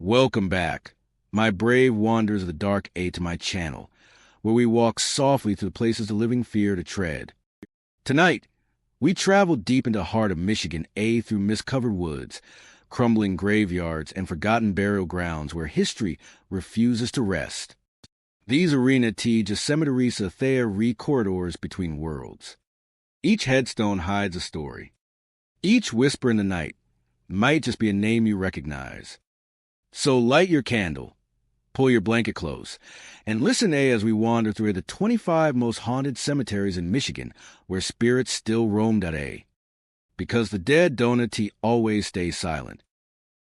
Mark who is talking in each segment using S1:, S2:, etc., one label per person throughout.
S1: Welcome back, my brave wanderers of the dark age, to my channel, where we walk softly through the places the living fear to tread. Tonight, we travel deep into the heart of Michigan, through mist-covered woods, crumbling graveyards, and forgotten burial grounds where history refuses to rest. These arena cemeteries thea corridors between worlds. Each headstone hides a story. Each whisper in the night might just be a name you recognize. So light your candle, pull your blanket close, and listen as we wander through the 25 most haunted cemeteries in Michigan where spirits still roam. Because the dead don't always stay silent.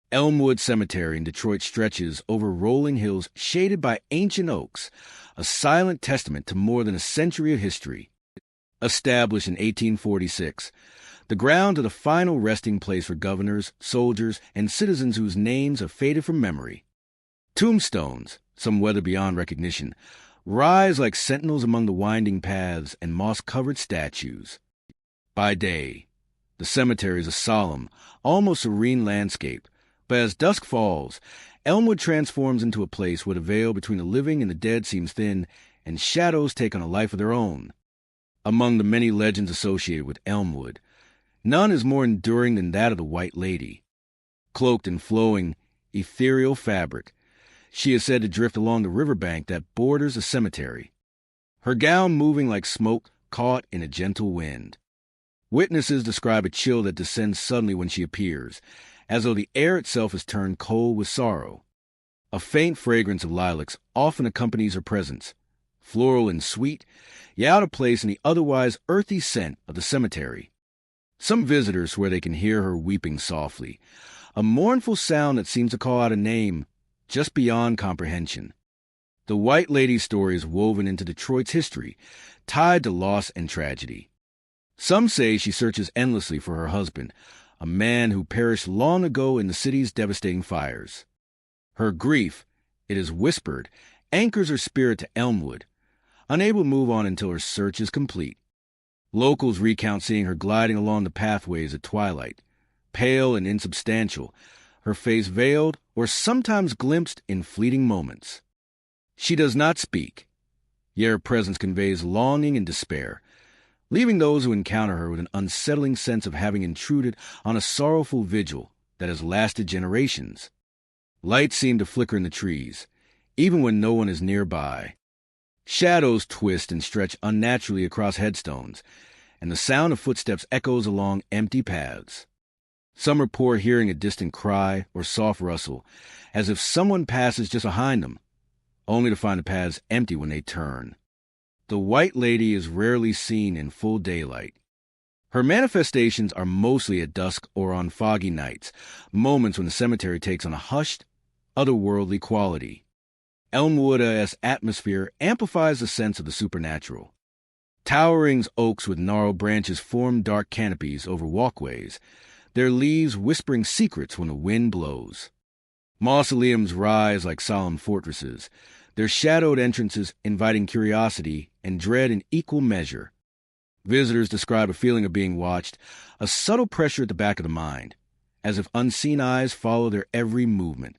S1: Elmwood Cemetery in Detroit stretches over rolling hills shaded by ancient oaks, a silent testament to more than a century of history. Established in 1846, the grounds are the final resting place for governors, soldiers, and citizens whose names have faded from memory. Tombstones, some weathered beyond recognition, rise like sentinels among the winding paths and moss-covered statues. By day, the cemetery is a solemn, almost serene landscape, but as dusk falls, Elmwood transforms into a place where the veil between the living and the dead seems thin, and shadows take on a life of their own. Among the many legends associated with Elmwood, none is more enduring than that of the White Lady. Cloaked in flowing, ethereal fabric, she is said to drift along the riverbank that borders the cemetery, her gown moving like smoke caught in a gentle wind. Witnesses describe a chill that descends suddenly when she appears, as though the air itself is turned cold with sorrow. A faint fragrance of lilacs often accompanies her presence, floral and sweet, yet out of place in the otherwise earthy scent of the cemetery. Some visitors swear they can hear her weeping softly, a mournful sound that seems to call out a name just beyond comprehension. The White Lady's story is woven into Detroit's history, tied to loss and tragedy. Some say she searches endlessly for her husband, a man who perished long ago in the city's devastating fires. Her grief, it is whispered, anchors her spirit to Elmwood, unable to move on until her search is complete. Locals recount seeing her gliding along the pathways at twilight, pale and insubstantial, her face veiled or sometimes glimpsed in fleeting moments. She does not speak, yet her presence conveys longing and despair, leaving those who encounter her with an unsettling sense of having intruded on a sorrowful vigil that has lasted generations. Lights seem to flicker in the trees, even when no one is nearby. Shadows twist and stretch unnaturally across headstones, and the sound of footsteps echoes along empty paths. Some report hearing a distant cry or soft rustle, as if someone passes just behind them, only to find the paths empty when they turn. The White Lady is rarely seen in full daylight. Her manifestations are mostly at dusk or on foggy nights, moments when the cemetery takes on a hushed, otherworldly quality. Elmwood's atmosphere amplifies the sense of the supernatural. Towering oaks with gnarled branches form dark canopies over walkways, their leaves whispering secrets when the wind blows. Mausoleums rise like solemn fortresses, their shadowed entrances inviting curiosity and dread in equal measure. Visitors describe a feeling of being watched, a subtle pressure at the back of the mind, as if unseen eyes follow their every movement.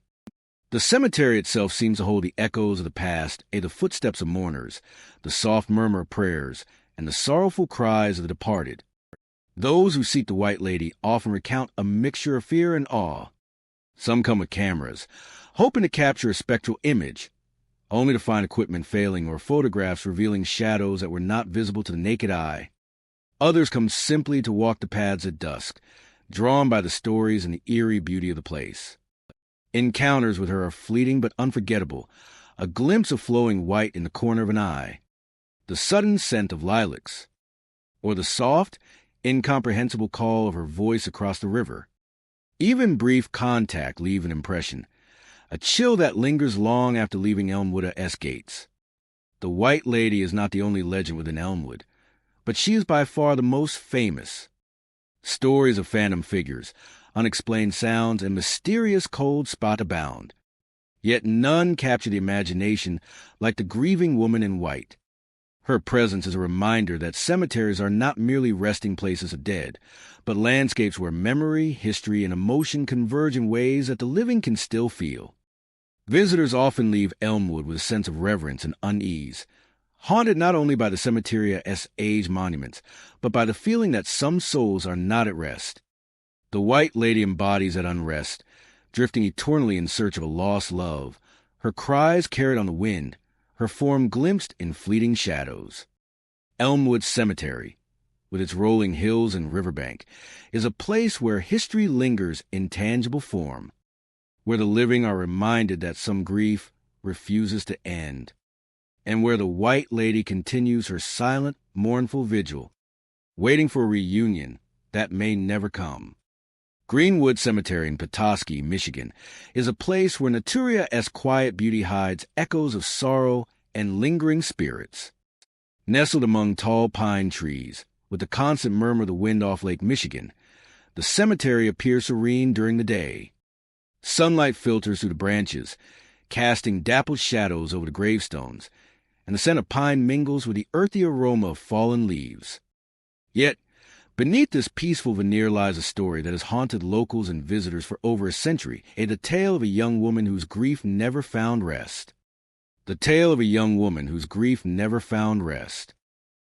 S1: The cemetery itself seems to hold the echoes of the past, the footsteps of mourners, the soft murmur of prayers, and the sorrowful cries of the departed. Those who seek the White Lady often recount a mixture of fear and awe. Some come with cameras, hoping to capture a spectral image, only to find equipment failing or photographs revealing shadows that were not visible to the naked eye. Others come simply to walk the paths at dusk, drawn by the stories and the eerie beauty of the place. Encounters with her are fleeting but unforgettable, a glimpse of flowing white in the corner of an eye, the sudden scent of lilacs, or the soft, incomprehensible call of her voice across the river. Even brief contact leave an impression, a chill that lingers long after leaving Elmwood's gates. The White Lady is not the only legend within Elmwood, but she is by far the most famous. Stories of phantom figures, unexplained sounds, and mysterious cold spot abound. Yet none capture the imagination like the grieving woman in white. Her presence is a reminder that cemeteries are not merely resting places of dead, but landscapes where memory, history, and emotion converge in ways that the living can still feel. Visitors often leave Elmwood with a sense of reverence and unease, haunted not only by the cemetery's age monuments, but by the feeling that some souls are not at rest. The White Lady embodies that unrest, drifting eternally in search of a lost love, her cries carried on the wind, her form glimpsed in fleeting shadows. Elmwood Cemetery, with its rolling hills and riverbank, is a place where history lingers in tangible form, where the living are reminded that some grief refuses to end, and where the White Lady continues her silent, mournful vigil, waiting for a reunion that may never come. Greenwood Cemetery in Petoskey, Michigan, is a place where Naturia's quiet beauty hides echoes of sorrow and lingering spirits. Nestled among tall pine trees, with the constant murmur of the wind off Lake Michigan, the cemetery appears serene during the day. Sunlight filters through the branches, casting dappled shadows over the gravestones, and the scent of pine mingles with the earthy aroma of fallen leaves. Yet, beneath this peaceful veneer lies a story that has haunted locals and visitors for over a century, the tale of a young woman whose grief never found rest. The tale of a young woman whose grief never found rest.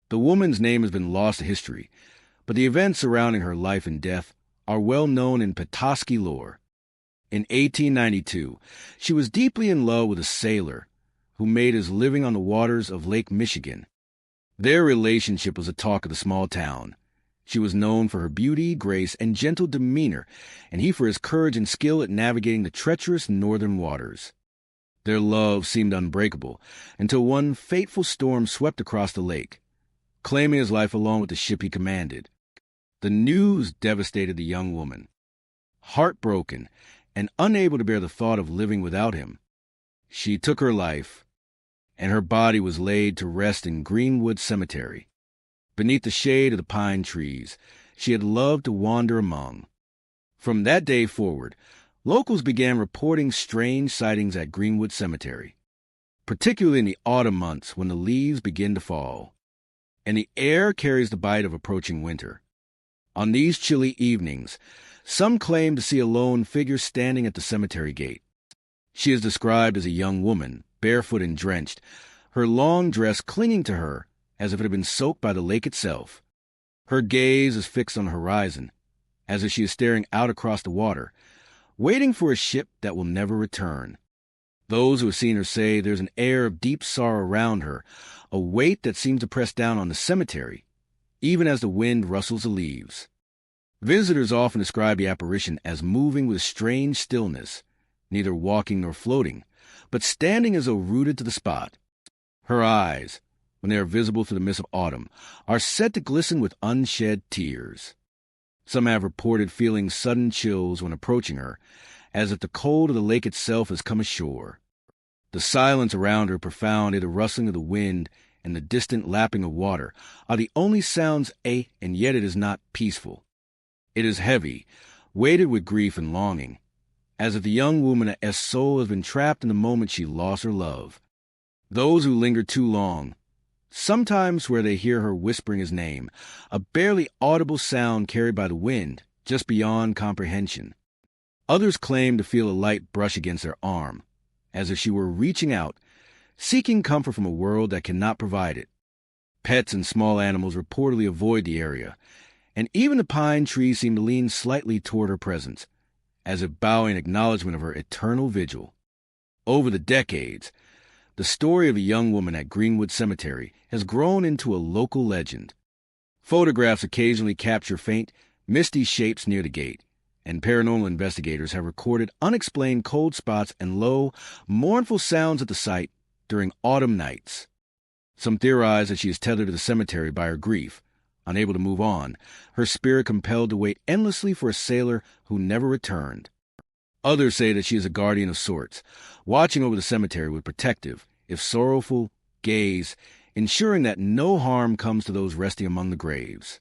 S1: The woman's name has been lost to history, but the events surrounding her life and death are well known in Petoskey lore. In 1892, she was deeply in love with a sailor who made his living on the waters of Lake Michigan. Their relationship was the talk of the small town. She was known for her beauty, grace, and gentle demeanor, and he for his courage and skill at navigating the treacherous northern waters. Their love seemed unbreakable until one fateful storm swept across the lake, claiming his life along with the ship he commanded. The news devastated the young woman. Heartbroken and unable to bear the thought of living without him, she took her life, and her body was laid to rest in Greenwood Cemetery, beneath the shade of the pine trees she had loved to wander among. From that day forward, locals began reporting strange sightings at Greenwood Cemetery, particularly in the autumn months when the leaves begin to fall, and the air carries the bite of approaching winter. On these chilly evenings, some claim to see a lone figure standing at the cemetery gate. She is described as a young woman, barefoot and drenched, her long dress clinging to her as if it had been soaked by the lake itself. Her gaze is fixed on the horizon, as if she is staring out across the water, waiting for a ship that will never return. Those who have seen her say there's an air of deep sorrow around her, a weight that seems to press down on the cemetery, even as the wind rustles the leaves. Visitors often describe the apparition as moving with strange stillness, neither walking nor floating, but standing as though rooted to the spot. Her eyes, when they are visible through the mist of autumn, are said to glisten with unshed tears. Some have reported feeling sudden chills when approaching her, as if the cold of the lake itself has come ashore. The silence around her, profound, the rustling of the wind and the distant lapping of water, are the only sounds, and yet it is not peaceful. It is heavy, weighted with grief and longing, as if the young woman's soul has been trapped in the moment she lost her love. Those who linger too long sometimes where they hear her whispering his name, a barely audible sound carried by the wind, just beyond comprehension. Others claim to feel a light brush against their arm, as if she were reaching out, seeking comfort from a world that cannot provide it. Pets and small animals reportedly avoid the area, and even the pine trees seem to lean slightly toward her presence, as if bowing acknowledgment of her eternal vigil. Over the decades, the story of a young woman at Greenwood Cemetery has grown into a local legend. Photographs occasionally capture faint, misty shapes near the gate, and paranormal investigators have recorded unexplained cold spots and low, mournful sounds at the site during autumn nights. Some theorize that she is tethered to the cemetery by her grief, unable to move on, her spirit compelled to wait endlessly for a sailor who never returned. Others say that she is a guardian of sorts, watching over the cemetery with protective, if sorrowful, gaze, ensuring that no harm comes to those resting among the graves.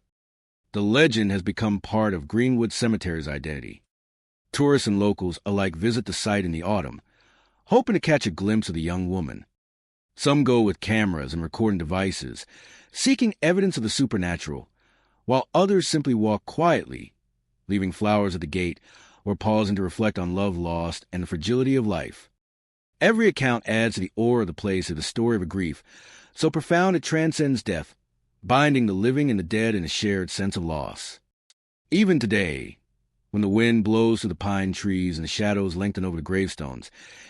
S1: The legend has become part of Greenwood Cemetery's identity. Tourists and locals alike visit the site in the autumn, hoping to catch a glimpse of the young woman. Some go with cameras and recording devices, seeking evidence of the supernatural, while others simply walk quietly, leaving flowers at the gate or pausing to reflect on love lost and the fragility of life. Every account adds to the awe of the place as the story of a grief so profound it transcends death, binding the living and the dead in a shared sense of loss. Even today, when the wind blows through the pine trees and the shadows lengthen over the gravestones,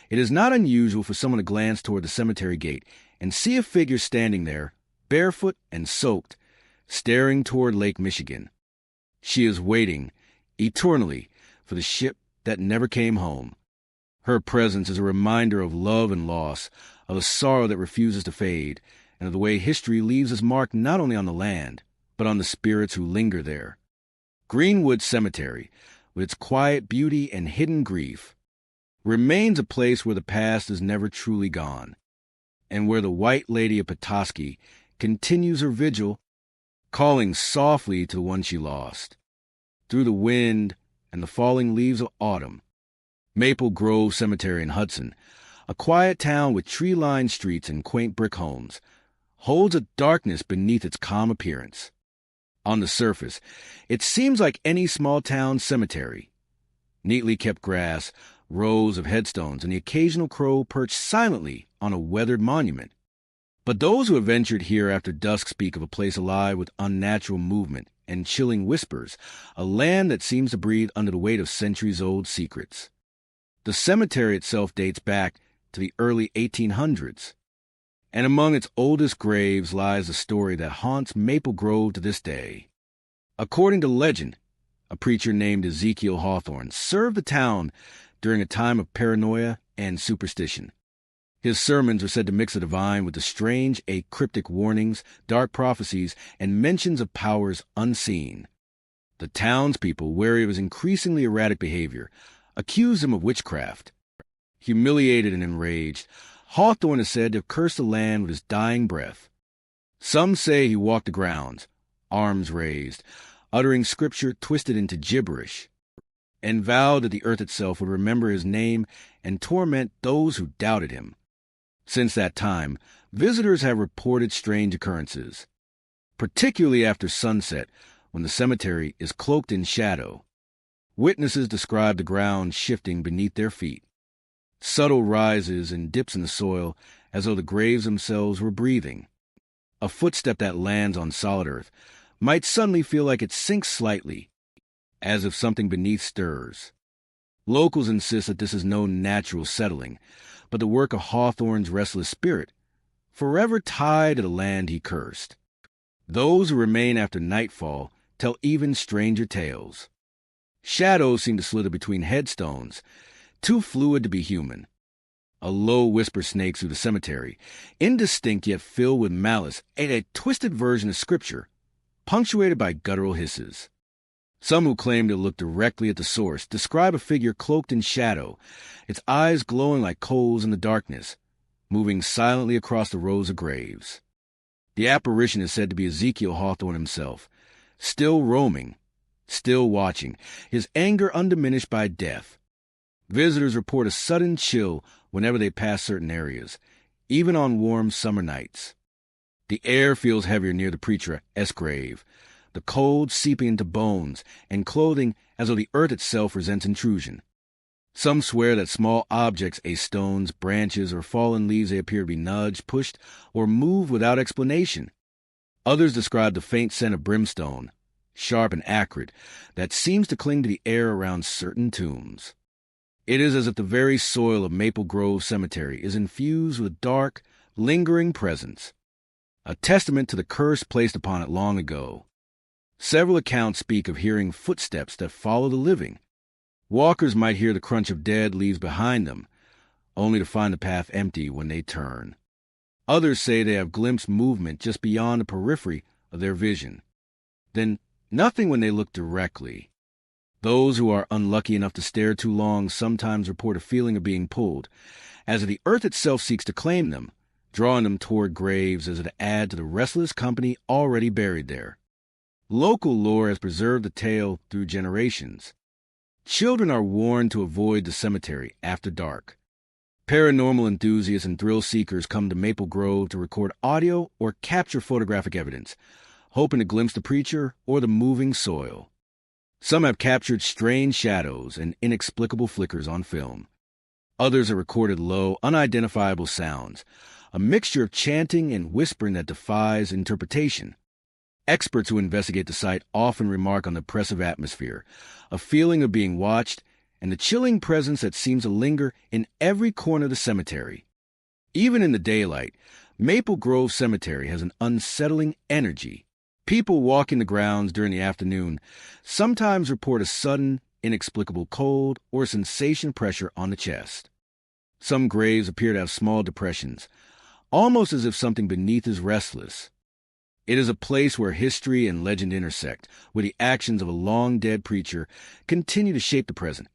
S1: it is not unusual for someone to glance toward the cemetery gate and see a figure standing there, barefoot and soaked, staring toward Lake Michigan. She is waiting, eternally, for the ship that never came home. Her presence is a reminder of love and loss, of the sorrow that refuses to fade, and of the way history leaves its mark not only on the land, but on the spirits who linger there. Greenwood Cemetery, with its quiet beauty and hidden grief, remains a place where the past is never truly gone, and where the White Lady of Petoskey continues her vigil, calling softly to the one she lost. Through the wind and the falling leaves of autumn, Maple Grove Cemetery in Hudson, a quiet town with tree-lined streets and quaint brick homes, holds a darkness beneath its calm appearance. On the surface, it seems like any small-town cemetery. Neatly kept grass, rows of headstones, and the occasional crow perched silently on a weathered monument. But those who have ventured here after dusk speak of a place alive with unnatural movement and chilling whispers, a land that seems to breathe under the weight of centuries-old secrets. The cemetery itself dates back to the early 1800s, and among its oldest graves lies a story that haunts Maple Grove to this day. According to legend, a preacher named Ezekiel Hawthorne served the town during a time of paranoia and superstition. His sermons were said to mix the divine with the strange, cryptic warnings, dark prophecies, and mentions of powers unseen. The townspeople, wary of his increasingly erratic behavior, accused him of witchcraft. Humiliated and enraged, Hawthorne is said to have cursed the land with his dying breath. Some say he walked the grounds, arms raised, uttering scripture twisted into gibberish, and vowed that the earth itself would remember his name and torment those who doubted him. Since that time, visitors have reported strange occurrences, particularly after sunset, when the cemetery is cloaked in shadow. Witnesses describe the ground shifting beneath their feet, subtle rises and dips in the soil as though the graves themselves were breathing. A footstep that lands on solid earth might suddenly feel like it sinks slightly, as if something beneath stirs. Locals insist that this is no natural settling, but the work of Hawthorne's restless spirit, forever tied to the land he cursed. Those who remain after nightfall tell even stranger tales. Shadows seem to slither between headstones, too fluid to be human. A low whisper snakes through the cemetery, indistinct yet filled with malice, a twisted version of scripture, punctuated by guttural hisses. Some who claim to look directly at the source describe a figure cloaked in shadow, its eyes glowing like coals in the darkness, moving silently across the rows of graves. The apparition is said to be Ezekiel Hawthorne himself, still roaming, still watching, his anger undiminished by death. Visitors report a sudden chill whenever they pass certain areas, even on warm summer nights. The air feels heavier near the preacher's grave, the cold seeping into bones and clothing as though the earth itself resents intrusion. Some swear that small objects, stones, branches, or fallen leaves, they appear to be nudged, pushed, or moved without explanation. Others describe the faint scent of brimstone, sharp and acrid, that seems to cling to the air around certain tombs. It is as if the very soil of Maple Grove Cemetery is infused with a dark, lingering presence, a testament to the curse placed upon it long ago. Several accounts speak of hearing footsteps that follow the living. Walkers might hear the crunch of dead leaves behind them, only to find the path empty when they turn. Others say they have glimpsed movement just beyond the periphery of their vision. Then nothing when they look directly. Those who are unlucky enough to stare too long sometimes report a feeling of being pulled, as if the earth itself seeks to claim them, drawing them toward graves as it adds to the restless company already buried there. Local lore has preserved the tale through generations. Children are warned to avoid the cemetery after dark. Paranormal enthusiasts and thrill seekers come to Maple Grove to record audio or capture photographic evidence, hoping to glimpse the preacher or the moving soil. Some have captured strange shadows and inexplicable flickers on film. Others are recorded low, unidentifiable sounds, a mixture of chanting and whispering that defies interpretation. Experts who investigate the site often remark on the oppressive atmosphere, a feeling of being watched, and the chilling presence that seems to linger in every corner of the cemetery. Even in the daylight, Maple Grove Cemetery has an unsettling energy. People walking the grounds during the afternoon sometimes report a sudden, inexplicable cold or sensation of pressure on the chest. Some graves appear to have small depressions, almost as if something beneath is restless. It is a place where history and legend intersect, where the actions of a long-dead preacher continue to shape the present,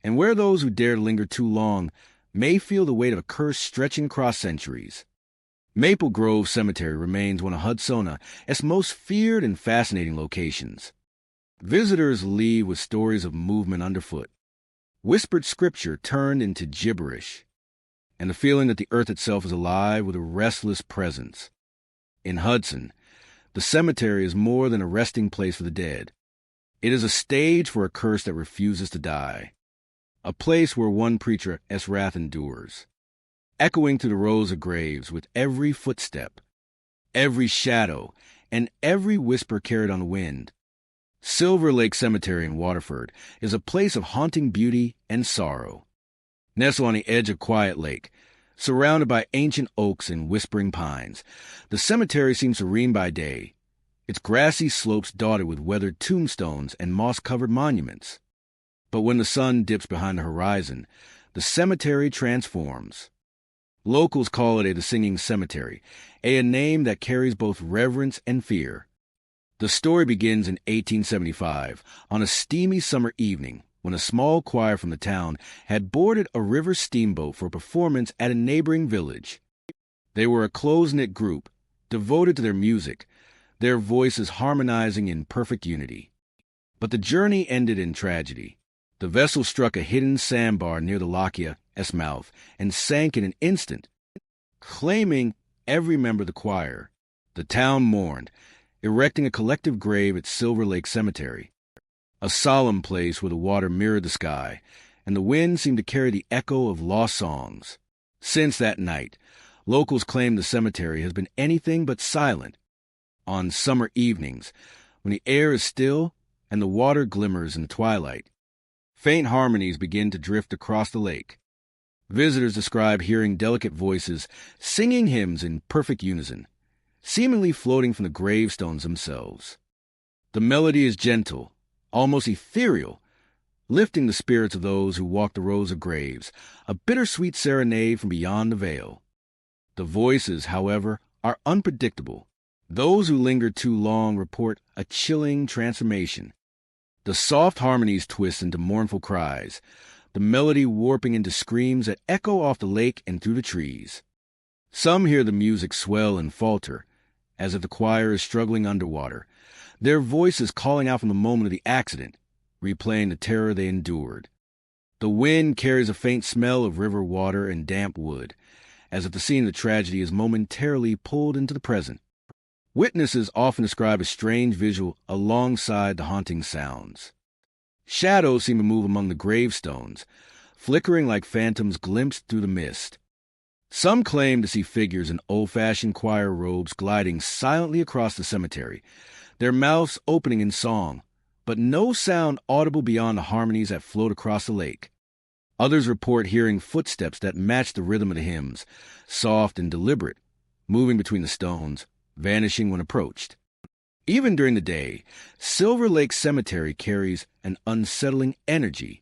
S1: and where those who dare to linger too long may feel the weight of a curse stretching across centuries. Maple Grove Cemetery remains one of Hudson's most feared and fascinating locations. Visitors leave with stories of movement underfoot, whispered scripture turned into gibberish, and the feeling that the earth itself is alive with a restless presence. In Hudson, the cemetery is more than a resting place for the dead. It is a stage for a curse that refuses to die, a place where one preacher's wrath endures, echoing through the rows of graves with every footstep, every shadow, and every whisper carried on the wind. Silver Lake Cemetery in Waterford is a place of haunting beauty and sorrow. Nestled on the edge of Quiet Lake, surrounded by ancient oaks and whispering pines, the cemetery seems serene by day, its grassy slopes dotted with weathered tombstones and moss-covered monuments. But when the sun dips behind the horizon, the cemetery transforms. Locals call it the Singing Cemetery, a name that carries both reverence and fear. The story begins in 1875, on a steamy summer evening, when a small choir from the town had boarded a river steamboat for a performance at a neighboring village. They were a close-knit group, devoted to their music, their voices harmonizing in perfect unity. But the journey ended in tragedy. The vessel struck a hidden sandbar near the Lockia's mouth and sank in an instant, claiming every member of the choir. The town mourned, erecting a collective grave at Silver Lake Cemetery, a solemn place where the water mirrored the sky, and the wind seemed to carry the echo of lost songs. Since that night, locals claim the cemetery has been anything but silent. On summer evenings, when the air is still and the water glimmers in the twilight, faint harmonies begin to drift across the lake. Visitors describe hearing delicate voices singing hymns in perfect unison, seemingly floating from the gravestones themselves. The melody is gentle, almost ethereal, lifting the spirits of those who walk the rows of graves, a bittersweet serenade from beyond the veil. The voices, however, are unpredictable. Those who linger too long report a chilling transformation. The soft harmonies twist into mournful cries, the melody warping into screams that echo off the lake and through the trees. Some hear the music swell and falter, as if the choir is struggling underwater, their voices calling out from the moment of the accident, replaying the terror they endured. The wind carries a faint smell of river water and damp wood, as if the scene of the tragedy is momentarily pulled into the present. Witnesses often describe a strange visual alongside the haunting sounds. Shadows seem to move among the gravestones, flickering like phantoms glimpsed through the mist. Some claim to see figures in old-fashioned choir robes gliding silently across the cemetery, their mouths opening in song, but no sound audible beyond the harmonies that float across the lake. Others report hearing footsteps that match the rhythm of the hymns, soft and deliberate, moving between the stones, vanishing when approached. Even during the day, Silver Lake Cemetery carries an unsettling energy.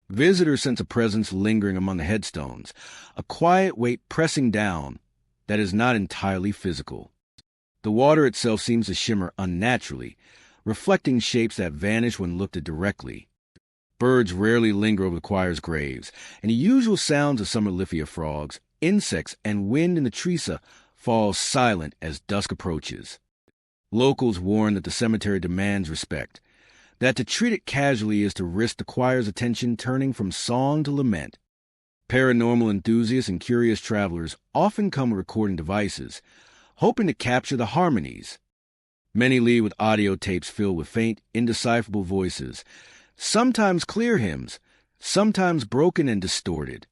S1: Visitors sense a presence lingering among the headstones, a quiet weight pressing down that is not entirely physical. The water itself seems to shimmer unnaturally, reflecting shapes that vanish when looked at directly. Birds rarely linger over the choir's graves, and the usual sounds of summerlithia frogs, insects, and wind in the tresa fall silent as dusk approaches. Locals warn that the cemetery demands respect, that to treat it casually is to risk the choir's attention turning from song to lament. Paranormal enthusiasts and curious travelers often come with recording devices, hoping to capture the harmonies. Many leave with audio tapes filled with faint, indecipherable voices, sometimes clear hymns, sometimes broken and distorted.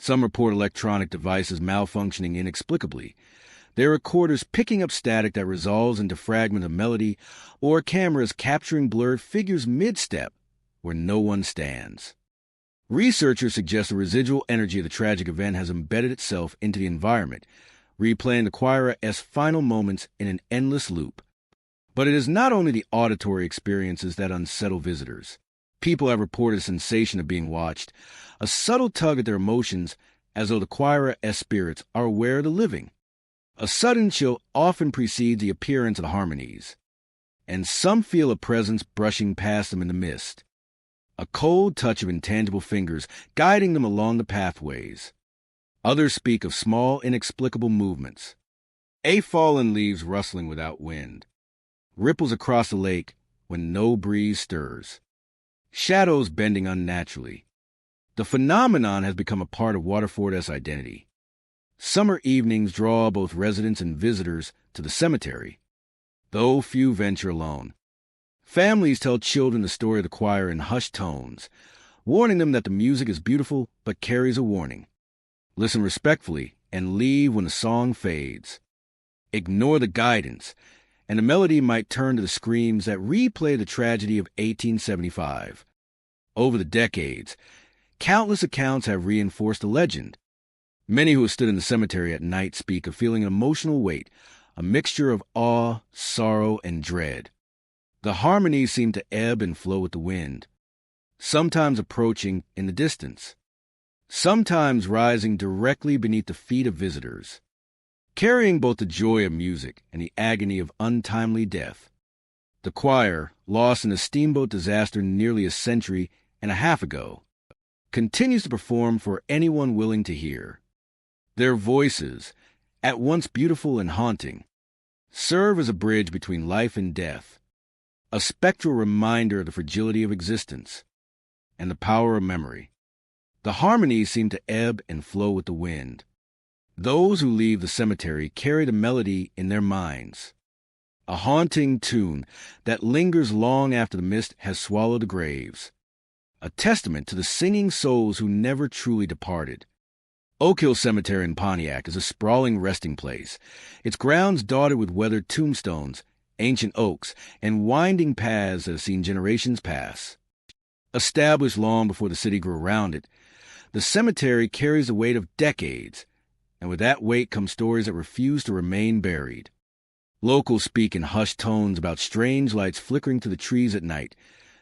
S1: Some report electronic devices malfunctioning inexplicably, their recorders picking up static that resolves into fragments of melody, or cameras capturing blurred figures mid-step where no one stands. Researchers suggest the residual energy of the tragic event has embedded itself into the environment, replaying the choir's final moments in an endless loop. But it is not only the auditory experiences that unsettle visitors. People have reported a sensation of being watched, a subtle tug at their emotions as though the choir's spirits are aware of the living. A sudden chill often precedes the appearance of the harmonies, and some feel a presence brushing past them in the mist, a cold touch of intangible fingers guiding them along the pathways. Others speak of small, inexplicable movements, a fallen leaves rustling without wind, ripples across the lake when no breeze stirs, shadows bending unnaturally. The phenomenon has become a part of Waterford's identity. Summer evenings draw both residents and visitors to the cemetery, though few venture alone. Families tell children the story of the choir in hushed tones, warning them that the music is beautiful but carries a warning. Listen respectfully and leave when the song fades. Ignore the guidance, and the melody might turn to the screams that replay the tragedy of 1875. Over the decades, countless accounts have reinforced the legend. Many who have stood in the cemetery at night speak of feeling an emotional weight, a mixture of awe, sorrow, and dread. The harmonies seem to ebb and flow with the wind, sometimes approaching in the distance, sometimes rising directly beneath the feet of visitors, carrying both the joy of music and the agony of untimely death. The choir, lost in a steamboat disaster nearly a century and a half ago, continues to perform for anyone willing to hear. Their voices, at once beautiful and haunting, serve as a bridge between life and death, a spectral reminder of the fragility of existence and the power of memory. The harmonies seem to ebb and flow with the wind. Those who leave the cemetery carry the melody in their minds, a haunting tune that lingers long after the mist has swallowed the graves, a testament to the singing souls who never truly departed. Oak Hill Cemetery in Pontiac is a sprawling resting place, its grounds dotted with weathered tombstones, ancient oaks, and winding paths that have seen generations pass. Established long before the city grew around it, the cemetery carries the weight of decades, and with that weight come stories that refuse to remain buried. Locals speak in hushed tones about strange lights flickering through the trees at night,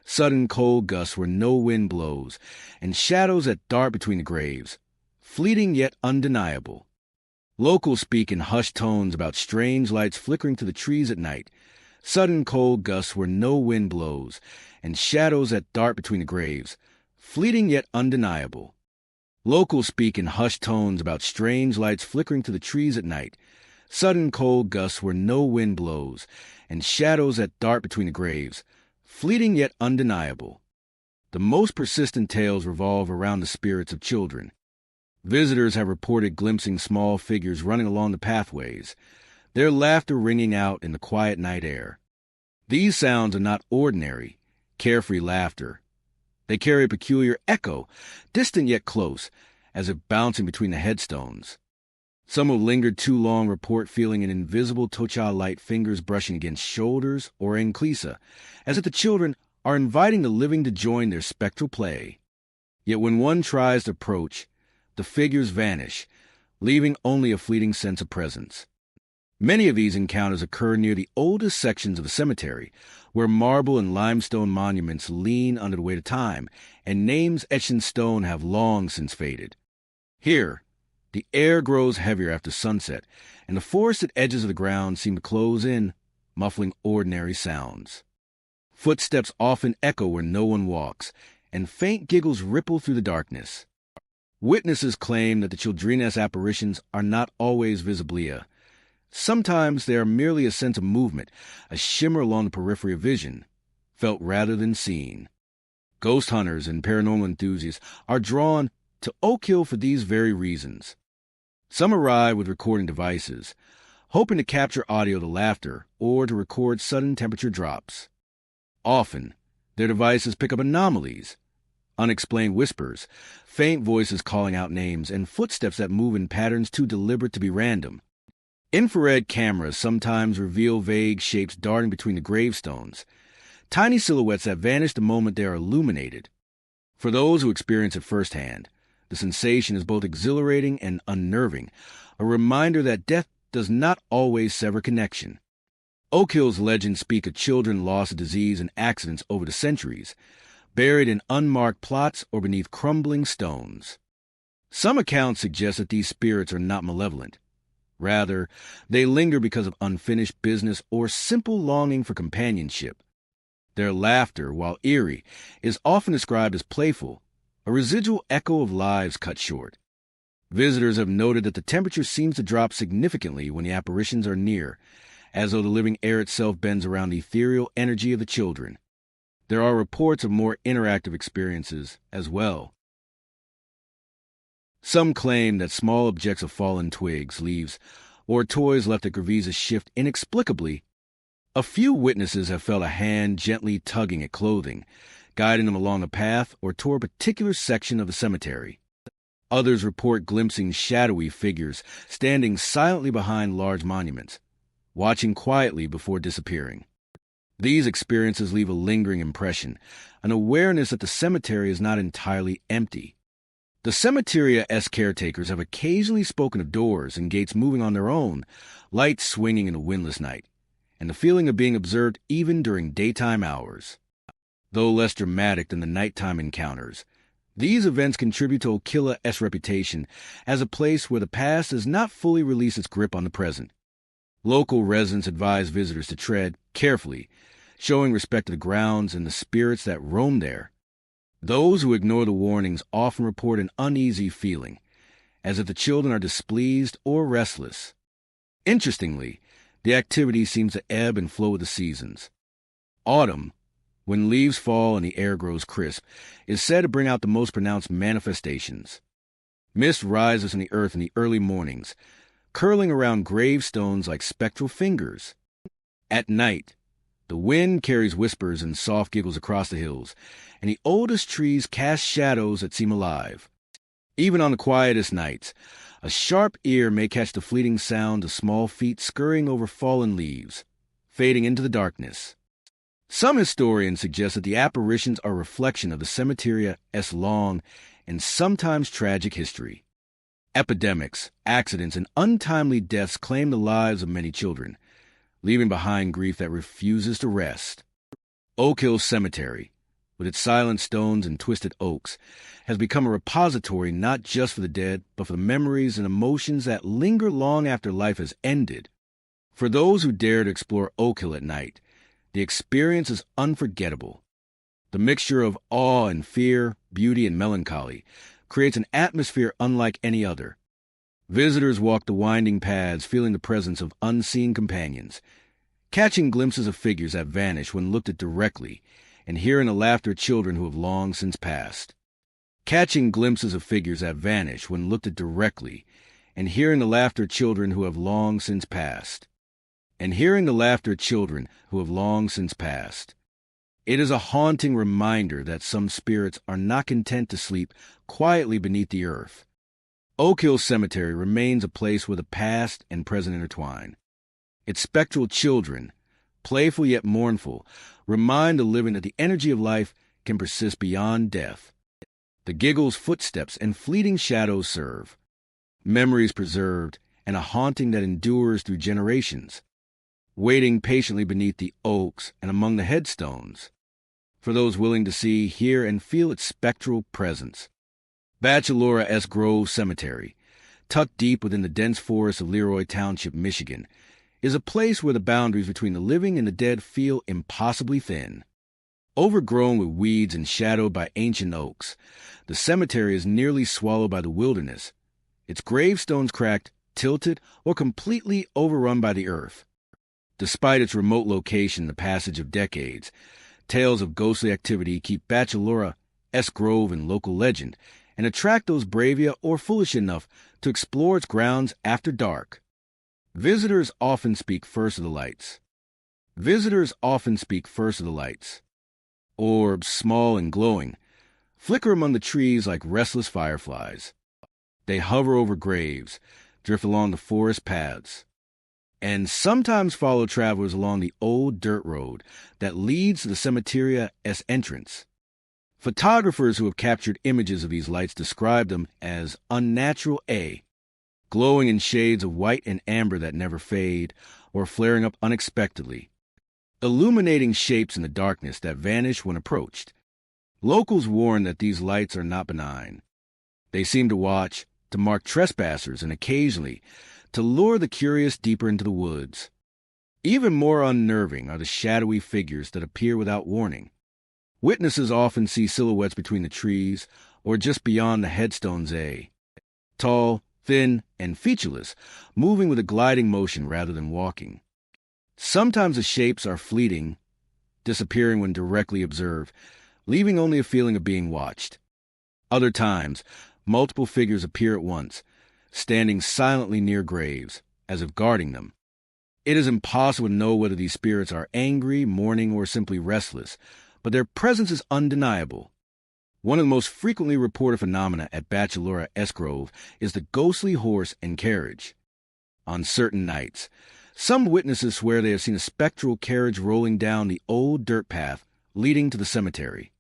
S1: sudden cold gusts where no wind blows, and shadows that dart between the graves, fleeting yet undeniable. Locals speak in hushed tones about strange lights flickering through the trees at night, sudden cold gusts where no wind blows, and shadows that dart between the graves, fleeting yet undeniable. Locals speak in hushed tones about strange lights flickering through the trees at night, sudden cold gusts where no wind blows, and shadows that dart between the graves, fleeting yet undeniable. The most persistent tales revolve around the spirits of children. Visitors have reported glimpsing small figures running along the pathways, their laughter ringing out in the quiet night air. These sounds are not ordinary, carefree laughter. They carry a peculiar echo, distant yet close, as if bouncing between the headstones. Some who lingered too long report feeling an invisible tocha-light fingers brushing against shoulders or anclisa, as if the children are inviting the living to join their spectral play. Yet when one tries to approach, the figures vanish, leaving only a fleeting sense of presence. Many of these encounters occur near the oldest sections of the cemetery, where marble and limestone monuments lean under the weight of time, and names etched in stone have long since faded. Here, the air grows heavier after sunset, and the forested edges of the ground seem to close in, muffling ordinary sounds. Footsteps often echo where no one walks, and faint giggles ripple through the darkness. Witnesses claim that the children's apparitions are not always visiblia. Sometimes they are merely a sense of movement, a shimmer along the periphery of vision, felt rather than seen. Ghost hunters and paranormal enthusiasts are drawn to Oak Hill for these very reasons. Some arrive with recording devices, hoping to capture audio of the laughter or to record sudden temperature drops. Often, their devices pick up anomalies, unexplained whispers, faint voices calling out names, and footsteps that move in patterns too deliberate to be random. Infrared cameras sometimes reveal vague shapes darting between the gravestones, tiny silhouettes that vanish the moment they are illuminated. For those who experience it firsthand, the sensation is both exhilarating and unnerving, a reminder that death does not always sever connection. Oak Hill's legends speak of children lost to disease and accidents over the centuries, buried in unmarked plots or beneath crumbling stones. Some accounts suggest that these spirits are not malevolent. Rather, they linger because of unfinished business or simple longing for companionship. Their laughter, while eerie, is often described as playful, a residual echo of lives cut short. Visitors have noted that the temperature seems to drop significantly when the apparitions are near, as though the living air itself bends around the ethereal energy of the children. There are reports of more interactive experiences as well. Some claim that small objects of fallen twigs, leaves, or toys left at gravises shift inexplicably. A few witnesses have felt a hand gently tugging at clothing, guiding them along a path or toward a particular section of the cemetery. Others report glimpsing shadowy figures standing silently behind large monuments, watching quietly before disappearing. These experiences leave a lingering impression, an awareness that the cemetery is not entirely empty. The Cemeteria-esque caretakers have occasionally spoken of doors and gates moving on their own, lights swinging in a windless night, and the feeling of being observed even during daytime hours. Though less dramatic than the nighttime encounters, these events contribute to Ocilla-esque reputation as a place where the past does not fully release its grip on the present. Local residents advise visitors to tread carefully, showing respect to the grounds and the spirits that roam there. Those who ignore the warnings often report an uneasy feeling, as if the children are displeased or restless. Interestingly, the activity seems to ebb and flow with the seasons. Autumn, when leaves fall and the air grows crisp, is said to bring out the most pronounced manifestations. Mist rises from the earth in the early mornings, curling around gravestones like spectral fingers. At night, the wind carries whispers and soft giggles across the hills, and the oldest trees cast shadows that seem alive. Even on the quietest nights, a sharp ear may catch the fleeting sound of small feet scurrying over fallen leaves, fading into the darkness. Some historians suggest that the apparitions are a reflection of the Cemeteria-esque long and sometimes tragic history. Epidemics, accidents, and untimely deaths claim the lives of many children, leaving behind grief that refuses to rest. Oak Hill Cemetery, with its silent stones and twisted oaks, has become a repository not just for the dead, but for the memories and emotions that linger long after life has ended. For those who dare to explore Oak Hill at night, the experience is unforgettable. The mixture of awe and fear, beauty and melancholy, creates an atmosphere unlike any other. Visitors walk the winding paths feeling the presence of unseen companions, catching glimpses of figures that vanish when looked at directly, and hearing the laughter of children who have long since passed. Catching glimpses of figures that vanish when looked at directly, and hearing the laughter of children who have long since passed. And hearing the laughter of children who have long since passed. It is a haunting reminder that some spirits are not content to sleep quietly beneath the earth. Oak Hill Cemetery remains a place where the past and present intertwine. Its spectral children, playful yet mournful, remind the living that the energy of life can persist beyond death. The giggles, footsteps, and fleeting shadows serve. Memories preserved and a haunting that endures through generations. Waiting patiently beneath the oaks and among the headstones, for those willing to see, hear, and feel its spectral presence. Bachelora-esque Grove Cemetery, tucked deep within the dense forest of Leroy Township, Michigan, is a place where the boundaries between the living and the dead feel impossibly thin. Overgrown with weeds and shadowed by ancient oaks, the cemetery is nearly swallowed by the wilderness, its gravestones cracked, tilted, or completely overrun by the earth. Despite its remote location and the passage of decades, tales of ghostly activity keep Bachelora-esque Grove in local legend and attract those brave or foolish enough to explore its grounds after dark. Visitors often speak first of the lights. Orbs, small and glowing, flicker among the trees like restless fireflies. They hover over graves, drift along the forest paths, and sometimes follow travelers along the old dirt road that leads to the cemeteria's entrance. Photographers who have captured images of these lights describe them as unnatural glowing in shades of white and amber that never fade, or flaring up unexpectedly, illuminating shapes in the darkness that vanish when approached. Locals warn that these lights are not benign. They seem to watch, to mark trespassers, and occasionally to lure the curious deeper into the woods. Even more unnerving are the shadowy figures that appear without warning. Witnesses often see silhouettes between the trees or just beyond the headstones, tall, thin, and featureless, moving with a gliding motion rather than walking. Sometimes the shapes are fleeting, disappearing when directly observed, leaving only a feeling of being watched. Other times, multiple figures appear at once, standing silently near graves, as if guarding them. It is impossible to know whether these spirits are angry, mourning, or simply restless, but their presence is undeniable. One of the most frequently reported phenomena at Bachelora Grove is the ghostly horse and carriage. On certain nights, some witnesses swear they have seen a spectral carriage rolling down the old dirt path leading to the cemetery.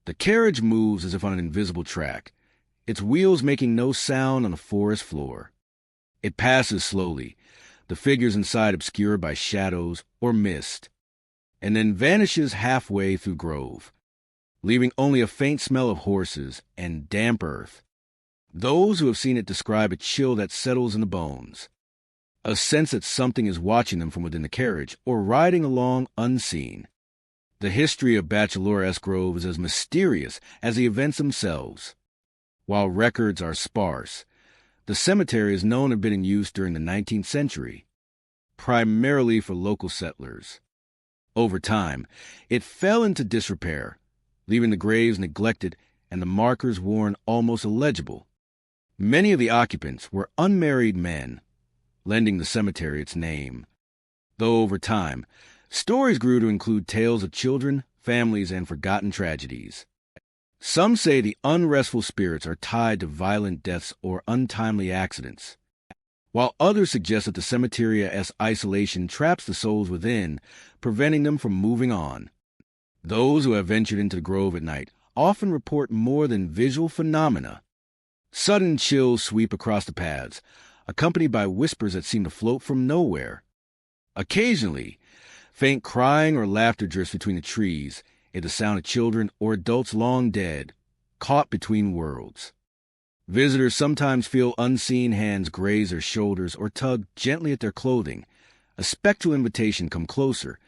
S1: The carriage moves as if on an invisible track, its wheels making no sound on the forest floor. It passes slowly, the figures inside obscured by shadows or mist, and then vanishes halfway through Grove, leaving only a faint smell of horses and damp earth. Those who have seen it describe a chill that settles in the bones, a sense that something is watching them from within the carriage or riding along unseen. The history of Bachelora Grove is as mysterious as the events themselves. While records are sparse, the cemetery is known to have been in use during the 19th century, primarily for local settlers. Over time, it fell into disrepair, leaving the graves neglected and the markers worn almost illegible. Many of the occupants were unmarried men, lending the cemetery its name. Though over time, stories grew to include tales of children, families, and forgotten tragedies. Some say the unrestful spirits are tied to violent deaths or untimely accidents, while others suggest that the cemetery's isolation traps the souls within, preventing them from moving on. Those who have ventured into the grove at night often report more than visual phenomena. Sudden chills sweep across the paths, accompanied by whispers that seem to float from nowhere. Occasionally, faint crying or laughter drifts between the trees, is the sound of children or adults long dead, caught between worlds. Visitors sometimes feel unseen hands graze their shoulders or tug gently at their clothing, a spectral invitation come closer,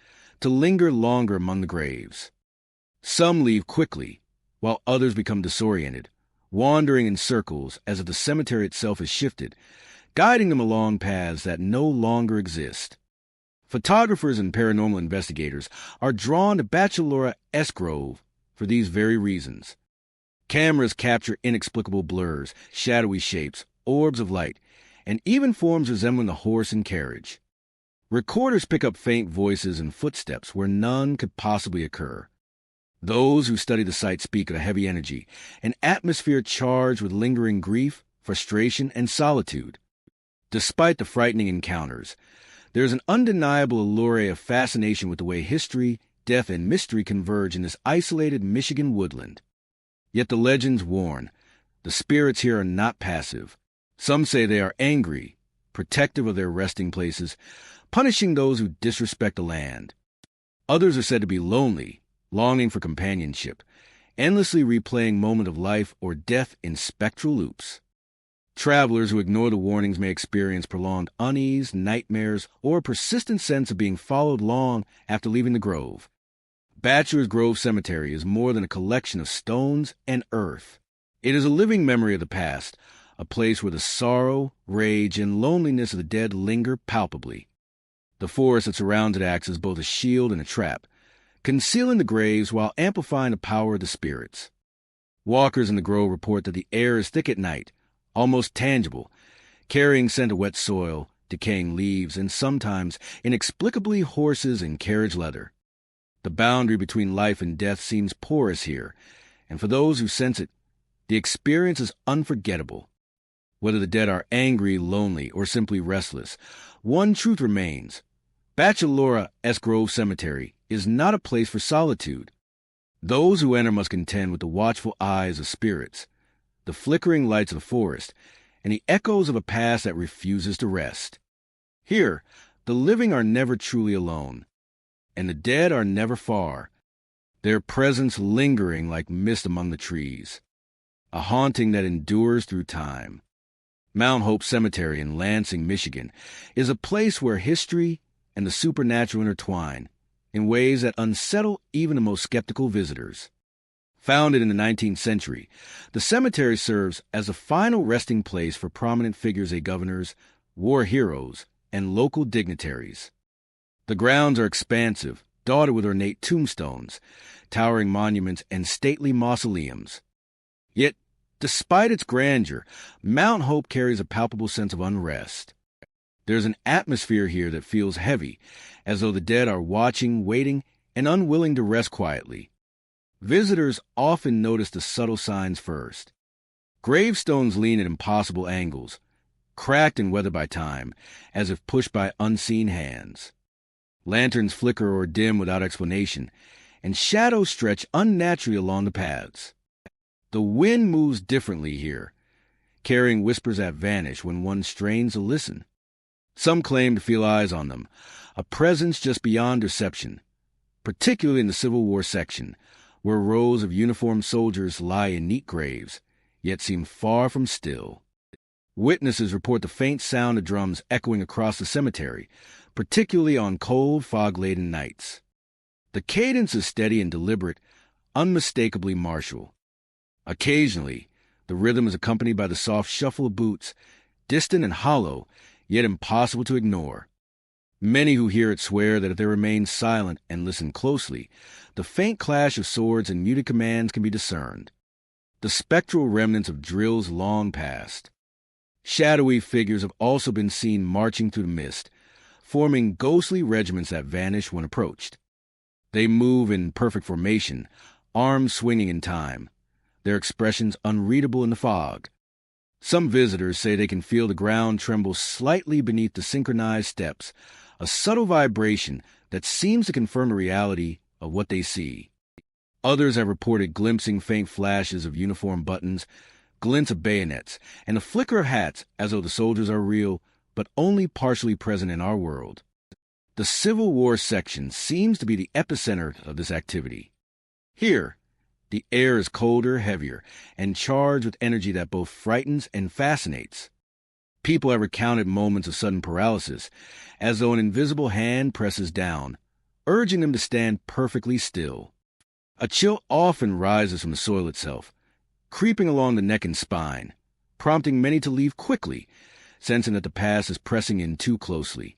S1: to linger longer among the graves. Some leave quickly, while others become disoriented, wandering in circles as if the cemetery itself has shifted, guiding them along paths that no longer exist. Photographers and paranormal investigators are drawn to Bachelora Grove for these very reasons. Cameras capture inexplicable blurs, shadowy shapes, orbs of light, and even forms resembling a horse and carriage. Recorders pick up faint voices and footsteps where none could possibly occur. Those who study the site speak of a heavy energy, an atmosphere charged with lingering grief, frustration, and solitude. Despite the frightening encounters, there is an undeniable allure of fascination with the way history, death, and mystery converge in this isolated Michigan woodland. Yet the legends warn, the spirits here are not passive. Some say they are angry, protective of their resting places, punishing those who disrespect the land. Others are said to be lonely, longing for companionship, endlessly replaying moment of life or death in spectral loops. Travelers who ignore the warnings may experience prolonged unease, nightmares, or a persistent sense of being followed long after leaving the grove. Bachelor's Grove Cemetery is more than a collection of stones and earth. It is a living memory of the past, a place where the sorrow, rage, and loneliness of the dead linger palpably. The forest that surrounds it acts as both a shield and a trap, concealing the graves while amplifying the power of the spirits. Walkers in the grove report that the air is thick at night, almost tangible, carrying scent of wet soil, decaying leaves, and sometimes, inexplicably, horses and carriage leather. The boundary between life and death seems porous here, and for those who sense it, the experience is unforgettable. Whether the dead are angry, lonely, or simply restless, one truth remains. Bachelora Grove Cemetery is not a place for solitude. Those who enter must contend with the watchful eyes of spirits, the flickering lights of the forest, and the echoes of a past that refuses to rest. Here, the living are never truly alone, and the dead are never far, their presence lingering like mist among the trees, a haunting that endures through time. Mount Hope Cemetery in Lansing, Michigan, is a place where history and the supernatural intertwine in ways that unsettle even the most skeptical visitors. Founded in the 19th century, the cemetery serves as the final resting place for prominent figures as governors, war heroes, and local dignitaries. The grounds are expansive, dotted with ornate tombstones, towering monuments, and stately mausoleums. Yet, despite its grandeur, Mount Hope carries a palpable sense of unrest. There's an atmosphere here that feels heavy, as though the dead are watching, waiting, and unwilling to rest quietly. Visitors often notice the subtle signs first. Gravestones lean at impossible angles, cracked and weathered by time, as if pushed by unseen hands. Lanterns flicker or dim without explanation, and shadows stretch unnaturally along the paths. The wind moves differently here, carrying whispers that vanish when one strains to listen. Some claim to feel eyes on them, a presence just beyond deception, particularly in the Civil War section, where rows of uniformed soldiers lie in neat graves, yet seem far from still. Witnesses report the faint sound of drums echoing across the cemetery, particularly on cold, fog-laden nights. The cadence is steady and deliberate, unmistakably martial. Occasionally, the rhythm is accompanied by the soft shuffle of boots, distant and hollow, yet impossible to ignore. Many who hear it swear that if they remain silent and listen closely, the faint clash of swords and muted commands can be discerned. The spectral remnants of drills long past. Shadowy figures have also been seen marching through the mist, forming ghostly regiments that vanish when approached. They move in perfect formation, arms swinging in time, their expressions unreadable in the fog. Some visitors say they can feel the ground tremble slightly beneath the synchronized steps, a subtle vibration that seems to confirm the reality of what they see. Others have reported glimpsing faint flashes of uniform buttons, glints of bayonets, and a flicker of hats as though the soldiers are real, but only partially present in our world. The Civil War section seems to be the epicenter of this activity. Here, the air is colder, heavier, and charged with energy that both frightens and fascinates. People have recounted moments of sudden paralysis, as though an invisible hand presses down, urging them to stand perfectly still. A chill often rises from the soil itself, creeping along the neck and spine, prompting many to leave quickly, sensing that the past is pressing in too closely.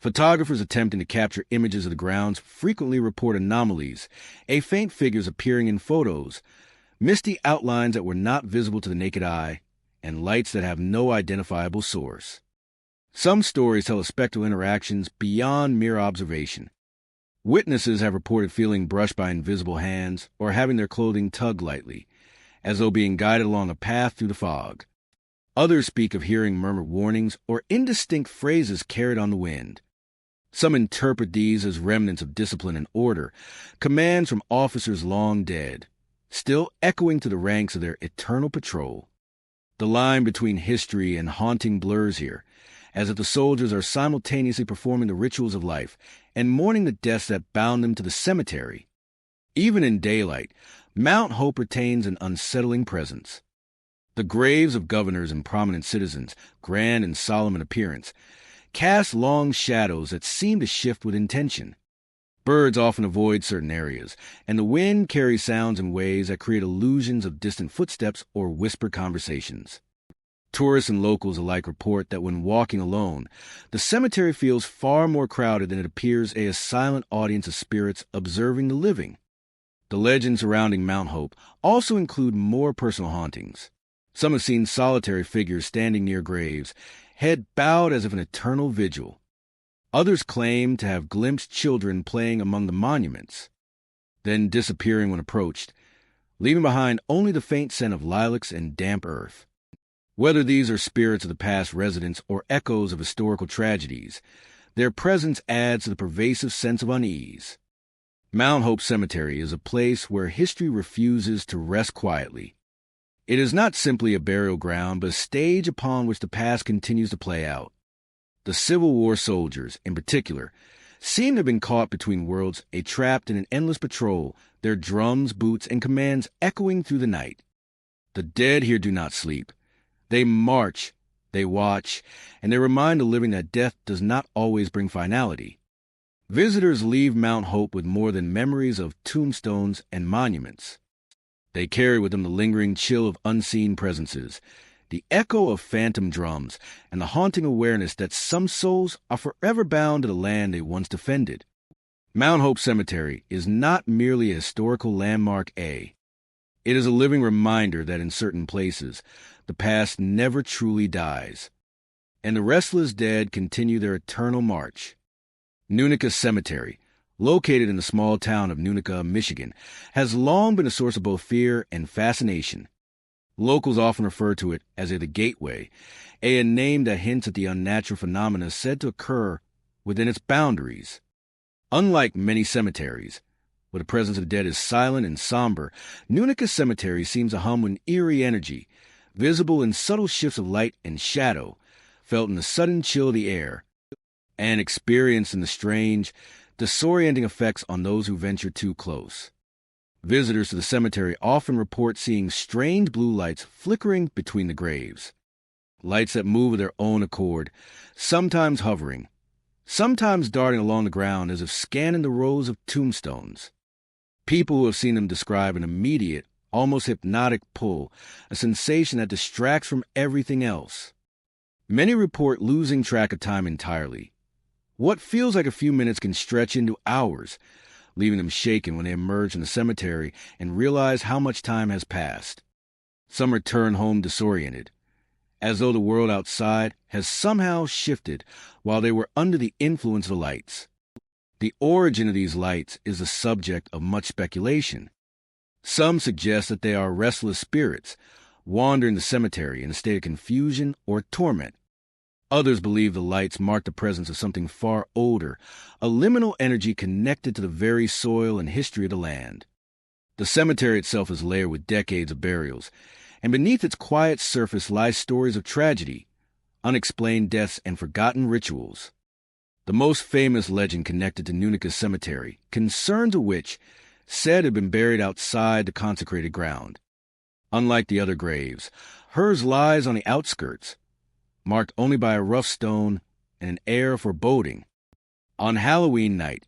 S1: Photographers attempting to capture images of the grounds frequently report anomalies, faint figures appearing in photos, misty outlines that were not visible to the naked eye, and lights that have no identifiable source. Some stories tell of spectral interactions beyond mere observation. Witnesses have reported feeling brushed by invisible hands or having their clothing tugged lightly, as though being guided along a path through the fog. Others speak of hearing murmured warnings or indistinct phrases carried on the wind. Some interpret these as remnants of discipline and order, commands from officers long dead, still echoing to the ranks of their eternal patrol. The line between history and haunting blurs here, as if the soldiers are simultaneously performing the rituals of life and mourning the deaths that bound them to the cemetery. Even in daylight, Mount Hope retains an unsettling presence. The graves of governors and prominent citizens, grand and solemn in appearance, cast long shadows that seem to shift with intention. Birds often avoid certain areas, and the wind carries sounds in ways that create illusions of distant footsteps or whispered conversations. Tourists and locals alike report that when walking alone, the cemetery feels far more crowded than it appears as a silent audience of spirits observing the living. The legends surrounding Mount Hope also include more personal hauntings. Some have seen solitary figures standing near graves, head bowed as if an eternal vigil. Others claim to have glimpsed children playing among the monuments, then disappearing when approached, leaving behind only the faint scent of lilacs and damp earth. Whether these are spirits of the past residents or echoes of historical tragedies, their presence adds to the pervasive sense of unease. Mount Hope Cemetery is a place where history refuses to rest quietly. It is not simply a burial ground, but a stage upon which the past continues to play out. The Civil War soldiers, in particular, seem to have been caught between worlds, trapped in an endless patrol, their drums, boots, and commands echoing through the night. The dead here do not sleep. They march, they watch, and they remind the living that death does not always bring finality. Visitors leave Mount Hope with more than memories of tombstones and monuments. They carry with them the lingering chill of unseen presences, the echo of phantom drums, and the haunting awareness that some souls are forever bound to the land they once defended. Mount Hope Cemetery is not merely a historical landmark. It is a living reminder that in certain places, the past never truly dies, and the restless dead continue their eternal march. Unexplained Cemetery, located in the small town of Unexplained, Michigan, has long been a source of both fear and fascination. Locals often refer to it as the Gateway, a name that hints at the unnatural phenomena said to occur within its boundaries. Unlike many cemeteries, where the presence of the dead is silent and somber, Unexplained Cemetery seems to hum with eerie energy, visible in subtle shifts of light and shadow, felt in the sudden chill of the air, and experienced in the strange, disorienting effects on those who venture too close. Visitors to the cemetery often report seeing strange blue lights flickering between the graves. Lights that move of their own accord, sometimes hovering, sometimes darting along the ground as if scanning the rows of tombstones. People who have seen them describe an immediate, almost hypnotic pull, a sensation that distracts from everything else. Many report losing track of time entirely. What feels like a few minutes can stretch into hours, leaving them shaken when they emerge from the cemetery and realize how much time has passed. Some return home disoriented, as though the world outside has somehow shifted while they were under the influence of the lights. The origin of these lights is the subject of much speculation. Some suggest that they are restless spirits, wandering the cemetery in a state of confusion or torment. Others believe the lights mark the presence of something far older, a liminal energy connected to the very soil and history of the land. The cemetery itself is layered with decades of burials, and beneath its quiet surface lie stories of tragedy, unexplained deaths, and forgotten rituals. The most famous legend connected to Unexplained Cemetery concerns a witch said to have been buried outside the consecrated ground. Unlike the other graves, hers lies on the outskirts, marked only by a rough stone and an air of foreboding. On Halloween night,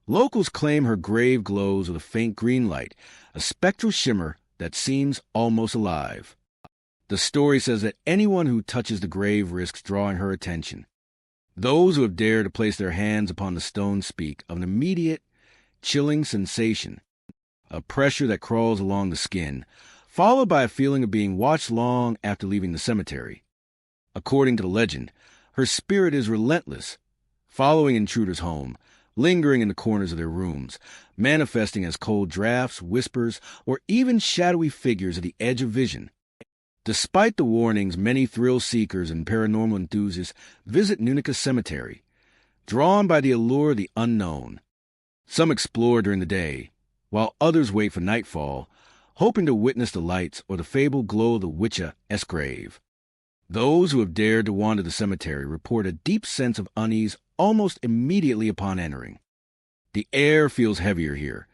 S1: locals claim her grave glows with a faint green light, a spectral shimmer that seems almost alive. The story says that anyone who touches the grave risks drawing her attention. Those who have dared to place their hands upon the stone speak of an immediate, chilling sensation, a pressure that crawls along the skin, followed by a feeling of being watched long after leaving the cemetery. According to the legend, her spirit is relentless, following intruders home, lingering in the corners of their rooms, manifesting as cold drafts, whispers, or even shadowy figures at the edge of vision. Despite the warnings, many thrill seekers and paranormal enthusiasts visit Unexplained Cemetery, drawn by the allure of the unknown. Some explore during the day, while others wait for nightfall, hoping to witness the lights or the fabled glow of the witch's grave. Those who have dared to wander the cemetery report a deep sense of unease almost immediately upon entering. The air feels heavier here,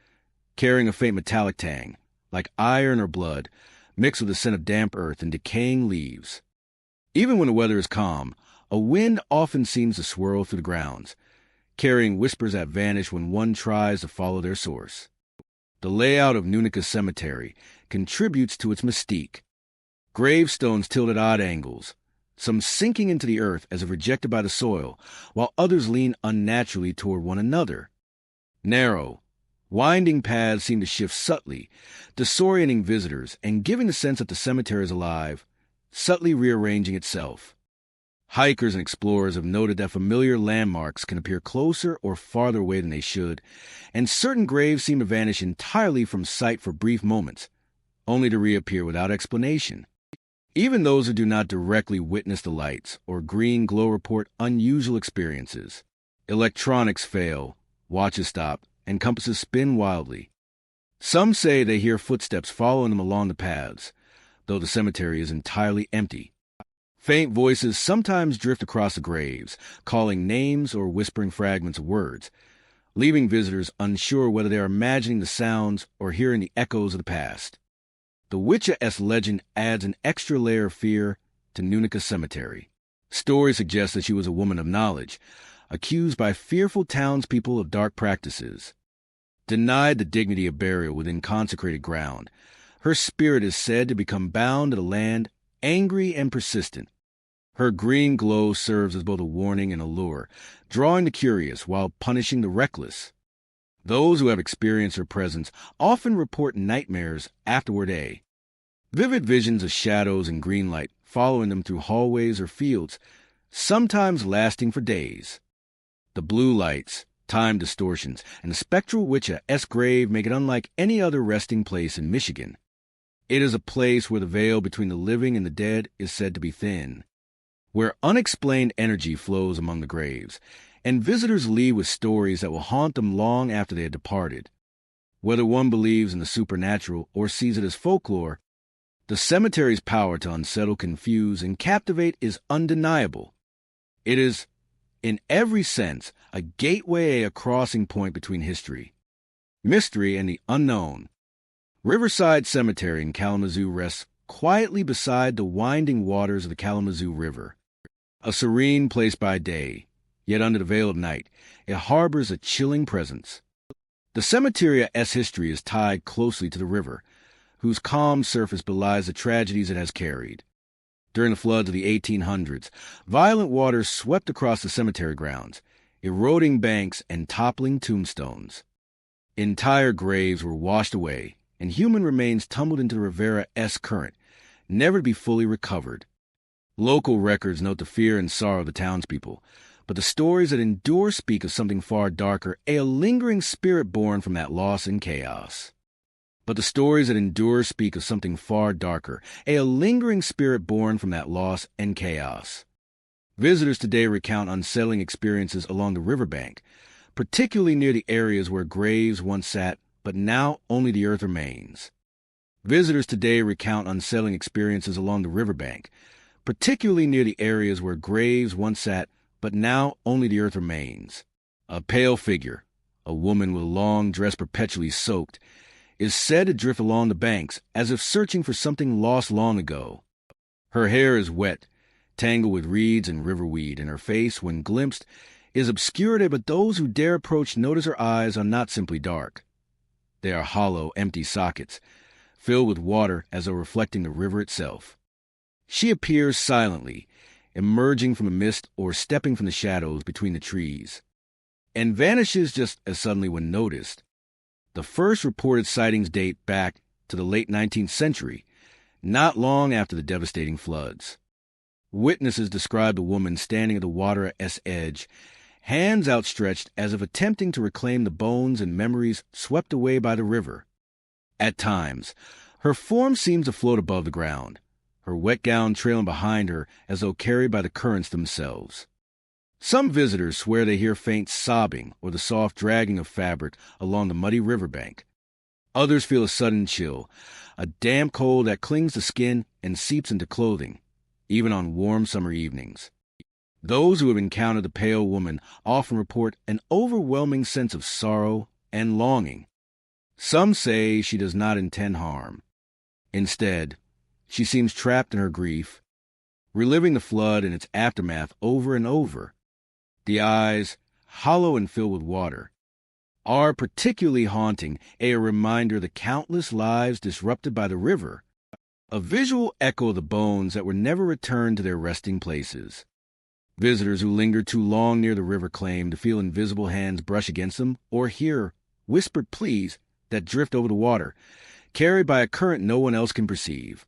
S1: carrying a faint metallic tang, like iron or blood, mixed with the scent of damp earth and decaying leaves. Even when the weather is calm, a wind often seems to swirl through the grounds, carrying whispers that vanish when one tries to follow their source. The layout of Unexplained Cemetery contributes to its mystique. Gravestones tilted at odd angles, some sinking into the earth as if rejected by the soil, while others lean unnaturally toward one another. Narrow, winding paths seem to shift subtly, disorienting visitors and giving the sense that the cemetery is alive, subtly rearranging itself. Hikers and explorers have noted that familiar landmarks can appear closer or farther away than they should, and certain graves seem to vanish entirely from sight for brief moments, only to reappear without explanation. Even those who do not directly witness the lights or green glow report unusual experiences. Electronics fail, watches stop, and compasses spin wildly. Some say they hear footsteps following them along the paths, though the cemetery is entirely empty. Faint voices sometimes drift across the graves, calling names or whispering fragments of words, leaving visitors unsure whether they are imagining the sounds or hearing the echoes of the past. The Witcher-esque legend adds an extra layer of fear to Unexplained Cemetery. Stories suggest that she was a woman of knowledge, accused by fearful townspeople of dark practices. Denied the dignity of burial within consecrated ground, her spirit is said to become bound to the land, angry and persistent. Her green glow serves as both a warning and a lure, drawing the curious while punishing the reckless. Those who have experienced her presence often report nightmares afterward. Vivid visions of shadows and green light following them through hallways or fields, sometimes lasting for days. The blue lights, time distortions, and the spectral Witcher-esque grave make it unlike any other resting place in Michigan. It is a place where the veil between the living and the dead is said to be thin, where unexplained energy flows among the graves, and visitors leave with stories that will haunt them long after they have departed. Whether one believes in the supernatural or sees it as folklore, the cemetery's power to unsettle, confuse, and captivate is undeniable. It is, in every sense, a gateway, a crossing point between history, mystery, and the unknown. Riverside Cemetery in Kalamazoo rests quietly beside the winding waters of the Kalamazoo River. A serene place by day, yet under the veil of night, it harbors a chilling presence. The cemetery's history is tied closely to the river, whose calm surface belies the tragedies it has carried. During the floods of the 1800s, violent waters swept across the cemetery grounds, eroding banks and toppling tombstones. Entire graves were washed away, and human remains tumbled into the Rivera-esque current, never to be fully recovered. Local records note the fear and sorrow of the townspeople, but the stories that endure speak of something far darker, a lingering spirit born from that loss and chaos. Visitors today recount unsettling experiences along the riverbank, particularly near the areas where graves once sat, but now only the earth remains. Visitors today recount unsettling experiences along the riverbank, particularly near the areas where graves once sat, but now only the earth remains. A pale figure, a woman with a long dress perpetually soaked, is said to drift along the banks as if searching for something lost long ago. Her hair is wet, tangled with reeds and riverweed, and her face, when glimpsed, is obscured, but those who dare approach notice her eyes are not simply dark. They are hollow, empty sockets, filled with water as though reflecting the river itself. She appears silently, emerging from the mist or stepping from the shadows between the trees, and vanishes just as suddenly when noticed. The first reported sightings date back to the late 19th century, not long after the devastating floods. Witnesses described a woman standing at the water's edge, hands outstretched as if attempting to reclaim the bones and memories swept away by the river. At times, her form seems to float above the ground, her wet gown trailing behind her as though carried by the currents themselves. Some visitors swear they hear faint sobbing or the soft dragging of fabric along the muddy riverbank. Others feel a sudden chill, a damp cold that clings to skin and seeps into clothing, even on warm summer evenings. Those who have encountered the pale woman often report an overwhelming sense of sorrow and longing. Some say she does not intend harm. Instead, she seems trapped in her grief, reliving the flood and its aftermath over and over. The eyes, hollow and filled with water, are particularly haunting, a reminder of the countless lives disrupted by the river, a visual echo of the bones that were never returned to their resting places. Visitors who linger too long near the river claim to feel invisible hands brush against them or hear whispered pleas that drift over the water, carried by a current no one else can perceive.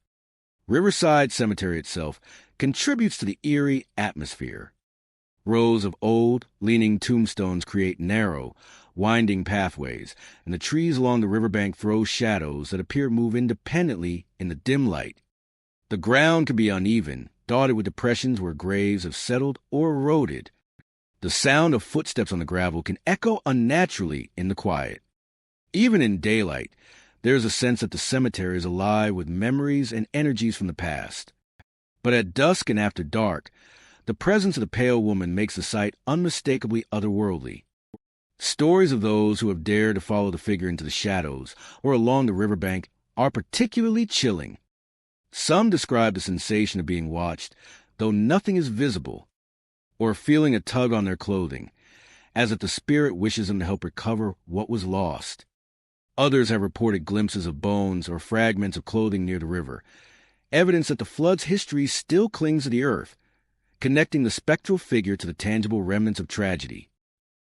S1: Riverside Cemetery itself contributes to the eerie atmosphere. Rows of old, leaning tombstones create narrow, winding pathways, and the trees along the riverbank throw shadows that appear to move independently in the dim light. The ground can be uneven, dotted with depressions where graves have settled or eroded. The sound of footsteps on the gravel can echo unnaturally in the quiet. Even in daylight, there is a sense that the cemetery is alive with memories and energies from the past. But at dusk and after dark, the presence of the pale woman makes the site unmistakably otherworldly. Stories of those who have dared to follow the figure into the shadows or along the riverbank are particularly chilling. Some describe the sensation of being watched, though nothing is visible, or feeling a tug on their clothing, as if the spirit wishes them to help recover what was lost. Others have reported glimpses of bones or fragments of clothing near the river, evidence that the flood's history still clings to the earth, connecting the spectral figure to the tangible remnants of tragedy.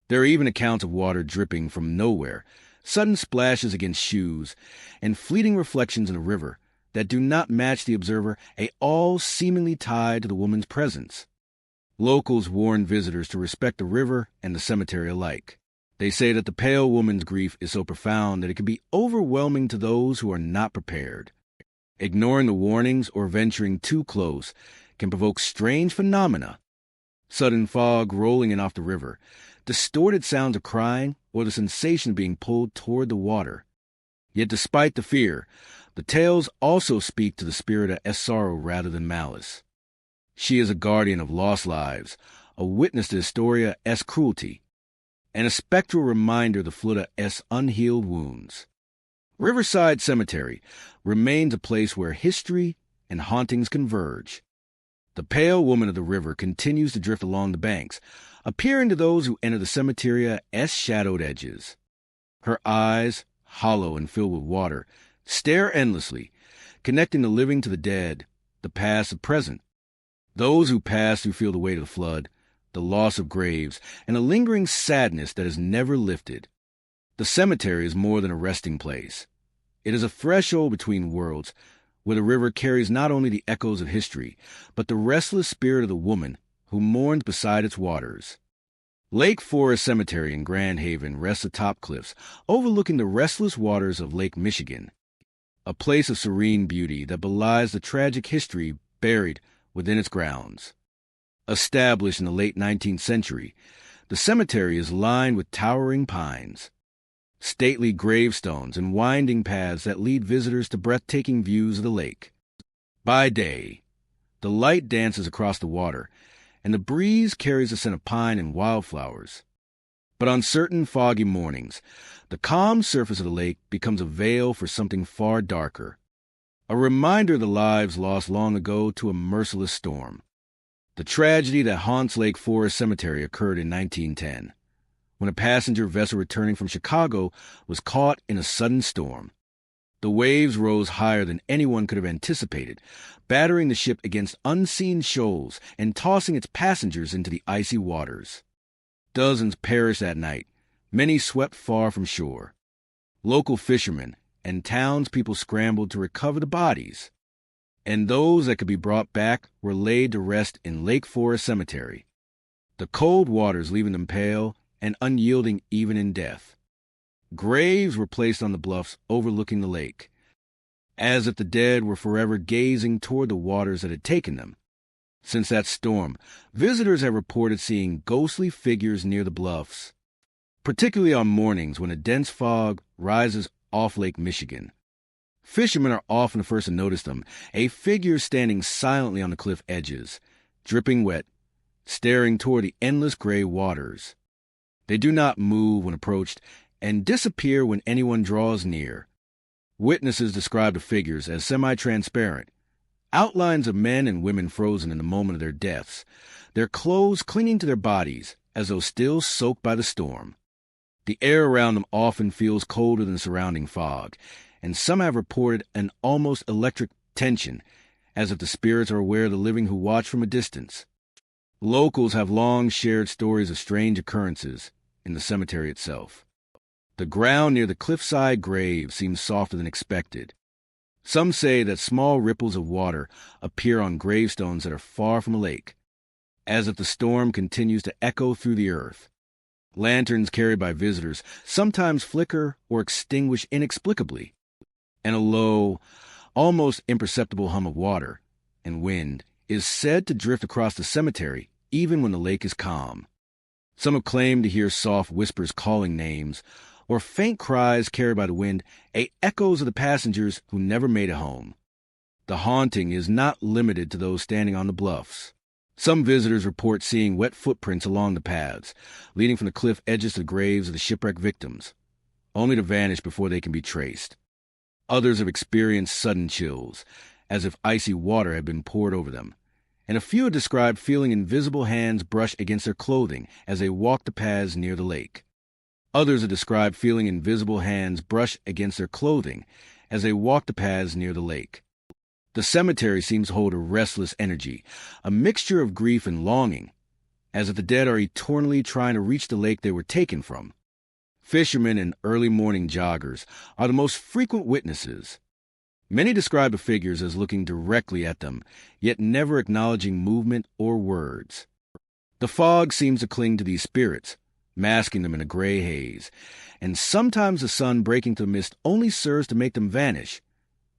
S1: There are even accounts of water dripping from nowhere, sudden splashes against shoes, and fleeting reflections in the river that do not match the observer, all seemingly tied to the woman's presence. Locals warn visitors to respect the river and the cemetery alike. They say that the pale woman's grief is so profound that it can be overwhelming to those who are not prepared. Ignoring the warnings or venturing too close can provoke strange phenomena. Sudden fog rolling in off the river, distorted sounds of crying, or the sensation of being pulled toward the water. Yet despite the fear, the tales also speak to the spirit of sorrow rather than malice. She is a guardian of lost lives, a witness to Historia cruelty, and a spectral reminder of the flood of unhealed wounds. Riverside Cemetery remains a place where history and hauntings converge. The pale woman of the river continues to drift along the banks, appearing to those who enter the cemetery's shadowed edges. Her eyes, hollow and filled with water, stare endlessly, connecting the living to the dead, the past and present. Those who pass through feel the weight of the flood, the loss of graves, and a lingering sadness that is never lifted. The cemetery is more than a resting place. It is a threshold between worlds, where the river carries not only the echoes of history, but the restless spirit of the woman who mourns beside its waters. Lake Forest Cemetery in Grand Haven rests atop cliffs, overlooking the restless waters of Lake Michigan, a place of serene beauty that belies the tragic history buried within its grounds. Established in the late 19th century, the cemetery is lined with towering pines, stately gravestones, and winding paths that lead visitors to breathtaking views of the lake. By day, the light dances across the water, and the breeze carries the scent of pine and wildflowers. But on certain foggy mornings, the calm surface of the lake becomes a veil for something far darker, a reminder of the lives lost long ago to a merciless storm. The tragedy that haunts Lake Forest Cemetery occurred in 1910, when a passenger vessel returning from Chicago was caught in a sudden storm. The waves rose higher than anyone could have anticipated, battering the ship against unseen shoals and tossing its passengers into the icy waters. Dozens perished that night, many swept far from shore. Local fishermen and townspeople scrambled to recover the bodies, and those that could be brought back were laid to rest in Lake Forest Cemetery, the cold waters leaving them pale and unyielding even in death. Graves were placed on the bluffs overlooking the lake, as if the dead were forever gazing toward the waters that had taken them. Since that storm, visitors have reported seeing ghostly figures near the bluffs, particularly on mornings when a dense fog rises off Lake Michigan. Fishermen are often the first to notice them, a figure standing silently on the cliff edges, dripping wet, staring toward the endless gray waters. They do not move when approached and disappear when anyone draws near. Witnesses describe the figures as semi-transparent, outlines of men and women frozen in the moment of their deaths, their clothes clinging to their bodies as though still soaked by the storm. The air around them often feels colder than the surrounding fog, and some have reported an almost electric tension, as if the spirits are aware of the living who watch from a distance. Locals have long shared stories of strange occurrences in the cemetery itself. The ground near the cliffside grave seems softer than expected. Some say that small ripples of water appear on gravestones that are far from a lake. as if the storm continues to echo through the earth. Lanterns carried by visitors sometimes flicker or extinguish inexplicably, and a low, almost imperceptible hum of water and wind is said to drift across the cemetery even when the lake is calm. Some have claimed to hear soft whispers calling names, or faint cries carried by the wind, echoes of the passengers who never made it home. The haunting is not limited to those standing on the bluffs. Some visitors report seeing wet footprints along the paths, leading from the cliff edges to the graves of the shipwreck victims, only to vanish before they can be traced. Others have experienced sudden chills, as if icy water had been poured over them, and a few have described feeling invisible hands brush against their clothing as they walk the paths near the lake. Others have described feeling invisible hands brush against their clothing as they walk the paths near the lake. The cemetery seems to hold a restless energy, a mixture of grief and longing, as if the dead are eternally trying to reach the lake they were taken from. Fishermen and early morning joggers are the most frequent witnesses. Many describe the figures as looking directly at them, yet never acknowledging movement or words. The fog seems to cling to these spirits, masking them in a gray haze, and sometimes the sun breaking through the mist only serves to make them vanish,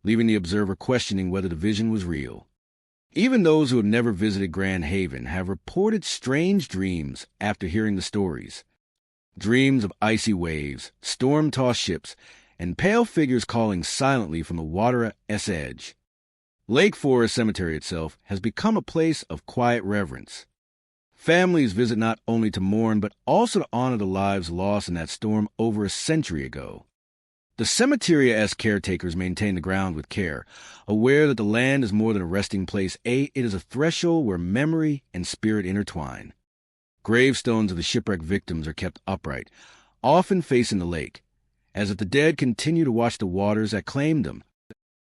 S1: leaving the observer questioning whether the vision was real. Even those who have never visited Grand Haven have reported strange dreams after hearing the stories. Dreams of icy waves, storm-tossed ships, and pale figures calling silently from the water's edge. Lake Forest Cemetery itself has become a place of quiet reverence. Families visit not only to mourn, but also to honor the lives lost in that storm over a century ago. The cemetery-esque caretakers maintain the ground with care, aware that the land is more than a resting place. It is a threshold where memory and spirit intertwine. Gravestones of the shipwreck victims are kept upright, often facing the lake, as if the dead continue to watch the waters that claimed them.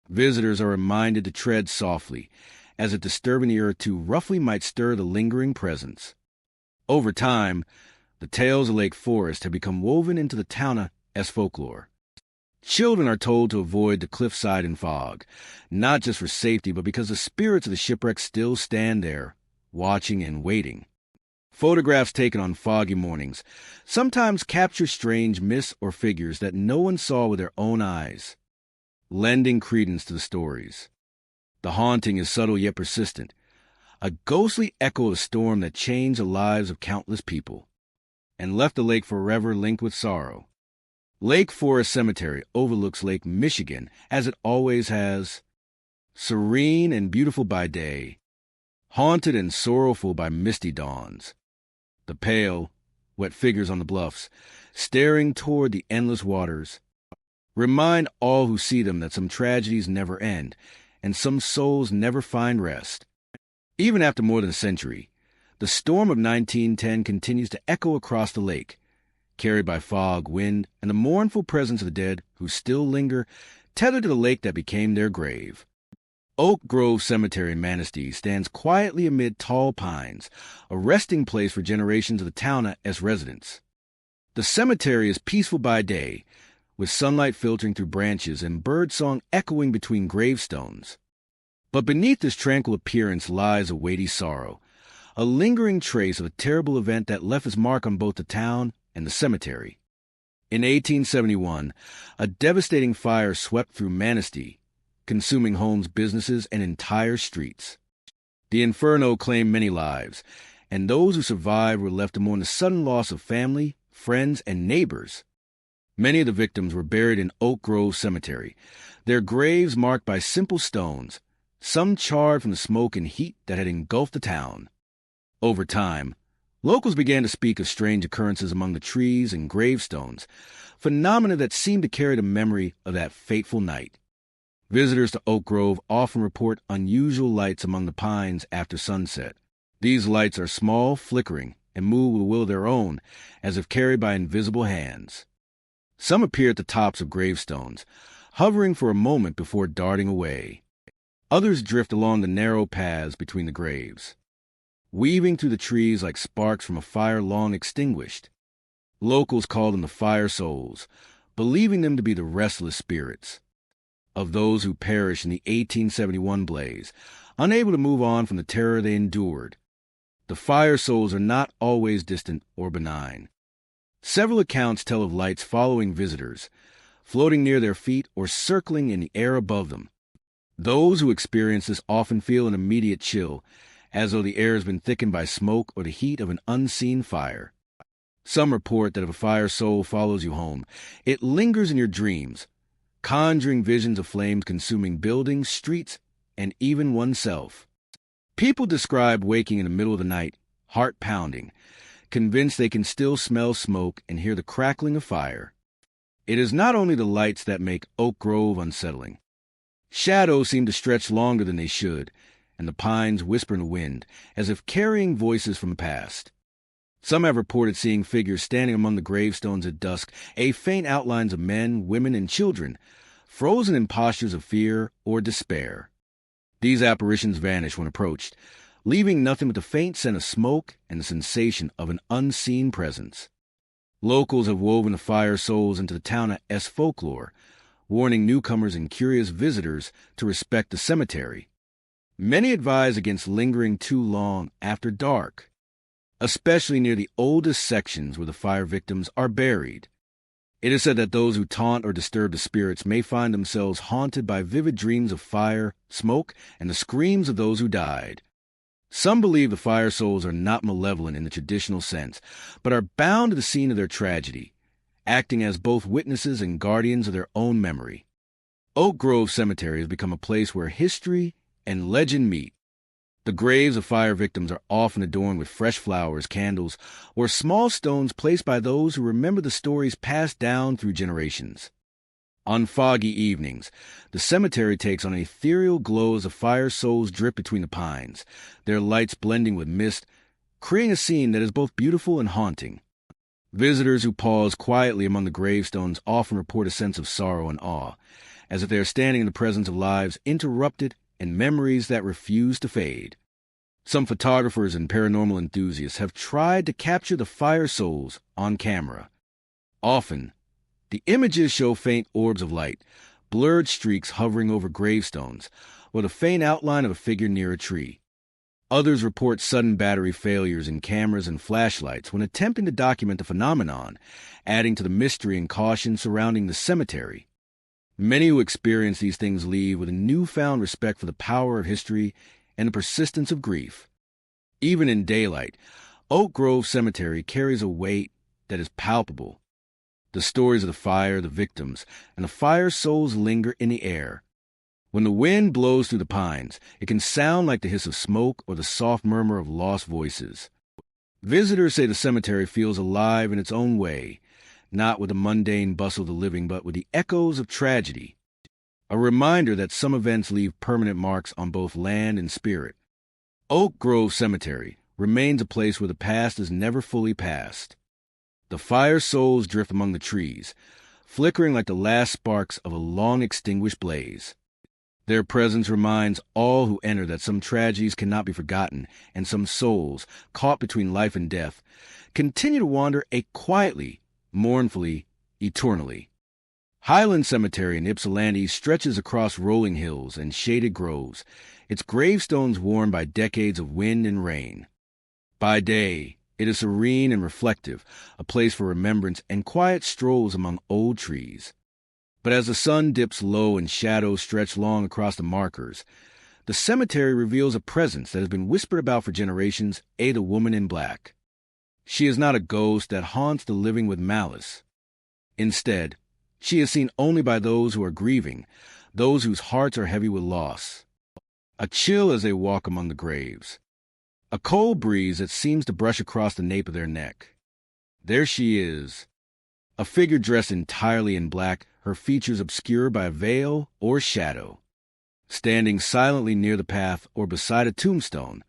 S1: Visitors are reminded to tread softly, as if disturbing the earth too roughly might stir the lingering presence. Over time, the tales of Lake Forest have become woven into the town as folklore. Children are told to avoid the cliffside and fog, not just for safety, but because the spirits of the shipwreck still stand there, watching and waiting. Photographs taken on foggy mornings sometimes capture strange myths or figures that no one saw with their own eyes, lending credence to the stories. The haunting is subtle yet persistent, a ghostly echo of a storm that changed the lives of countless people and left the lake forever linked with sorrow. Lake Forest Cemetery overlooks Lake Michigan, as it always has, serene and beautiful by day, haunted and sorrowful by misty dawns. The pale, wet figures on the bluffs, staring toward the endless waters, remind all who see them that some tragedies never end, and some souls never find rest. Even after more than a century, the storm of 1910 continues to echo across the lake, carried by fog, wind, and the mournful presence of the dead who still linger, tethered to the lake that became their grave. Oak Grove Cemetery in Manistee stands quietly amid tall pines, a resting place for generations of the town as residents. The cemetery is peaceful by day, with sunlight filtering through branches and birdsong echoing between gravestones. But beneath this tranquil appearance lies a weighty sorrow, a lingering trace of a terrible event that left its mark on both the town and the cemetery. In 1871, a devastating fire swept through Manistee, consuming homes, businesses, and entire streets. The inferno claimed many lives, and those who survived were left to mourn the sudden loss of family, friends, and neighbors. Many of the victims were buried in Oak Grove Cemetery, their graves marked by simple stones, some charred from the smoke and heat that had engulfed the town. Over time, locals began to speak of strange occurrences among the trees and gravestones, phenomena that seemed to carry the memory of that fateful night. Visitors to Oak Grove often report unusual lights among the pines after sunset. These lights are small, flickering, and move with a will of their own, as if carried by invisible hands. Some appear at the tops of gravestones, hovering for a moment before darting away. Others drift along the narrow paths between the graves, weaving through the trees like sparks from a fire long extinguished. Locals call them the fire souls, believing them to be the restless spirits of those who perished in the 1871 blaze, unable to move on from the terror they endured. The fire souls are not always distant or benign. Several accounts tell of lights following visitors, floating near their feet or circling in the air above them. Those who experience this often feel an immediate chill, as though the air has been thickened by smoke or the heat of an unseen fire. Some report that if a fire soul follows you home, it lingers in your dreams, conjuring visions of flames consuming buildings, streets, and even oneself. People describe waking in the middle of the night, heart pounding, convinced they can still smell smoke and hear the crackling of fire. It is not only the lights that make Oak Grove unsettling. Shadows seem to stretch longer than they should, and the pines whisper in the wind, as if carrying voices from the past. Some have reported seeing figures standing among the gravestones at dusk, faint outlines of men, women, and children, frozen in postures of fear or despair. These apparitions vanish when approached, leaving nothing but the faint scent of smoke and the sensation of an unseen presence. Locals have woven the fire souls into the town as folklore, warning newcomers and curious visitors to respect the cemetery. Many advise against lingering too long after dark, especially near the oldest sections where the fire victims are buried. It is said that those who taunt or disturb the spirits may find themselves haunted by vivid dreams of fire, smoke, and the screams of those who died. Some believe the fire souls are not malevolent in the traditional sense, but are bound to the scene of their tragedy, acting as both witnesses and guardians of their own memory. Oak Grove Cemetery has become a place where history and legend meet. The graves of fire victims are often adorned with fresh flowers, candles, or small stones placed by those who remember the stories passed down through generations. On foggy evenings, the cemetery takes on an ethereal glow as the fire souls drip between the pines, their lights blending with mist, creating a scene that is both beautiful and haunting. Visitors who pause quietly among the gravestones often report a sense of sorrow and awe, as if they are standing in the presence of lives interrupted and memories that refuse to fade. Some photographers and paranormal enthusiasts have tried to capture the fire souls on camera. Often, the images show faint orbs of light, blurred streaks hovering over gravestones, or the faint outline of a figure near a tree. Others report sudden battery failures in cameras and flashlights when attempting to document the phenomenon, adding to the mystery and caution surrounding the cemetery. Many who experience these things leave with a newfound respect for the power of history and the persistence of grief. Even in daylight, Oak Grove Cemetery carries a weight that is palpable. The stories of the fire, the victims, and the fire souls linger in the air. When the wind blows through the pines, it can sound like the hiss of smoke or the soft murmur of lost voices. Visitors say the cemetery feels alive in its own way, not with the mundane bustle of the living, but with the echoes of tragedy. A reminder that some events leave permanent marks on both land and spirit. Oak Grove Cemetery remains a place where the past is never fully past. The fire souls drift among the trees, flickering like the last sparks of a long-extinguished blaze. Their presence reminds all who enter that some tragedies cannot be forgotten, and some souls, caught between life and death, continue to wander quietly, mournfully, eternally. Highland Cemetery in Ypsilanti stretches across rolling hills and shaded groves, its gravestones worn by decades of wind and rain. By day, it is serene and reflective, a place for remembrance and quiet strolls among old trees. But as the sun dips low and shadows stretch long across the markers, the cemetery reveals a presence that has been whispered about for generations, the woman in black. She is not a ghost that haunts the living with malice. Instead, she is seen only by those who are grieving, those whose hearts are heavy with loss. A chill as they walk among the graves. A cold breeze that seems to brush across the nape of their neck. There she is, a figure dressed entirely in black, her features obscured by a veil or shadow. Standing silently near the path or beside a tombstone,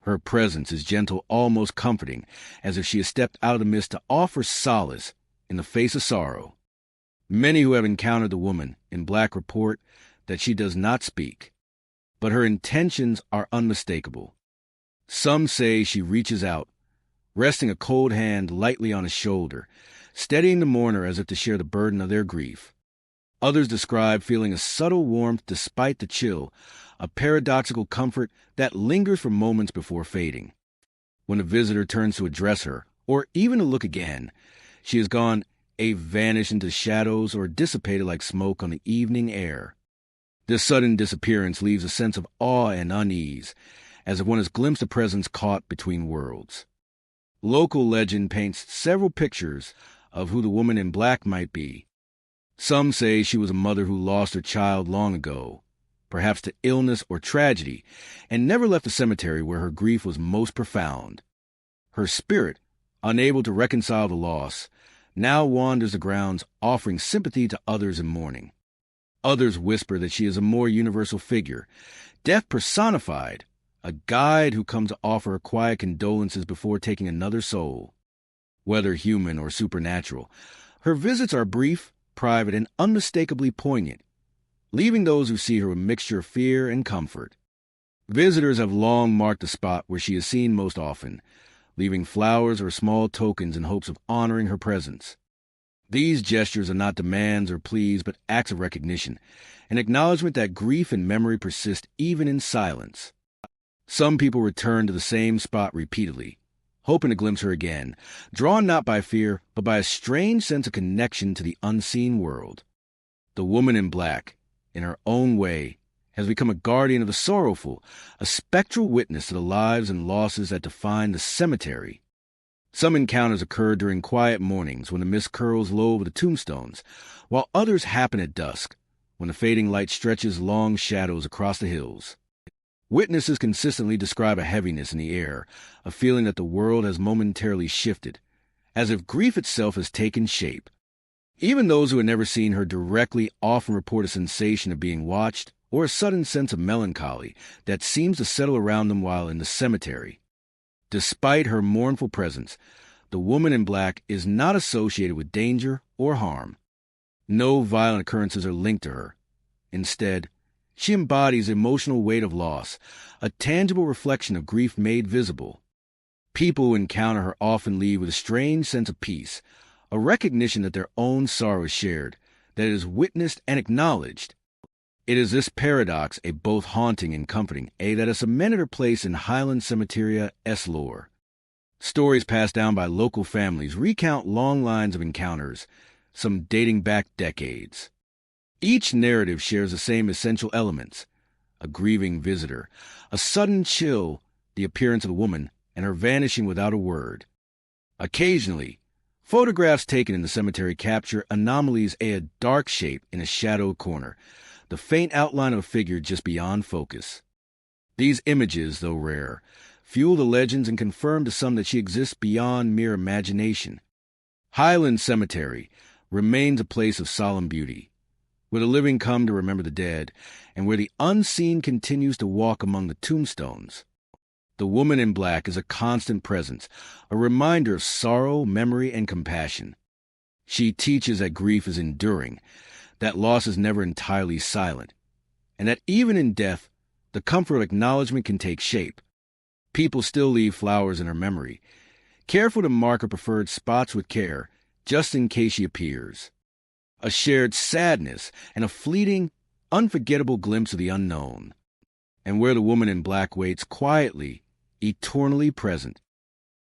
S1: her presence is gentle, almost comforting, as if she has stepped out of the mist to offer solace in the face of sorrow. Many who have encountered the woman in black report that she does not speak, but her intentions are unmistakable. Some say she reaches out, resting a cold hand lightly on his shoulder, steadying the mourner as if to share the burden of their grief. Others describe feeling a subtle warmth despite the chill, a paradoxical comfort that lingers for moments before fading. When a visitor turns to address her, or even to look again, she is gone, vanished into shadows or dissipated like smoke on the evening air. This sudden disappearance leaves a sense of awe and unease, as if one has glimpsed a presence caught between worlds. Local legend paints several pictures of who the woman in black might be. Some say she was a mother who lost her child long ago, perhaps to illness or tragedy, and never left the cemetery where her grief was most profound. Her spirit, unable to reconcile the loss, now wanders the grounds, offering sympathy to others in mourning. Others whisper that she is a more universal figure, death personified, a guide who comes to offer quiet condolences before taking another soul. Whether human or supernatural, her visits are brief, private, and unmistakably poignant, leaving those who see her a mixture of fear and comfort. Visitors have long marked the spot where she is seen most often, leaving flowers or small tokens in hopes of honoring her presence. These gestures are not demands or pleas, but acts of recognition, an acknowledgement that grief and memory persist even in silence. Some people return to the same spot repeatedly, hoping to glimpse her again, drawn not by fear, but by a strange sense of connection to the unseen world. The woman in black, in her own way, has become a guardian of the sorrowful, a spectral witness to the lives and losses that define the cemetery. Some encounters occur during quiet mornings when the mist curls low over the tombstones, while others happen at dusk, when the fading light stretches long shadows across the hills. Witnesses consistently describe a heaviness in the air, a feeling that the world has momentarily shifted, as if grief itself has taken shape. Even those who have never seen her directly often report a sensation of being watched, or a sudden sense of melancholy that seems to settle around them while in the cemetery. Despite her mournful presence, the woman in black is not associated with danger or harm. No violent occurrences are linked to her. Instead, she embodies the emotional weight of loss, a tangible reflection of grief made visible. People who encounter her often leave with a strange sense of peace, a recognition that their own sorrow is shared, that it is witnessed and acknowledged. It is this paradox, a both haunting and comforting, that has cemented her place in Highland Cemetery's lore. Stories passed down by local families recount long lines of encounters, some dating back decades. Each narrative shares the same essential elements: a grieving visitor, a sudden chill, the appearance of a woman, and her vanishing without a word. Occasionally, photographs taken in the cemetery capture anomalies, a dark shape in a shadowed corner, the faint outline of a figure just beyond focus. These images, though rare, fuel the legends and confirm to some that she exists beyond mere imagination. Highland Cemetery remains a place of solemn beauty, where the living come to remember the dead, and where the unseen continues to walk among the tombstones. The woman in black is a constant presence, a reminder of sorrow, memory, and compassion. She teaches that grief is enduring, that loss is never entirely silent, and that even in death, the comfort of acknowledgement can take shape. People still leave flowers in her memory, careful to mark her preferred spots with care, just in case she appears. A shared sadness and a fleeting, unforgettable glimpse of the unknown. And where the woman in black waits quietly, eternally present.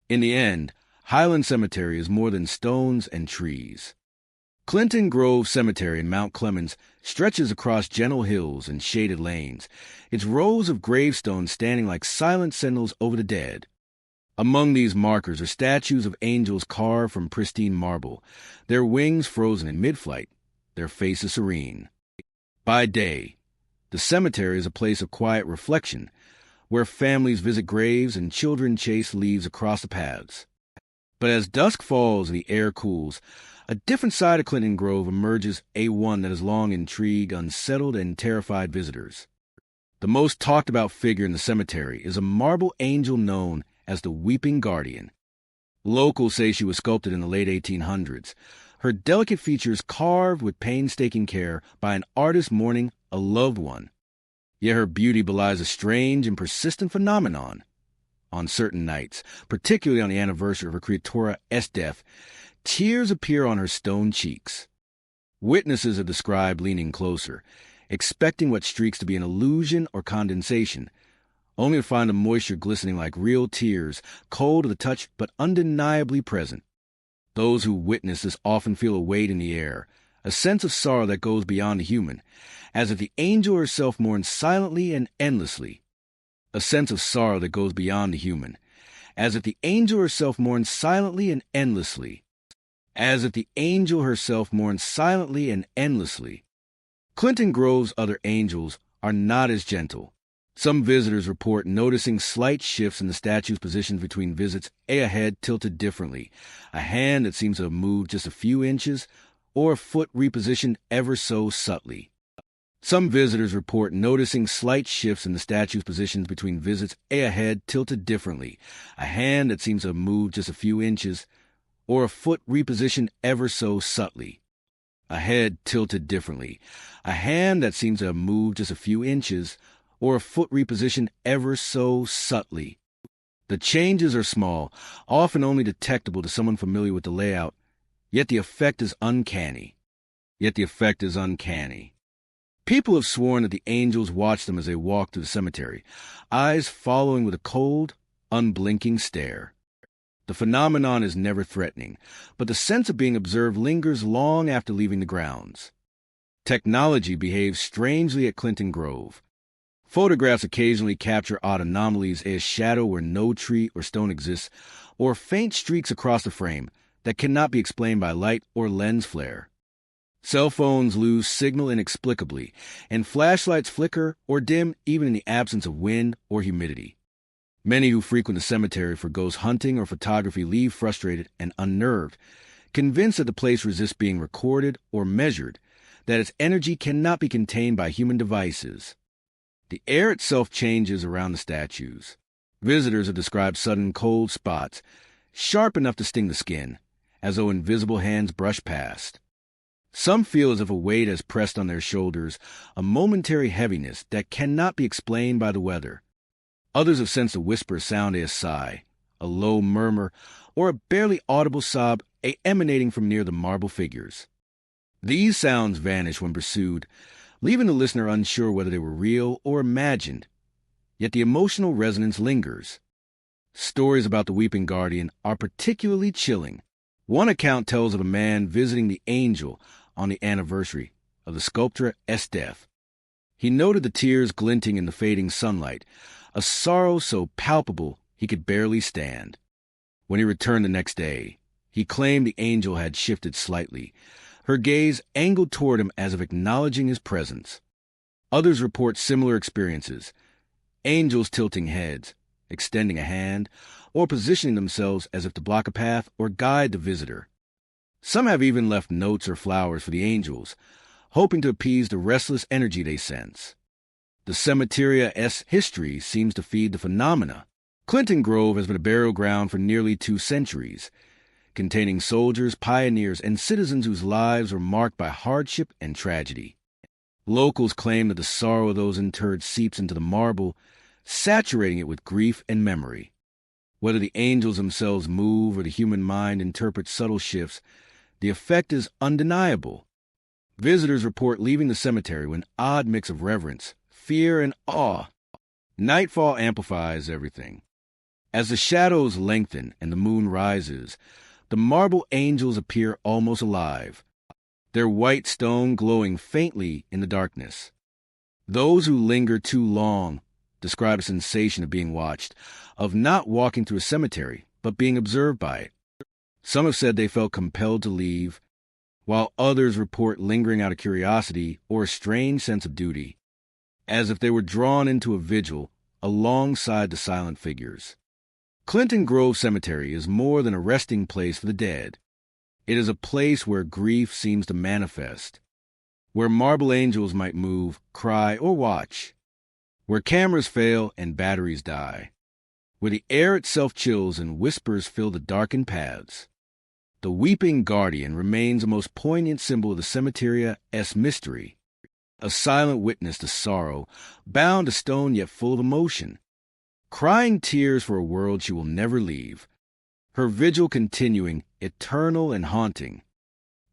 S1: In the end, Highland Cemetery is more than stones and trees. Clinton Grove Cemetery in Mount Clemens stretches across gentle hills and shaded lanes, its rows of gravestones standing like silent sentinels over the dead. Among these markers are statues of angels carved from pristine marble, their wings frozen in mid-flight, their faces serene. By day, the cemetery is a place of quiet reflection, where families visit graves and children chase leaves across the paths. But as dusk falls and the air cools, a different side of Clinton Grove emerges, one that has long intrigued unsettled and terrified visitors. The most talked-about figure in the cemetery is a marble angel known as the Weeping Guardian. Locals say she was sculpted in the late 1800s, her delicate features carved with painstaking care by an artist mourning a loved one. Yet her beauty belies a strange and persistent phenomenon. On certain nights, particularly on the anniversary of her creator's death, tears appear on her stone cheeks. Witnesses have described leaning closer, expecting what streaks to be an illusion or condensation, only to find the moisture glistening like real tears, cold to the touch but undeniably present. Those who witness this often feel a weight in the air, a sense of sorrow that goes beyond the human, as if the angel herself mourns silently and endlessly. A sense of sorrow that goes beyond the human, as if the angel herself mourns silently and endlessly. As if the angel herself mourns silently and endlessly. Clinton Grove's other angels are not as gentle. Some visitors report noticing slight shifts in the statue's positions between visits, a head tilted differently, a hand that seems to have moved just a few inches, or a foot repositioned ever so subtly. Some visitors report noticing slight shifts in the statue's positions between visits, a head tilted differently, a hand that seems to have moved just a few inches, or a foot repositioned ever so subtly. A head tilted differently, a hand that seems to have moved just a few inches, or a foot repositioned ever so subtly. The changes are small, often only detectable to someone familiar with the layout, yet the effect is uncanny. People have sworn that the angels watch them as they walk through the cemetery, eyes following with a cold, unblinking stare. The phenomenon is never threatening, but the sense of being observed lingers long after leaving the grounds. Technology behaves strangely at Clinton Grove. Photographs occasionally capture odd anomalies, a shadow where no tree or stone exists, or faint streaks across the frame that cannot be explained by light or lens flare. Cell phones lose signal inexplicably, and flashlights flicker or dim even in the absence of wind or humidity. Many who frequent the cemetery for ghost hunting or photography leave frustrated and unnerved, convinced that the place resists being recorded or measured, that its energy cannot be contained by human devices. The air itself changes around the statues. Visitors have described sudden cold spots, sharp enough to sting the skin, as though invisible hands brush past. Some feel as if a weight has pressed on their shoulders, a momentary heaviness that cannot be explained by the weather. Others have sensed a whisper sound, a sigh, a low murmur, or a barely audible sob emanating from near the marble figures. These sounds vanish when pursued, leaving the listener unsure whether they were real or imagined. Yet the emotional resonance lingers. Stories about the weeping guardian are particularly chilling. One account tells of a man visiting the angel on the anniversary of the sculptor's death. He noted the tears glinting in the fading sunlight, a sorrow so palpable he could barely stand. When he returned the next day, he claimed the angel had shifted slightly, her gaze angled toward him as if acknowledging his presence. Others report similar experiences, angels tilting heads, extending a hand, or positioning themselves as if to block a path or guide the visitor. Some have even left notes or flowers for the angels, hoping to appease the restless energy they sense. The cemetery's history seems to feed the phenomena. Clinton Grove has been a burial ground for nearly 2 centuries, containing soldiers, pioneers, and citizens whose lives were marked by hardship and tragedy. Locals claim that the sorrow of those interred seeps into the marble, saturating it with grief and memory. Whether the angels themselves move or the human mind interprets subtle shifts, the effect is undeniable. Visitors report leaving the cemetery with an odd mix of reverence, fear, and awe. Nightfall amplifies everything. As the shadows lengthen and the moon rises, the marble angels appear almost alive, their white stone glowing faintly in the darkness. Those who linger too long describe a sensation of being watched, of not walking through a cemetery, but being observed by it. Some have said they felt compelled to leave, while others report lingering out of curiosity or a strange sense of duty, as if they were drawn into a vigil alongside the silent figures. Clinton Grove Cemetery is more than a resting place for the dead. It is a place where grief seems to manifest, where marble angels might move, cry, or watch, where cameras fail and batteries die, where the air itself chills and whispers fill the darkened paths. The weeping guardian remains the most poignant symbol of the cemetery's mystery, a silent witness to sorrow, bound to stone yet full of emotion, crying tears for a world she will never leave, her vigil continuing, eternal and haunting.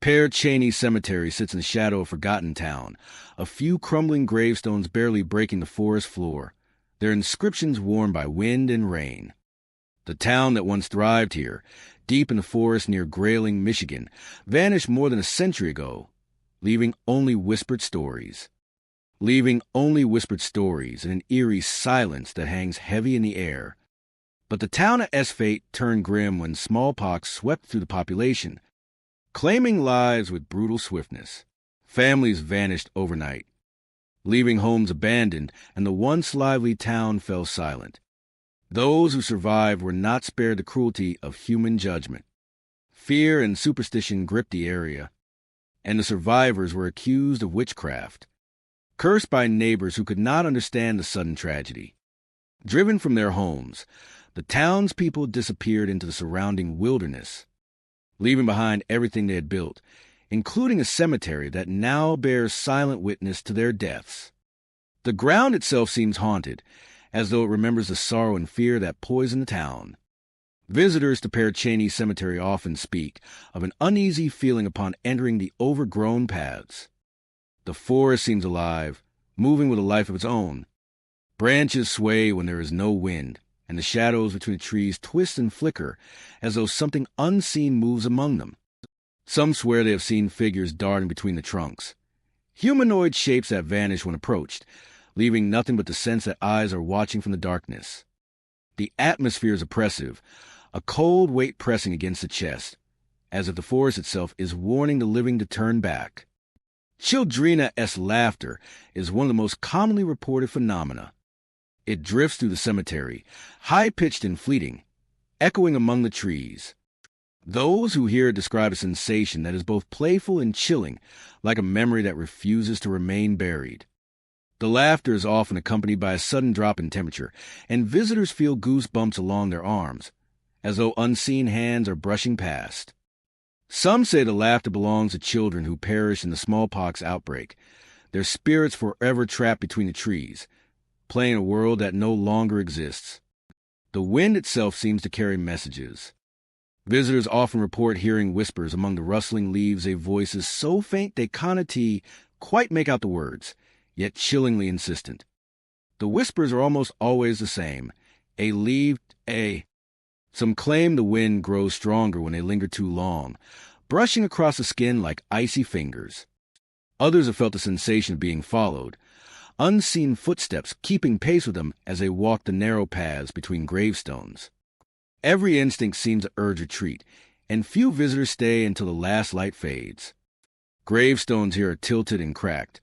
S1: Pear Cheney Cemetery sits in the shadow of Forgotten Town, a few crumbling gravestones barely breaking the forest floor, their inscriptions worn by wind and rain. The town that once thrived here, deep in the forest near Grayling, Michigan, vanished more than a century ago, leaving only whispered stories. Leaving only whispered stories and an eerie silence that hangs heavy in the air. But the town of Esfate turned grim when smallpox swept through the population, claiming lives with brutal swiftness. Families vanished overnight, leaving homes abandoned, and the once lively town fell silent. Those who survived were not spared the cruelty of human judgment. Fear and superstition gripped the area, and the survivors were accused of witchcraft, cursed by neighbors who could not understand the sudden tragedy. Driven from their homes, the townspeople disappeared into the surrounding wilderness, leaving behind everything they had built, including a cemetery that now bears silent witness to their deaths. The ground itself seems haunted, as though it remembers the sorrow and fear that poisoned the town. Visitors to Haunted Cemetery often speak of an uneasy feeling upon entering the overgrown paths. The forest seems alive, moving with a life of its own. Branches sway when there is no wind, and the shadows between the trees twist and flicker as though something unseen moves among them. Some swear they have seen figures darting between the trunks, humanoid shapes that vanish when approached, leaving nothing but the sense that eyes are watching from the darkness. The atmosphere is oppressive, a cold weight pressing against the chest, as if the forest itself is warning the living to turn back. Childrena-esque laughter is one of the most commonly reported phenomena. It drifts through the cemetery, high-pitched and fleeting, echoing among the trees. Those who hear it describe a sensation that is both playful and chilling, like a memory that refuses to remain buried. The laughter is often accompanied by a sudden drop in temperature, and visitors feel goosebumps along their arms, as though unseen hands are brushing past. Some say the laughter belongs to children who perished in the smallpox outbreak, their spirits forever trapped between the trees, playing a world that no longer exists. The wind itself seems to carry messages. Visitors often report hearing whispers among the rustling leaves, a voices so faint they cannot quite make out the words, yet chillingly insistent. The whispers are almost always the same, a leaf, a. Some claim the wind grows stronger when they linger too long, brushing across the skin like icy fingers. Others have felt the sensation of being followed, unseen footsteps keeping pace with them as they walk the narrow paths between gravestones. Every instinct seems to urge retreat, and few visitors stay until the last light fades. Gravestones here are tilted and cracked,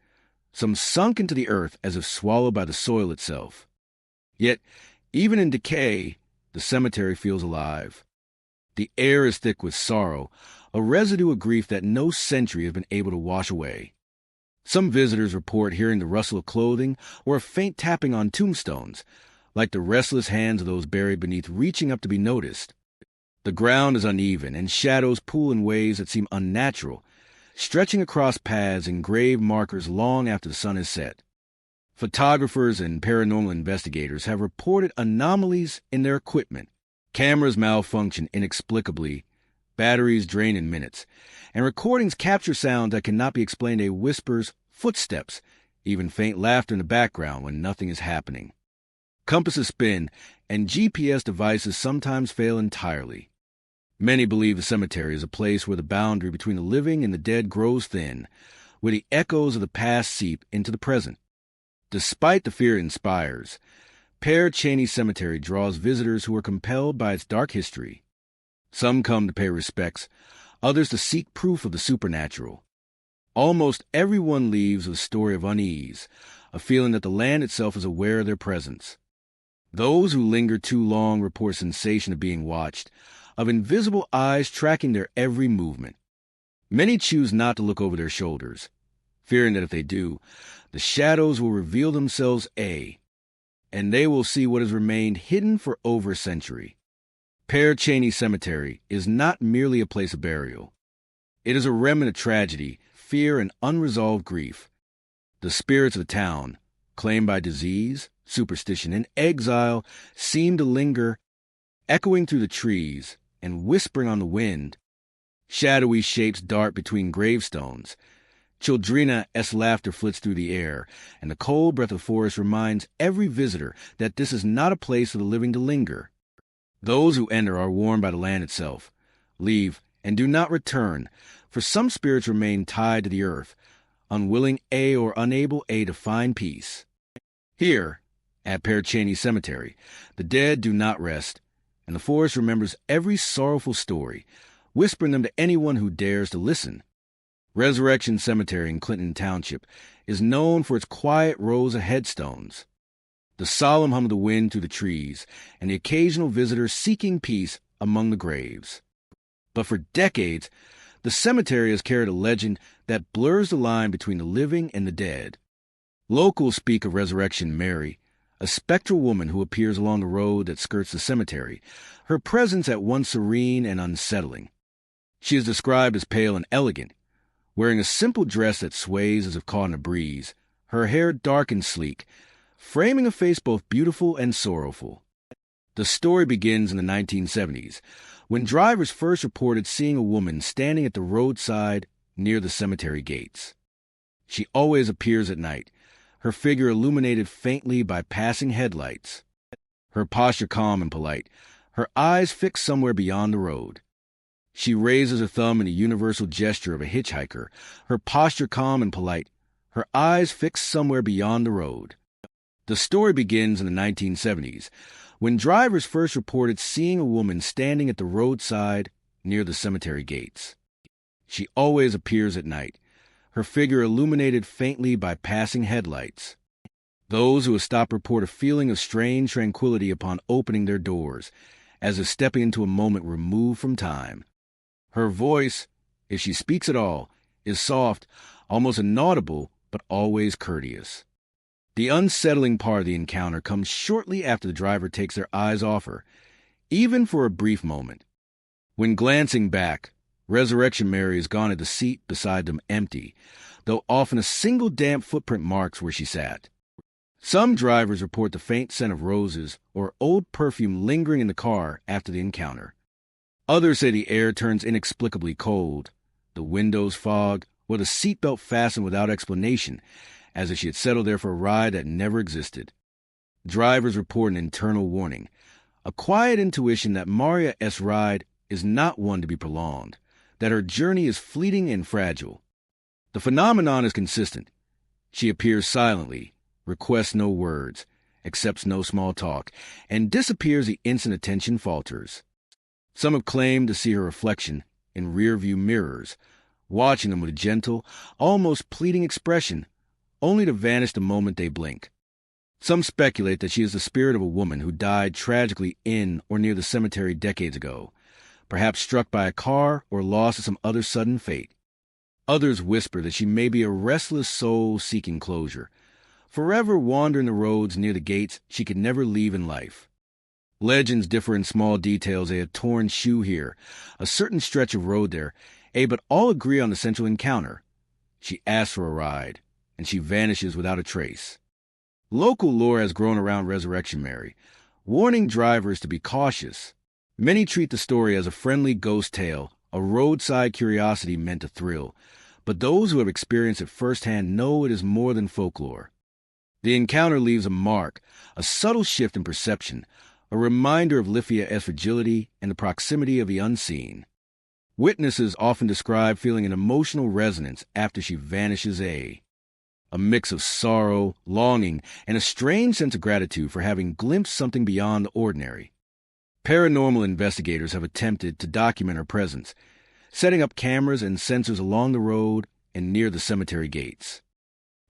S1: some sunk into the earth as if swallowed by the soil itself. Yet, even in decay, the cemetery feels alive. The air is thick with sorrow, a residue of grief that no century has been able to wash away. Some visitors report hearing the rustle of clothing or a faint tapping on tombstones, like the restless hands of those buried beneath reaching up to be noticed. The ground is uneven, and shadows pool in ways that seem unnatural, stretching across paths and grave markers long after the sun has set. Photographers and paranormal investigators have reported anomalies in their equipment. Cameras malfunction inexplicably, batteries drain in minutes, and recordings capture sounds that cannot be explained. Whispers, footsteps, even faint laughter in the background when nothing is happening. Compasses spin, and GPS devices sometimes fail entirely. Many believe the cemetery is a place where the boundary between the living and the dead grows thin, where the echoes of the past seep into the present. Despite the fear it inspires, Haunted Cemetery draws visitors who are compelled by its dark history. Some come to pay respects, others to seek proof of the supernatural. Almost everyone leaves with a story of unease, a feeling that the land itself is aware of their presence. Those who linger too long report sensation of being watched, of invisible eyes tracking their every movement. Many choose not to look over their shoulders, fearing that if they do, the shadows will reveal themselves, and they will see what has remained hidden for over a century. Haunted Cemetery is not merely a place of burial. It is a remnant of tragedy, fear, and unresolved grief. The spirits of the town, claimed by disease, superstition, and exile, seem to linger, echoing through the trees and whispering on the wind. Shadowy shapes dart between gravestones, Childrina's laughter flits through the air, and the cold breath of the forest reminds every visitor that this is not a place for the living to linger. Those who enter are warned by the land itself. Leave and do not return, for some spirits remain tied to the earth, unwilling or unable to find peace. Here, at Haunted Cemetery, the dead do not rest, and the forest remembers every sorrowful story, whispering them to anyone who dares to listen. Resurrection Cemetery in Clinton Township is known for its quiet rows of headstones, the solemn hum of the wind through the trees, and the occasional visitor seeking peace among the graves. But for decades, the cemetery has carried a legend that blurs the line between the living and the dead. Locals speak of Resurrection Mary, a spectral woman who appears along the road that skirts the cemetery, her presence at once serene and unsettling. She is described as pale and elegant, wearing a simple dress that sways as if caught in a breeze, her hair dark and sleek, framing a face both beautiful and sorrowful. The story begins in the 1970s, when drivers first reported seeing a woman standing at the roadside near the cemetery gates. She always appears at night, her figure illuminated faintly by passing headlights. Her posture calm and polite, her eyes fixed somewhere beyond the road. She raises her thumb in a universal gesture of a hitchhiker, her posture calm and polite, her eyes fixed somewhere beyond the road. The story begins in the 1970s, when drivers first reported seeing a woman standing at the roadside near the cemetery gates. She always appears at night, her figure illuminated faintly by passing headlights. Those who have stopped report a feeling of strange tranquility upon opening their doors, as if stepping into a moment removed from time. Her voice, if she speaks at all, is soft, almost inaudible, but always courteous. The unsettling part of the encounter comes shortly after the driver takes their eyes off her, even for a brief moment. When glancing back, Resurrection Mary is gone at the seat beside them empty, though often a single damp footprint marks where she sat. Some drivers report the faint scent of roses or old perfume lingering in the car after the encounter. Others say the air turns inexplicably cold, the windows fog, or the seatbelt fastened without explanation, as if she had settled there for a ride that never existed. Drivers report an internal warning, a quiet intuition that Maria's ride is not one to be prolonged, that her journey is fleeting and fragile. The phenomenon is consistent. She appears silently, requests no words, accepts no small talk, and disappears the instant attention falters. Some have claimed to see her reflection in rear-view mirrors, watching them with a gentle, almost pleading expression, only to vanish the moment they blink. Some speculate that she is the spirit of a woman who died tragically in or near the cemetery decades ago, perhaps struck by a car or lost to some other sudden fate. Others whisper that she may be a restless soul seeking closure, forever wandering the roads near the gates she could never leave in life. Legends differ in small details, a torn shoe here, a certain stretch of road there, but all agree on the central encounter. She asks for a ride, and she vanishes without a trace. Local lore has grown around Resurrection Mary, warning drivers to be cautious. Many treat the story as a friendly ghost tale, a roadside curiosity meant to thrill, but those who have experienced it firsthand know it is more than folklore. The encounter leaves a mark, a subtle shift in perception, a reminder of Lithia's fragility and the proximity of the unseen. Witnesses often describe feeling an emotional resonance after she vanishes, a mix of sorrow, longing, and a strange sense of gratitude for having glimpsed something beyond the ordinary. Paranormal investigators have attempted to document her presence, setting up cameras and sensors along the road and near the cemetery gates.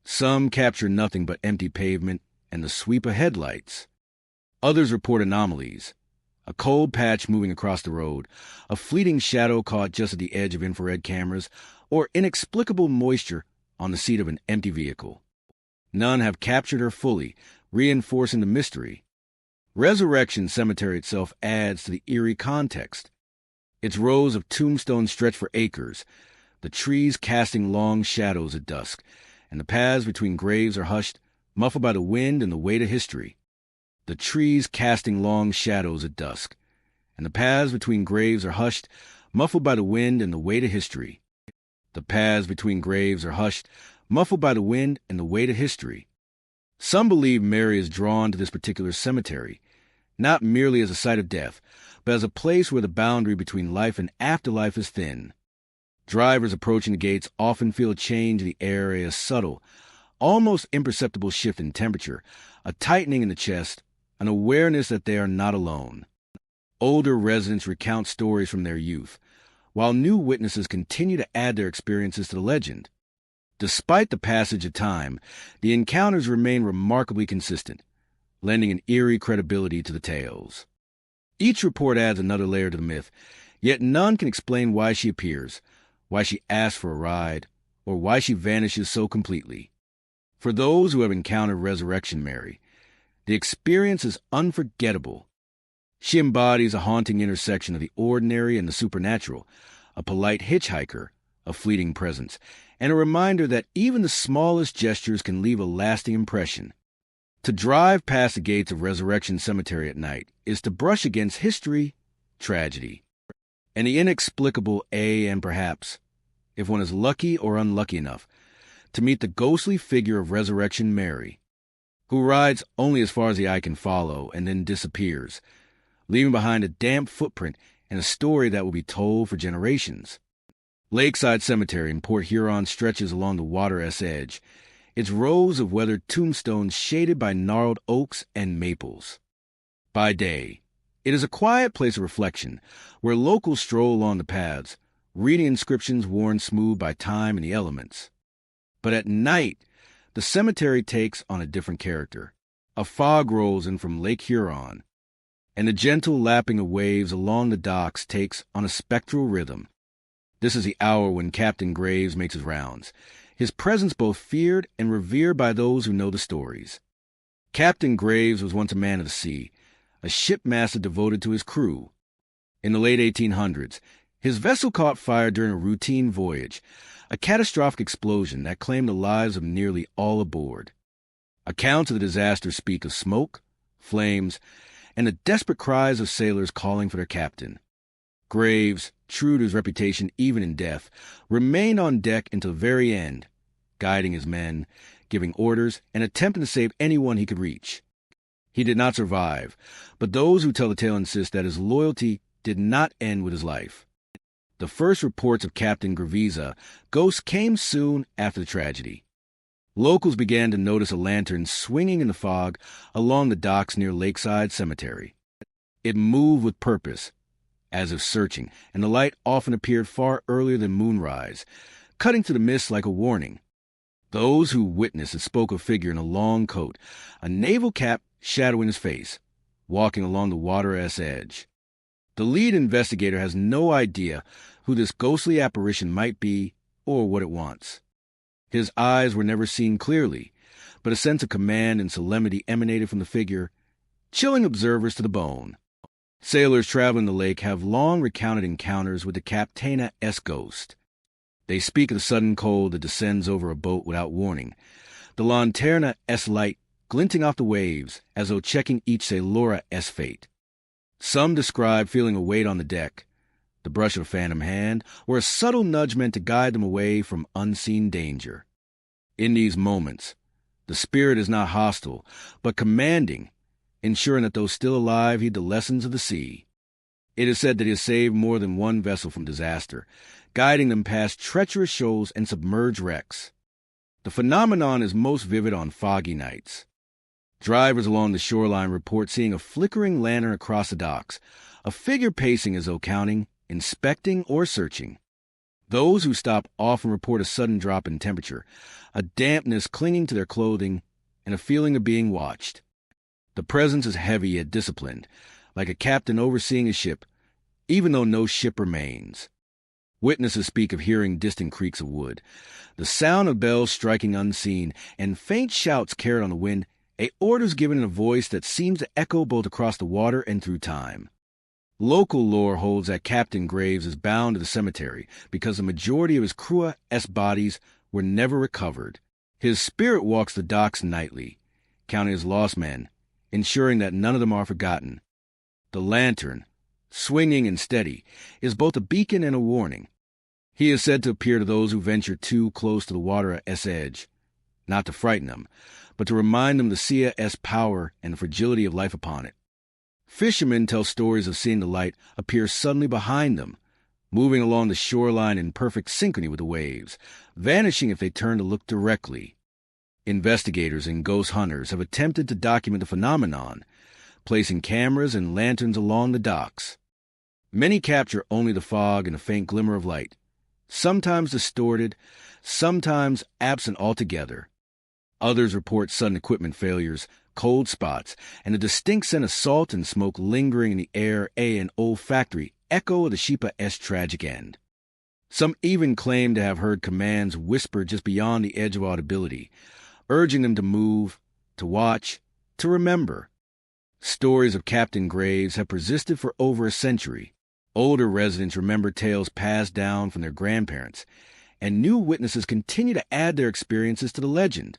S1: Some capture nothing but empty pavement and the sweep of headlights. Others report anomalies, a cold patch moving across the road, a fleeting shadow caught just at the edge of infrared cameras, or inexplicable moisture on the seat of an empty vehicle. None have captured her fully, reinforcing the mystery. Resurrection Cemetery itself adds to the eerie context. Its rows of tombstones stretch for acres, the trees casting long shadows at dusk, and the paths between graves are hushed, muffled by the wind and the weight of history. The trees casting long shadows at dusk, and the paths between graves are hushed, muffled by the wind and the weight of history. The paths between graves are hushed, muffled by the wind and the weight of history. Some believe Mary is drawn to this particular cemetery, not merely as a site of death, but as a place where the boundary between life and afterlife is thin. Drivers approaching the gates often feel a change in the air, a subtle, almost imperceptible shift in temperature, a tightening in the chest, an awareness that they are not alone. Older residents recount stories from their youth, while new witnesses continue to add their experiences to the legend. Despite the passage of time, the encounters remain remarkably consistent, lending an eerie credibility to the tales. Each report adds another layer to the myth, yet none can explain why she appears, why she asks for a ride, or why she vanishes so completely. For those who have encountered Resurrection Mary, the experience is unforgettable. She embodies a haunting intersection of the ordinary and the supernatural, a polite hitchhiker, a fleeting presence, and a reminder that even the smallest gestures can leave a lasting impression. To drive past the gates of Resurrection Cemetery at night is to brush against history, tragedy, and the inexplicable, and perhaps, if one is lucky or unlucky enough, to meet the ghostly figure of Resurrection Mary, who rides only as far as the eye can follow and then disappears, leaving behind a damp footprint and a story that will be told for generations. Lakeside Cemetery in Port Huron stretches along the water's edge, its rows of weathered tombstones shaded by gnarled oaks and maples. By day, it is a quiet place of reflection, where locals stroll along the paths, reading inscriptions worn smooth by time and the elements. But at night, the cemetery takes on a different character. A fog rolls in from Lake Huron, and the gentle lapping of waves along the docks takes on a spectral rhythm. This is the hour when Captain Graves makes his rounds, his presence both feared and revered by those who know the stories. Captain Graves was once a man of the sea, a shipmaster devoted to his crew. In the late 1800s, his vessel caught fire during a routine voyage, a catastrophic explosion that claimed the lives of nearly all aboard. Accounts of the disaster speak of smoke, flames, and the desperate cries of sailors calling for their captain. Graves, true to his reputation even in death, remained on deck until the very end, guiding his men, giving orders, and attempting to save anyone he could reach. He did not survive, but those who tell the tale insist that his loyalty did not end with his life. The first reports of Captain Graves' ghost came soon after the tragedy. Locals began to notice a lantern swinging in the fog along the docks near Lakeside Cemetery. It moved with purpose, as if searching, and the light often appeared far earlier than moonrise, cutting through the mist like a warning. Those who witnessed it spoke of a figure in a long coat, a naval cap shadowing his face, walking along the water's edge. The lead investigator has no idea who this ghostly apparition might be or what it wants. His eyes were never seen clearly, but a sense of command and solemnity emanated from the figure, chilling observers to the bone. Sailors traveling the lake have long recounted encounters with the Captaina-esque ghost. They speak of the sudden cold that descends over a boat without warning, the lanterna-esque light glinting off the waves as though checking each sailora-esque fate. Some describe feeling a weight on the deck, the brush of a phantom hand, or a subtle nudge meant to guide them away from unseen danger. In these moments, the spirit is not hostile, but commanding, ensuring that those still alive heed the lessons of the sea. It is said that he has saved more than one vessel from disaster, guiding them past treacherous shoals and submerged wrecks. The phenomenon is most vivid on foggy nights. Drivers along the shoreline report seeing a flickering lantern across the docks, a figure pacing as though counting, inspecting, or searching. Those who stop often report a sudden drop in temperature, a dampness clinging to their clothing, and a feeling of being watched. The presence is heavy yet disciplined, like a captain overseeing a ship, even though no ship remains. Witnesses speak of hearing distant creaks of wood, the sound of bells striking unseen, and faint shouts carried on the wind, orders given in a voice that seems to echo both across the water and through time. Local lore holds that Captain Graves is bound to the cemetery because the majority of his crew-esque bodies were never recovered. His spirit walks the docks nightly, counting his lost men, ensuring that none of them are forgotten. The lantern, swinging and steady, is both a beacon and a warning. He is said to appear to those who venture too close to the water's edge, not to frighten them, but to remind them of the sea's power and the fragility of life upon it. Fishermen tell stories of seeing the light appear suddenly behind them, moving along the shoreline in perfect synchrony with the waves, vanishing if they turn to look directly. Investigators and ghost hunters have attempted to document the phenomenon, placing cameras and lanterns along the docks. Many capture only the fog and a faint glimmer of light, sometimes distorted, sometimes absent altogether. Others report sudden equipment failures, cold spots, and a distinct scent of salt and smoke lingering in the air, an olfactory echo of the Shepa's tragic end. Some even claim to have heard commands whispered just beyond the edge of audibility, urging them to move, to watch, to remember. Stories of Captain Graves have persisted for over a century. Older residents remember tales passed down from their grandparents, and new witnesses continue to add their experiences to the legend.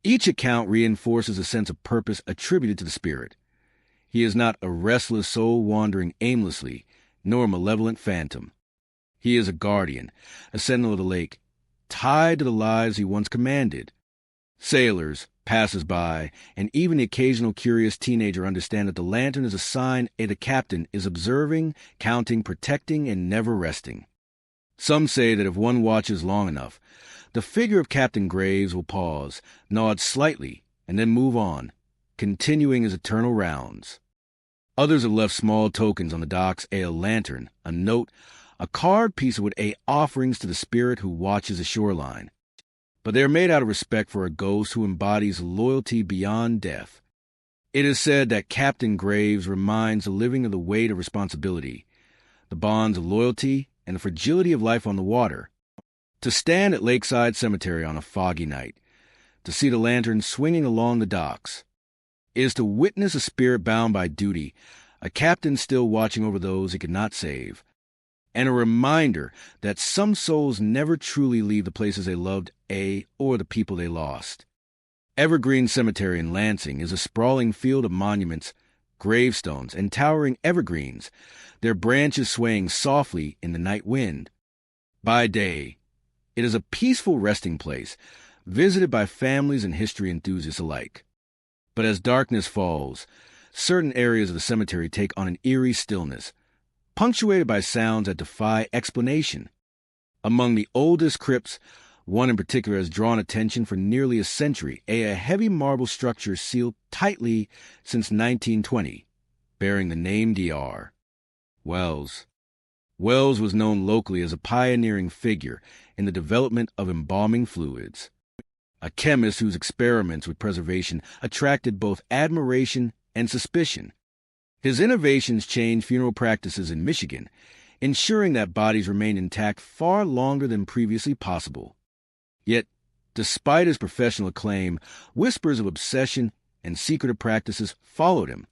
S1: Each account reinforces a sense of purpose attributed to the spirit. He is not a restless soul wandering aimlessly, nor a malevolent phantom. He is a guardian, a sentinel of the lake, tied to the lives he once commanded. Sailors, passers-by, and even the occasional curious teenager understand that the lantern is a sign the captain is observing, counting, protecting, and never resting. Some say that if one watches long enough, the figure of Captain Graves will pause, nod slightly, and then move on, continuing his eternal rounds. Others have left small tokens on the docks, a lantern, a note, a card piece with offerings to the spirit who watches the shoreline. But they are made out of respect for a ghost who embodies loyalty beyond death. It is said that Captain Graves reminds the living of the weight of responsibility, the bonds of loyalty, and the fragility of life on the water. To stand at Lakeside Cemetery on a foggy night, to see the lantern swinging along the docks, is to witness a spirit bound by duty, a captain still watching over those he could not save, and a reminder that some souls never truly leave the places they loved, or the people they lost. Evergreen Cemetery in Lansing is a sprawling field of monuments, gravestones, and towering evergreens, their branches swaying softly in the night wind. By day, it is a peaceful resting place, visited by families and history enthusiasts alike. But as darkness falls, certain areas of the cemetery take on an eerie stillness, punctuated by sounds that defy explanation. Among the oldest crypts, one in particular has drawn attention for nearly a century, a heavy marble structure sealed tightly since 1920, bearing the name Dr. Wells. Wells was known locally as a pioneering figure in the development of embalming fluids, a chemist whose experiments with preservation attracted both admiration and suspicion. His innovations changed funeral practices in Michigan, ensuring that bodies remained intact far longer than previously possible. Yet, despite his professional acclaim, whispers of obsession and secretive practices followed him.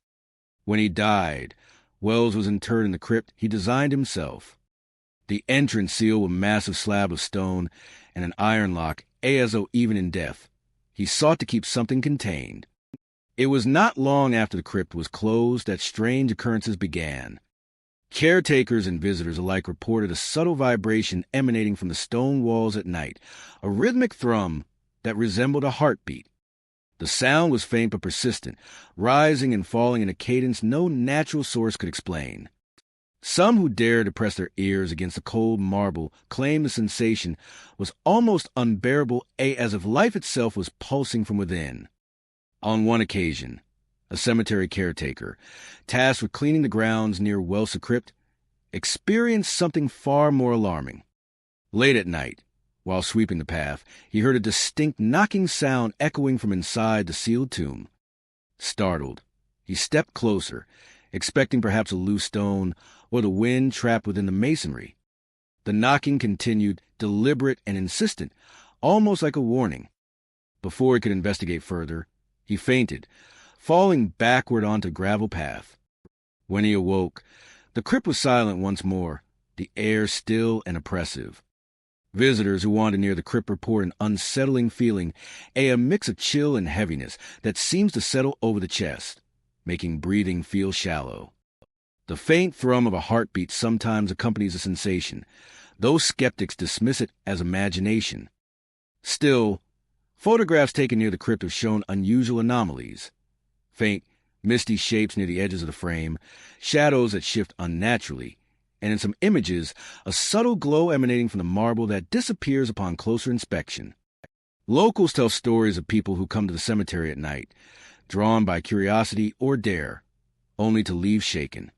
S1: When he died, Wells was interred in the crypt he designed himself. The entrance sealed with a massive slab of stone and an iron lock, as though even in death, he sought to keep something contained. It was not long after the crypt was closed that strange occurrences began. Caretakers and visitors alike reported a subtle vibration emanating from the stone walls at night, a rhythmic thrum that resembled a heartbeat. The sound was faint but persistent, rising and falling in a cadence no natural source could explain. Some who dared to press their ears against the cold marble claimed the sensation was almost unbearable, as if life itself was pulsing from within. On one occasion, a cemetery caretaker, tasked with cleaning the grounds near Wells' crypt, experienced something far more alarming. Late at night, while sweeping the path, he heard a distinct knocking sound echoing from inside the sealed tomb. Startled, he stepped closer, expecting perhaps a loose stone or the wind trapped within the masonry. The knocking continued, deliberate and insistent, almost like a warning. Before he could investigate further, he fainted, falling backward onto the gravel path. When he awoke, the crypt was silent once more, the air still and oppressive. Visitors who wandered near the crypt report an unsettling feeling, a mix of chill and heaviness that seems to settle over the chest, making breathing feel shallow. The faint thrum of a heartbeat sometimes accompanies a sensation, Those skeptics dismiss it as imagination. Still, photographs taken near the crypt have shown unusual anomalies. Faint, misty shapes near the edges of the frame, shadows that shift unnaturally, and in some images, a subtle glow emanating from the marble that disappears upon closer inspection. Locals tell stories of people who come to the cemetery at night, drawn by curiosity or dare, only to leave shaken.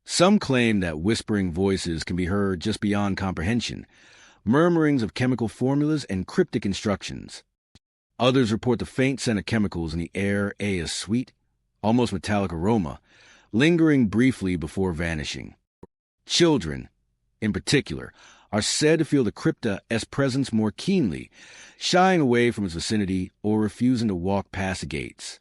S1: Some claim that whispering voices can be heard just beyond comprehension, murmurings of chemical formulas and cryptic instructions. Others report the faint scent of chemicals in the air, a sweet, almost metallic aroma, lingering briefly before vanishing. Children, in particular, are said to feel the crypt's presence more keenly, shying away from its vicinity or refusing to walk past the gates.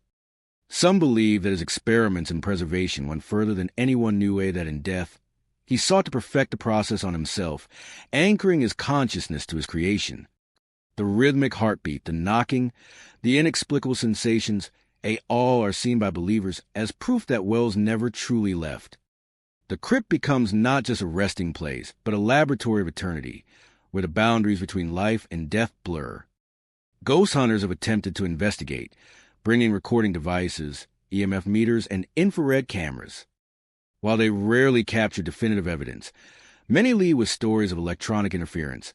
S1: Some believe that his experiments in preservation went further than anyone knew, that in death, he sought to perfect the process on himself, anchoring his consciousness to his creation. The rhythmic heartbeat, the knocking, the inexplicable sensations, all are seen by believers as proof that Wells never truly left. The crypt becomes not just a resting place, but a laboratory of eternity, where the boundaries between life and death blur. Ghost hunters have attempted to investigate, bringing recording devices, EMF meters, and infrared cameras. While they rarely capture definitive evidence, many lead with stories of electronic interference,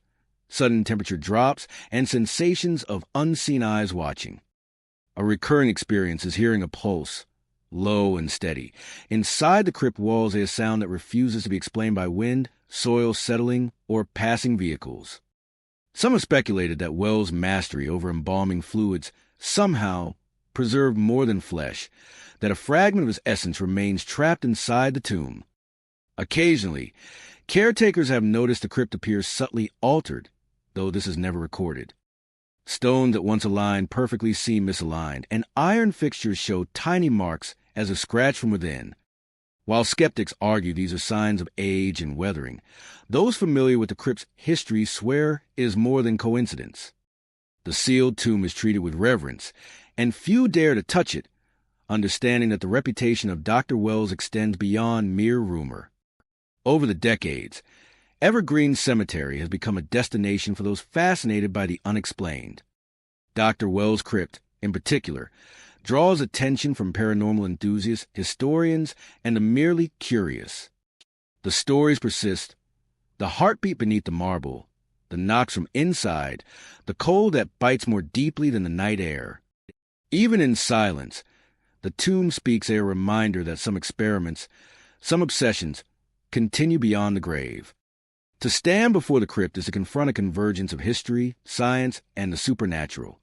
S1: sudden temperature drops, and sensations of unseen eyes watching. A recurring experience is hearing a pulse, low and steady. Inside the crypt walls is a sound that refuses to be explained by wind, soil settling, or passing vehicles. Some have speculated that Wells' mastery over embalming fluids somehow preserved more than flesh, that a fragment of his essence remains trapped inside the tomb. Occasionally, caretakers have noticed the crypt appears subtly altered, though this is never recorded. Stones that once aligned perfectly seem misaligned, and iron fixtures show tiny marks as if scratched from within. While skeptics argue these are signs of age and weathering, those familiar with the crypt's history swear it is more than coincidence. The sealed tomb is treated with reverence, and few dare to touch it, understanding that the reputation of Dr. Wells extends beyond mere rumor. Over the decades, Evergreen Cemetery has become a destination for those fascinated by the unexplained. Dr. Wells' crypt, in particular, draws attention from paranormal enthusiasts, historians, and the merely curious. The stories persist, the heartbeat beneath the marble, the knocks from inside, the cold that bites more deeply than the night air. Even in silence, the tomb speaks a reminder that some experiments, some obsessions, continue beyond the grave. To stand before the crypt is to confront a convergence of history, science, and the supernatural.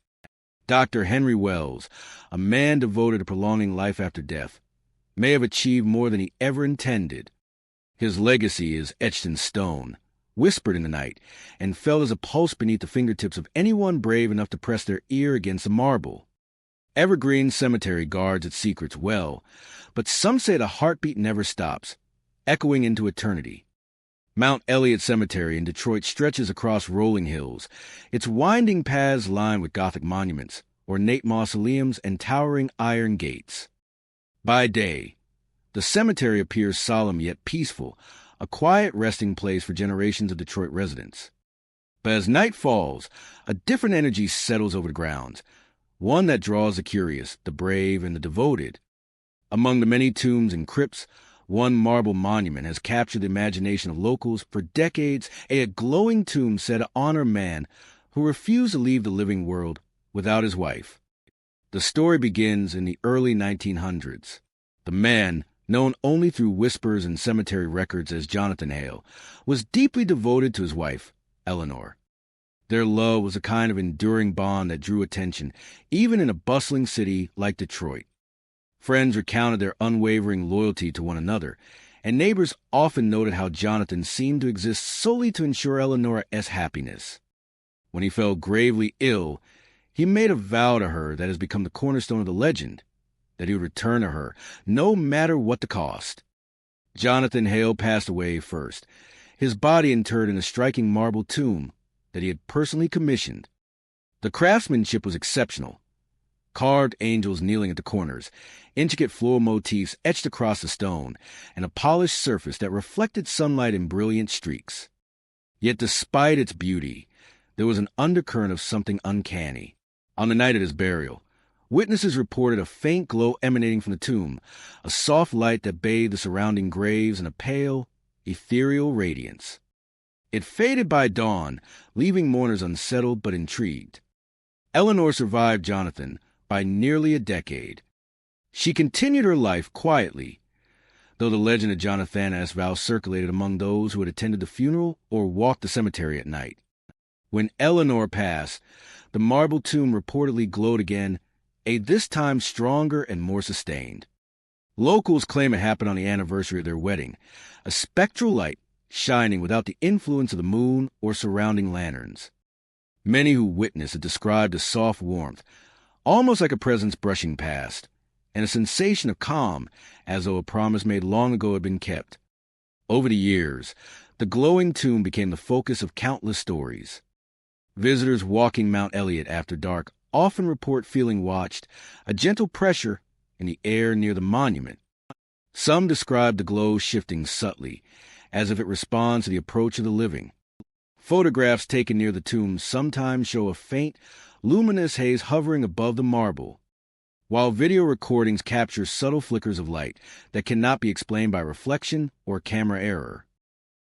S1: Dr. Henry Wells, a man devoted to prolonging life after death, may have achieved more than he ever intended. His legacy is etched in stone, whispered in the night, and felt as a pulse beneath the fingertips of anyone brave enough to press their ear against the marble. Evergreen Cemetery guards its secrets well, but some say the heartbeat never stops, echoing into eternity. Mount Elliott Cemetery in Detroit stretches across rolling hills, its winding paths lined with Gothic monuments, ornate mausoleums, and towering iron gates. By day, the cemetery appears solemn yet peaceful, a quiet resting place for generations of Detroit residents. But as night falls, a different energy settles over the grounds, one that draws the curious, the brave, and the devoted. Among the many tombs and crypts, one marble monument has captured the imagination of locals for decades, a glowing tomb said to honor a man who refused to leave the living world without his wife. The story begins in the early 1900s. The man, known only through whispers and cemetery records as Jonathan Hale, was deeply devoted to his wife, Eleanor. Their love was a kind of enduring bond that drew attention, even in a bustling city like Detroit. Friends recounted their unwavering loyalty to one another, and neighbors often noted how Jonathan seemed to exist solely to ensure Eleanor's happiness. When he fell gravely ill, he made a vow to her that has become the cornerstone of the legend, that he would return to her, no matter what the cost. Jonathan Hale passed away first, his body interred in a striking marble tomb that he had personally commissioned. The craftsmanship was exceptional. Carved angels kneeling at the corners, intricate floral motifs etched across the stone, and a polished surface that reflected sunlight in brilliant streaks. Yet despite its beauty, there was an undercurrent of something uncanny. On the night of his burial, witnesses reported a faint glow emanating from the tomb, a soft light that bathed the surrounding graves in a pale, ethereal radiance. It faded by dawn, leaving mourners unsettled but intrigued. Eleanor survived Jonathan by nearly a decade. She continued her life quietly, though the legend of Jonathan's vow circulated among those who had attended the funeral or walked the cemetery at night. When Eleanor passed, the marble tomb reportedly glowed again, this time stronger and more sustained. Locals claim it happened on the anniversary of their wedding, a spectral light shining without the influence of the moon or surrounding lanterns. Many who witnessed it described a soft warmth, almost like a presence brushing past, and a sensation of calm, as though a promise made long ago had been kept. Over the years, the glowing tomb became the focus of countless stories. Visitors walking Mount Elliott after dark often report feeling watched, a gentle pressure in the air near the monument. Some describe the glow shifting subtly, as if it responds to the approach of the living. Photographs taken near the tomb sometimes show a faint, luminous haze hovering above the marble, while video recordings capture subtle flickers of light that cannot be explained by reflection or camera error.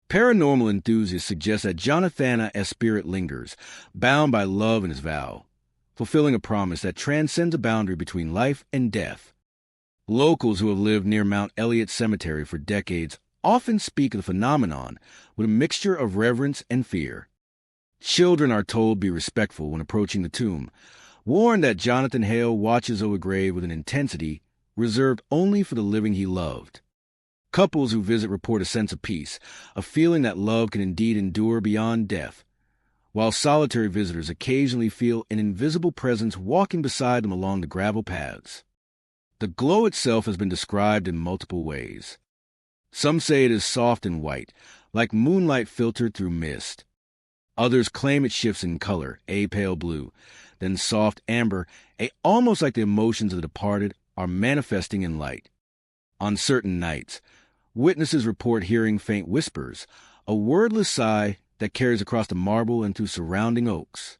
S1: Paranormal enthusiasts suggest that Jonathan's spirit lingers, bound by love and his vow, fulfilling a promise that transcends a boundary between life and death. Locals who have lived near Mount Elliott Cemetery for decades often speak of the phenomenon with a mixture of reverence and fear. Children are told to be respectful when approaching the tomb, warned that Jonathan Hale watches over the grave with an intensity reserved only for the living he loved. Couples who visit report a sense of peace, a feeling that love can indeed endure beyond death, while solitary visitors occasionally feel an invisible presence walking beside them along the gravel paths. The glow itself has been described in multiple ways. Some say it is soft and white, like moonlight filtered through mist. Others claim it shifts in color, a pale blue, then soft amber, almost like the emotions of the departed are manifesting in light. On certain nights, witnesses report hearing faint whispers, a wordless sigh that carries across the marble and through surrounding oaks.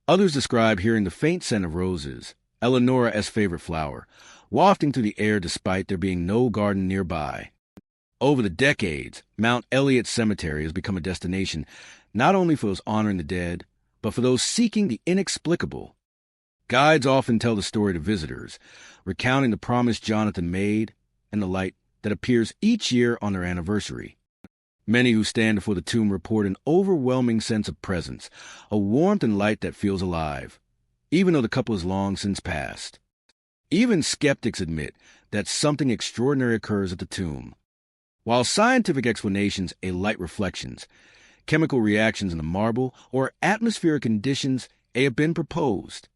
S1: Others describe hearing the faint scent of roses, Eleanor's favorite flower, wafting through the air despite there being no garden nearby. Over the decades, Mount Elliott Cemetery has become a destination not only for those honoring the dead, but for those seeking the inexplicable. Guides often tell the story to visitors, recounting the promise Jonathan made and the light that appears each year on their anniversary. Many who stand before the tomb report an overwhelming sense of presence, a warmth and light that feels alive, even though the couple has long since passed. Even skeptics admit that something extraordinary occurs at the tomb. While scientific explanations, light reflections, chemical reactions in the marble, or atmospheric conditions have been proposed,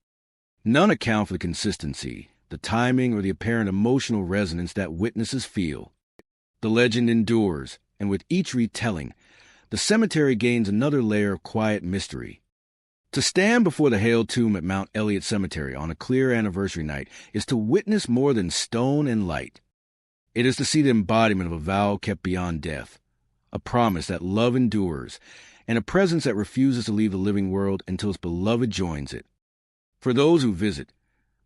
S1: none account for the consistency, the timing, or the apparent emotional resonance that witnesses feel. The legend endures, and with each retelling, the cemetery gains another layer of quiet mystery. To stand before the Hale tomb at Mount Elliott Cemetery on a clear anniversary night is to witness more than stone and light. It is to see the embodiment of a vow kept beyond death, a promise that love endures, and a presence that refuses to leave the living world until its beloved joins it. For those who visit,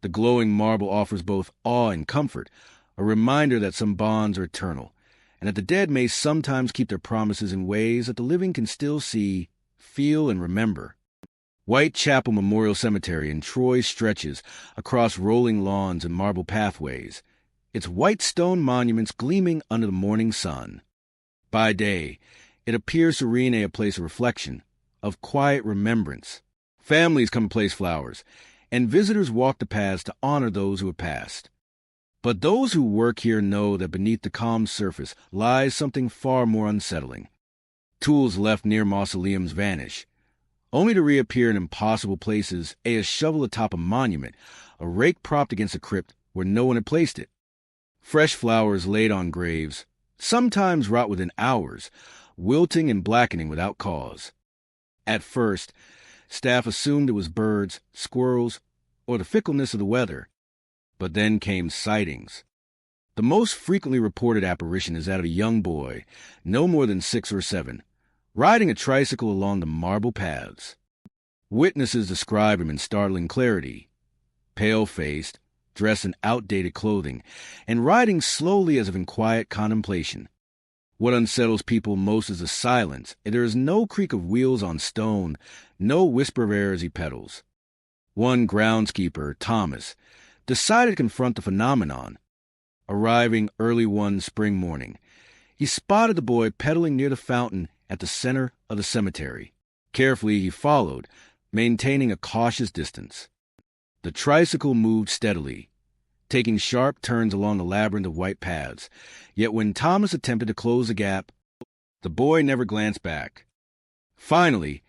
S1: the glowing marble offers both awe and comfort, a reminder that some bonds are eternal, and that the dead may sometimes keep their promises in ways that the living can still see, feel, and remember. Whitechapel Memorial Cemetery in Troy stretches across rolling lawns and marble pathways, its white stone monuments gleaming under the morning sun. By day, it appears serene, a place of reflection, of quiet remembrance. Families come to place flowers, and visitors walk the paths to honor those who have passed. But those who work here know that beneath the calm surface lies something far more unsettling. Tools left near mausoleums vanish, only to reappear in impossible places, a shovel atop a monument, a rake propped against a crypt where no one had placed it. Fresh flowers laid on graves, sometimes rot within hours, wilting and blackening without cause. At first, staff assumed it was birds, squirrels, or the fickleness of the weather. But then came sightings. The most frequently reported apparition is that of a young boy, no more than 6 or 7, riding a tricycle along the marble paths. Witnesses describe him in startling clarity, pale-faced, dressed in outdated clothing, and riding slowly as if in quiet contemplation. What unsettles people most is the silence. There is no creak of wheels on stone, no whisper of air as he pedals. One groundskeeper, Thomas, decided to confront the phenomenon. Arriving early one spring morning, he spotted the boy pedaling near the fountain at the center of the cemetery. Carefully he followed, maintaining a cautious distance. The tricycle moved steadily, taking sharp turns along the labyrinth of white paths. Yet when Thomas attempted to close the gap, the boy never glanced back. Finally,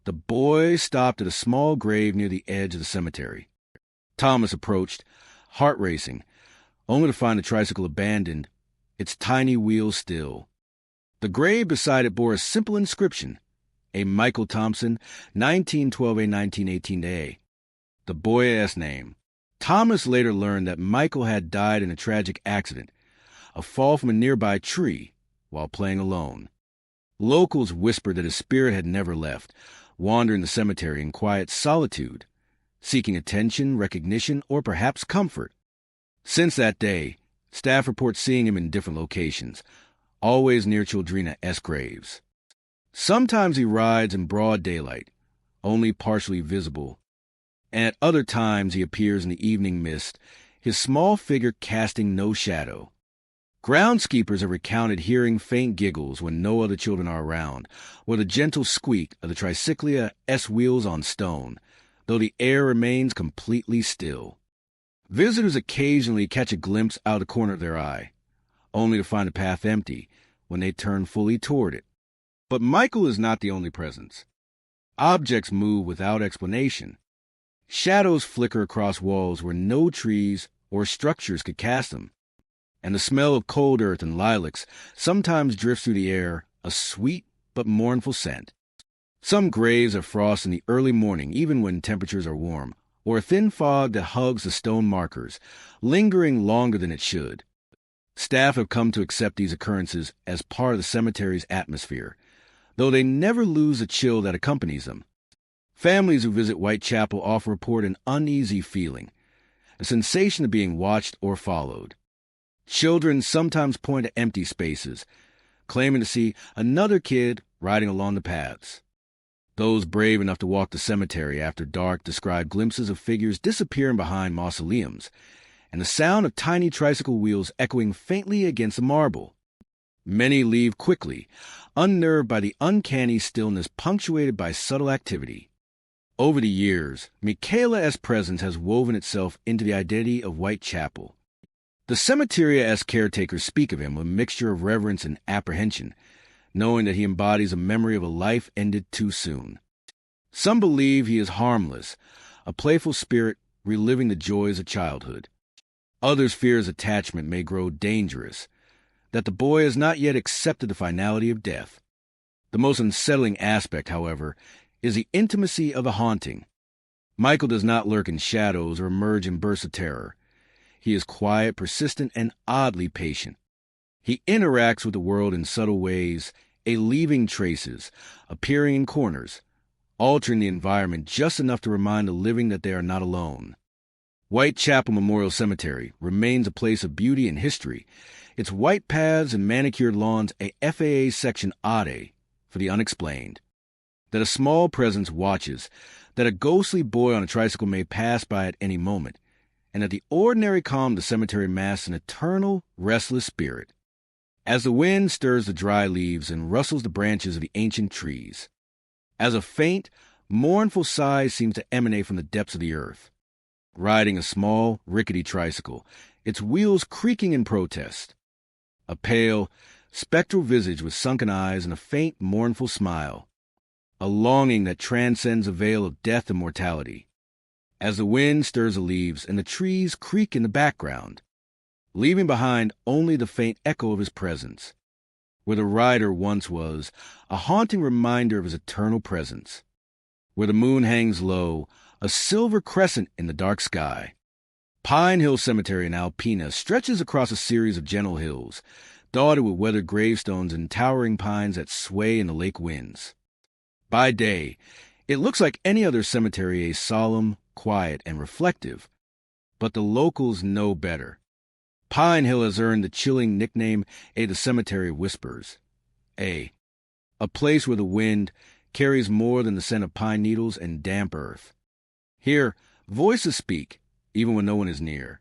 S1: the boy stopped at a small grave near the edge of the cemetery. Thomas approached, heart racing, only to find the tricycle abandoned, its tiny wheels still. The grave beside it bore a simple inscription, a Michael Thompson, 1912A-1918A, the boy's name. Thomas later learned that Michael had died in a tragic accident, a fall from a nearby tree, while playing alone. Locals whispered that his spirit had never left, wandering the cemetery in quiet solitude, seeking attention, recognition, or perhaps comfort. Since that day, staff report seeing him in different locations, always near Childrena S. graves. Sometimes he rides in broad daylight, only partially visible, and at other times he appears in the evening mist, his small figure casting no shadow. Groundskeepers have recounted hearing faint giggles when no other children are around, or the gentle squeak of the Tricyclia S wheels on stone, though the air remains completely still. Visitors occasionally catch a glimpse out of the corner of their eye, only to find the path empty when they turn fully toward it. But Michael is not the only presence. Objects move without explanation. Shadows flicker across walls where no trees or structures could cast them, and the smell of cold earth and lilacs sometimes drifts through the air, a sweet but mournful scent. Some graves have frost in the early morning, even when temperatures are warm, or a thin fog that hugs the stone markers, lingering longer than it should. Staff have come to accept these occurrences as part of the cemetery's atmosphere, though they never lose the chill that accompanies them. Families who visit Whitechapel often report an uneasy feeling, a sensation of being watched or followed. Children sometimes point to empty spaces, claiming to see another kid riding along the paths. Those brave enough to walk the cemetery after dark describe glimpses of figures disappearing behind mausoleums, and the sound of tiny tricycle wheels echoing faintly against the marble. Many leave quickly, unnerved by the uncanny stillness punctuated by subtle activity. Over the years, Michaela's presence has woven itself into the identity of Whitechapel. The cemetery-esque caretakers speak of him with a mixture of reverence and apprehension, knowing that he embodies a memory of a life ended too soon. Some believe he is harmless, a playful spirit reliving the joys of childhood. Others fear his attachment may grow dangerous, that the boy has not yet accepted the finality of death. The most unsettling aspect, however, is the intimacy of the haunting. Michael does not lurk in shadows or emerge in bursts of terror. He is quiet, persistent, and oddly patient. He interacts with the world in subtle ways, leaving traces, appearing in corners, altering the environment just enough to remind the living that they are not alone. Whitechapel Memorial Cemetery remains a place of beauty and history, its white paths and manicured lawns a FAA Section A for the unexplained. That a small presence watches, that a ghostly boy on a tricycle may pass by at any moment, and that the ordinary calm of the cemetery masks an eternal, restless spirit. As the wind stirs the dry leaves and rustles the branches of the ancient trees, as a faint, mournful sigh seems to emanate from the depths of the earth. Riding a small, rickety tricycle, its wheels creaking in protest. A pale, spectral visage with sunken eyes and a faint, mournful smile. A longing that transcends the veil of death and mortality. As the wind stirs the leaves and the trees creak in the background, leaving behind only the faint echo of his presence. Where the rider once was, a haunting reminder of his eternal presence. Where the moon hangs low, a silver crescent in the dark sky. Pine Hill Cemetery in Alpena stretches across a series of gentle hills, dotted with weathered gravestones and towering pines that sway in the lake winds. By day, it looks like any other cemetery, solemn, quiet, and reflective. But the locals know better. Pine Hill has earned the chilling nickname the Cemetery Whispers. A place where the wind carries more than the scent of pine needles and damp earth. Here, voices speak, even when no one is near.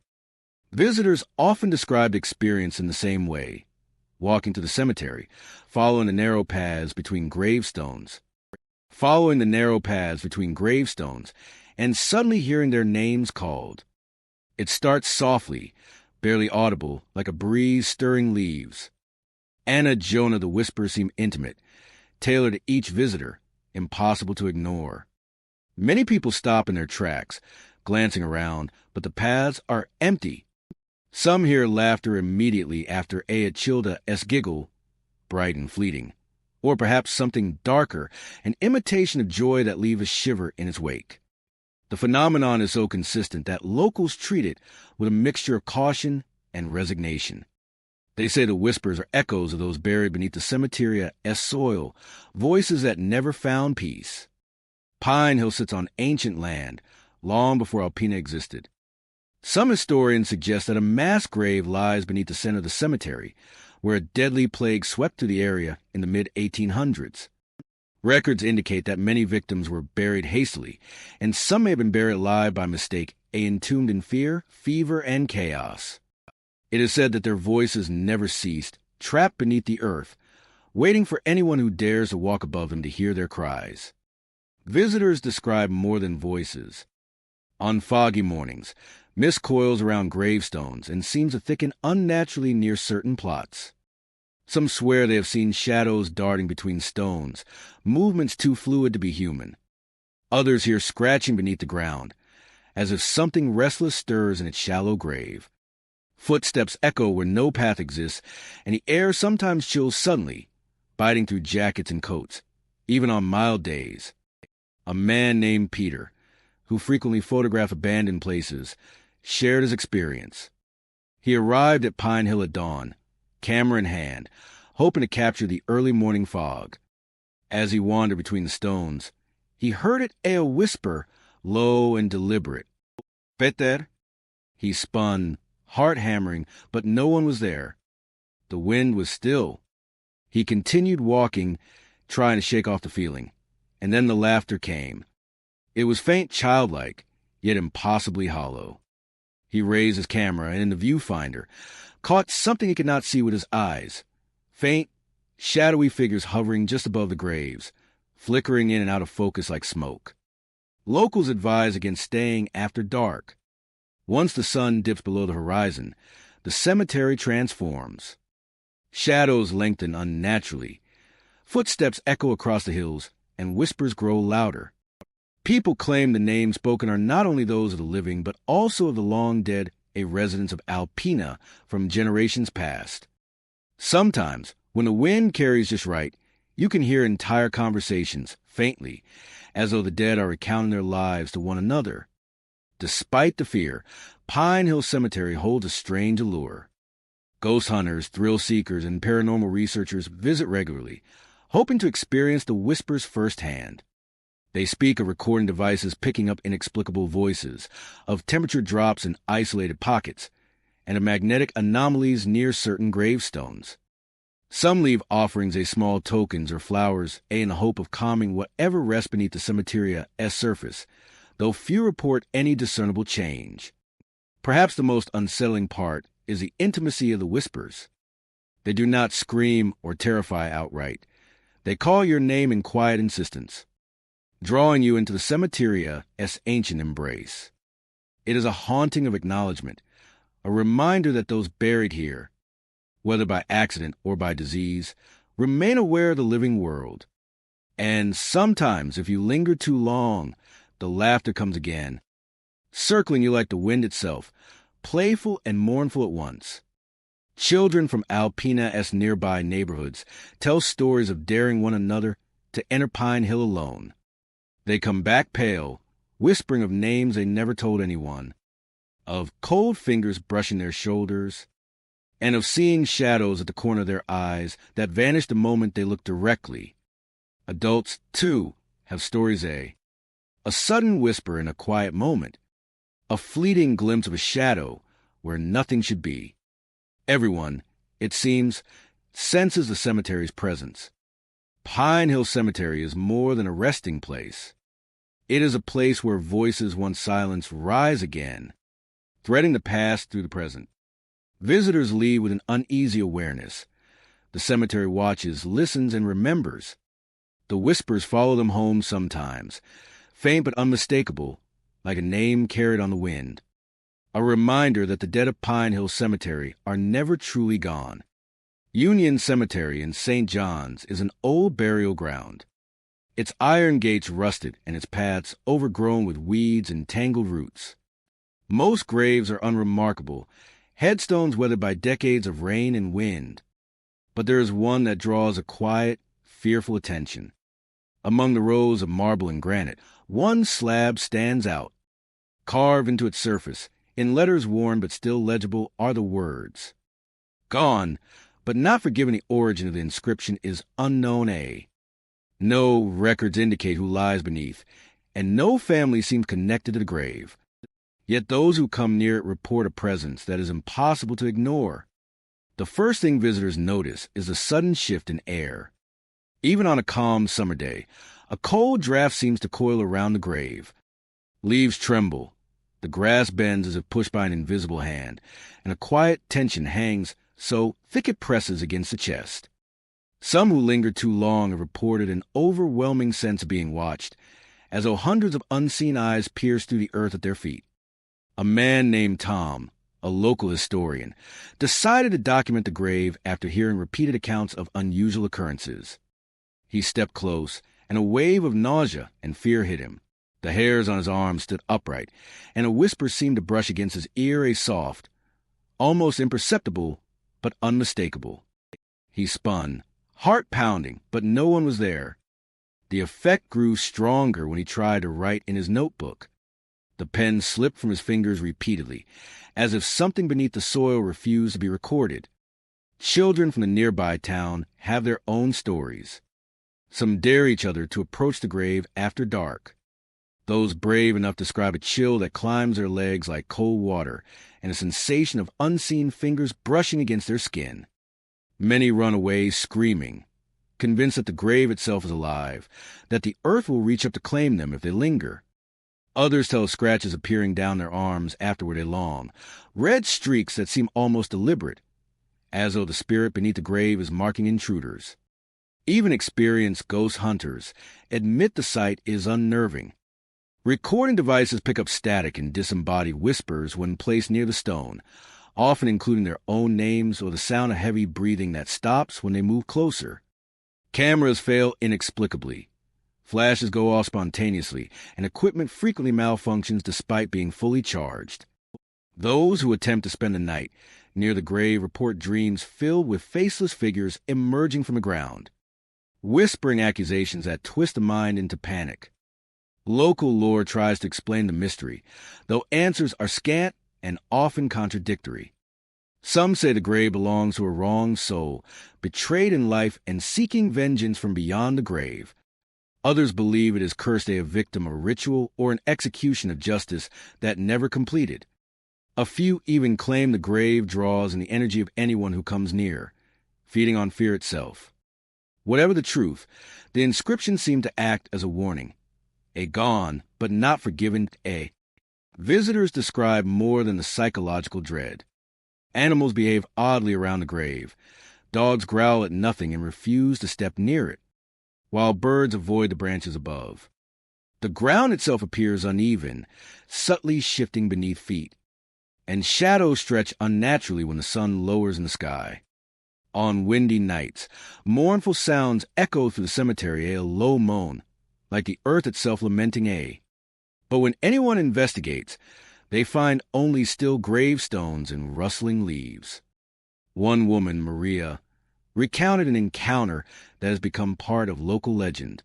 S1: Visitors often describe the experience in the same way, walking to the cemetery, following the narrow paths between gravestones, and suddenly hearing their names called. It starts softly, barely audible, like a breeze stirring leaves. Anna Jonah, the whispers seem intimate, tailored to each visitor, impossible to ignore. Many people stop in their tracks, glancing around, but the paths are empty. Some hear laughter immediately after Childa's giggle, bright and fleeting, or perhaps something darker, an imitation of joy that leaves a shiver in its wake. The phenomenon is so consistent that locals treat it with a mixture of caution and resignation. They say the whispers are echoes of those buried beneath the cemetery's soil, voices that never found peace. Pine Hill sits on ancient land, long before Alpena existed. Some historians suggest that a mass grave lies beneath the center of the cemetery, where a deadly plague swept through the area in the mid-1800s. Records indicate that many victims were buried hastily, and some may have been buried alive by mistake, entombed in fear, fever, and chaos. It is said that their voices never ceased, trapped beneath the earth, waiting for anyone who dares to walk above them to hear their cries. Visitors describe more than voices. On foggy mornings, mist coils around gravestones and seems to thicken unnaturally near certain plots. Some swear they have seen shadows darting between stones, movements too fluid to be human. Others hear scratching beneath the ground, as if something restless stirs in its shallow grave. Footsteps echo where no path exists, and the air sometimes chills suddenly, biting through jackets and coats, even on mild days. A man named Peter, who frequently photographed abandoned places, shared his experience. He arrived at Pine Hill at dawn, camera in hand, hoping to capture the early morning fog. As he wandered between the stones, he heard it a whisper, low and deliberate. Peter? He spun, heart hammering, but no one was there. The wind was still. He continued walking, trying to shake off the feeling, and then the laughter came. It was faint, childlike, yet impossibly hollow. He raised his camera and in the viewfinder caught something he could not see with his eyes. Faint, shadowy figures hovering just above the graves, flickering in and out of focus like smoke. Locals advise against staying after dark. Once the sun dips below the horizon, the cemetery transforms. Shadows lengthen unnaturally. Footsteps echo across the hills, and whispers grow louder. People claim the names spoken are not only those of the living, but also of the long-dead, residents of Alpena from generations past. Sometimes, when the wind carries just right, you can hear entire conversations, faintly, as though the dead are recounting their lives to one another. Despite the fear, Pine Hill Cemetery holds a strange allure. Ghost hunters, thrill seekers, and paranormal researchers visit regularly, hoping to experience the whispers firsthand. They speak of recording devices picking up inexplicable voices, of temperature drops in isolated pockets, and of magnetic anomalies near certain gravestones. Some leave offerings small tokens or flowers in the hope of calming whatever rests beneath the cemetery's surface, though few report any discernible change. Perhaps the most unsettling part is the intimacy of the whispers. They do not scream or terrify outright. They call your name in quiet insistence, drawing you into the cemetery's ancient embrace. It is a haunting of acknowledgement, a reminder that those buried here, whether by accident or by disease, remain aware of the living world. And sometimes, if you linger too long, the laughter comes again, circling you like the wind itself, playful and mournful at once. Children from Alpena's nearby neighborhoods tell stories of daring one another to enter Pine Hill alone. They come back pale, whispering of names they never told anyone, of cold fingers brushing their shoulders, and of seeing shadows at the corner of their eyes that vanish the moment they look directly. Adults, too, have stories. A sudden whisper in a quiet moment, a fleeting glimpse of a shadow where nothing should be. Everyone, it seems, senses the cemetery's presence. Pine Hill Cemetery is more than a resting place. It is a place where voices once silenced rise again, threading the past through the present. Visitors leave with an uneasy awareness. The cemetery watches, listens, and remembers. The whispers follow them home sometimes, faint but unmistakable, like a name carried on the wind. A reminder that the dead of Pine Hill Cemetery are never truly gone. Union Cemetery in St. John's is an old burial ground. Its iron gates rusted and its paths overgrown with weeds and tangled roots. Most graves are unremarkable, headstones weathered by decades of rain and wind. But there is one that draws a quiet, fearful attention. Among the rows of marble and granite, one slab stands out. Carved into its surface, in letters worn but still legible, are the words. Gone, but not forgiven. The origin of the inscription is unknown. No records indicate who lies beneath, and no family seems connected to the grave. Yet those who come near it report a presence that is impossible to ignore. The first thing visitors notice is a sudden shift in air. Even on a calm summer day, a cold draft seems to coil around the grave. Leaves tremble, the grass bends as if pushed by an invisible hand, and a quiet tension hangs so thick it presses against the chest. Some who lingered too long have reported an overwhelming sense of being watched, as though hundreds of unseen eyes pierce through the earth at their feet. A man named Tom, a local historian, decided to document the grave after hearing repeated accounts of unusual occurrences. He stepped close, and a wave of nausea and fear hit him. The hairs on his arms stood upright, and a whisper seemed to brush against his ear, a soft, almost imperceptible, but unmistakable. He spun, heart pounding, but no one was there. The effect grew stronger when he tried to write in his notebook. The pen slipped from his fingers repeatedly, as if something beneath the soil refused to be recorded. Children from the nearby town have their own stories. Some dare each other to approach the grave after dark. Those brave enough describe a chill that climbs their legs like cold water and a sensation of unseen fingers brushing against their skin. Many run away screaming, convinced that the grave itself is alive, that the earth will reach up to claim them if they linger. Others tell of scratches appearing down their arms afterward a long, red streaks that seem almost deliberate, as though the spirit beneath the grave is marking intruders. Even experienced ghost hunters admit the sight is unnerving. Recording devices pick up static and disembodied whispers when placed near the stone, often including their own names or the sound of heavy breathing that stops when they move closer. Cameras fail inexplicably. Flashes go off spontaneously, and equipment frequently malfunctions despite being fully charged. Those who attempt to spend the night near the grave report dreams filled with faceless figures emerging from the ground, whispering accusations that twist the mind into panic. Local lore tries to explain the mystery, though answers are scant and often contradictory. Some say the grave belongs to a wronged soul, betrayed in life and seeking vengeance from beyond the grave. Others believe it is cursed a victim of a ritual or an execution of justice that never completed. A few even claim the grave draws in the energy of anyone who comes near, feeding on fear itself. Whatever the truth, the inscription seemed to act as a warning. A gone, but not forgiven. Visitors describe more than the psychological dread. Animals behave oddly around the grave. Dogs growl at nothing and refuse to step near it, while birds avoid the branches above. The ground itself appears uneven, subtly shifting beneath feet, and shadows stretch unnaturally when the sun lowers in the sky. On windy nights, mournful sounds echo through the cemetery, a low moan, like the earth itself lamenting. But when anyone investigates, they find only still gravestones and rustling leaves. One woman, Maria, recounted an encounter that has become part of local legend.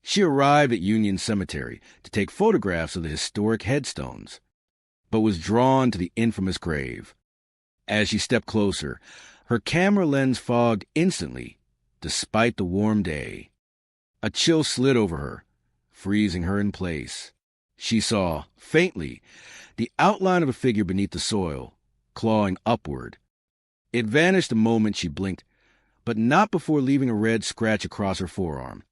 S1: She arrived at Union Cemetery to take photographs of the historic headstones, but was drawn to the infamous grave. As she stepped closer, her camera lens fogged instantly, despite the warm day. A chill slid over her, freezing her in place. She saw, faintly, the outline of a figure beneath the soil, clawing upward. It vanished the moment she blinked, but not before leaving a red scratch across her forearm.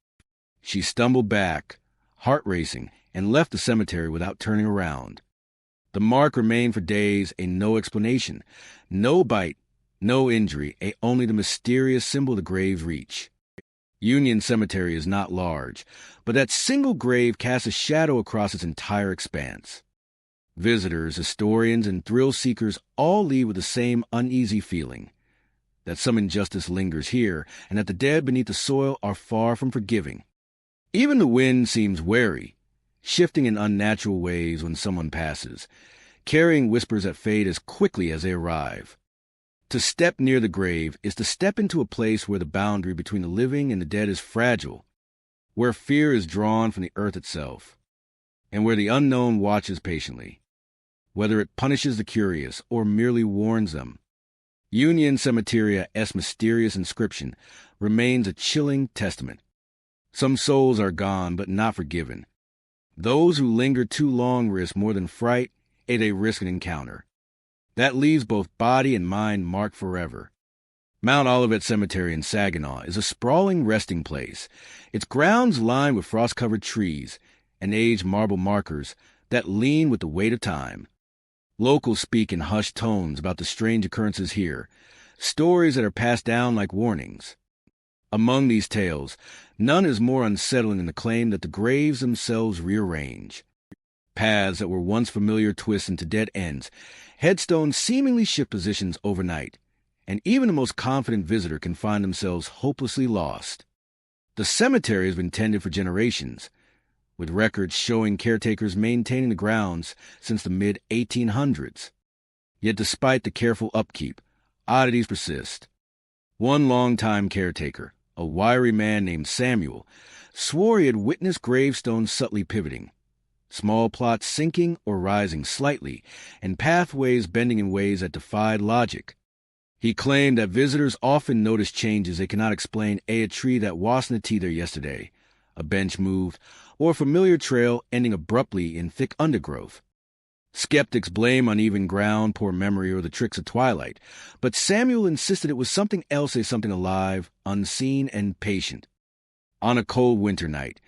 S1: She stumbled back, heart racing, and left the cemetery without turning around. The mark remained for days, a no explanation. No bite, no injury, only the mysterious symbol the grave's reach. Union Cemetery is not large, but that single grave casts a shadow across its entire expanse. Visitors, historians, and thrill seekers all leave with the same uneasy feeling, that some injustice lingers here, and that the dead beneath the soil are far from forgiving. Even the wind seems wary, shifting in unnatural ways when someone passes, carrying whispers that fade as quickly as they arrive. To step near the grave is to step into a place where the boundary between the living and the dead is fragile, where fear is drawn from the earth itself, and where the unknown watches patiently, whether it punishes the curious or merely warns them. Union Cemeteria's mysterious inscription remains a chilling testament. Some souls are gone but not forgiven. Those who linger too long risk more than fright, they risk an encounter that leaves both body and mind marked forever. Mount Olivet Cemetery in Saginaw is a sprawling resting place, its grounds lined with frost-covered trees and aged marble markers that lean with the weight of time. Locals speak in hushed tones about the strange occurrences here, stories that are passed down like warnings. Among these tales, none is more unsettling than the claim that the graves themselves rearrange. Paths that were once familiar twist into dead ends, headstones seemingly shift positions overnight, and even the most confident visitor can find themselves hopelessly lost. The cemetery has been tended for generations, with records showing caretakers maintaining the grounds since the mid-1800s. Yet despite the careful upkeep, oddities persist. One longtime caretaker, a wiry man named Samuel, swore he had witnessed gravestones subtly pivoting, small plots sinking or rising slightly, and pathways bending in ways that defied logic. He claimed that visitors often notice changes they cannot explain, a tree that wasn't a tea there yesterday, a bench moved, or a familiar trail ending abruptly in thick undergrowth. Skeptics blame uneven ground, poor memory, or the tricks of twilight, but Samuel insisted it was something else, something alive, unseen, and patient. On a cold winter night,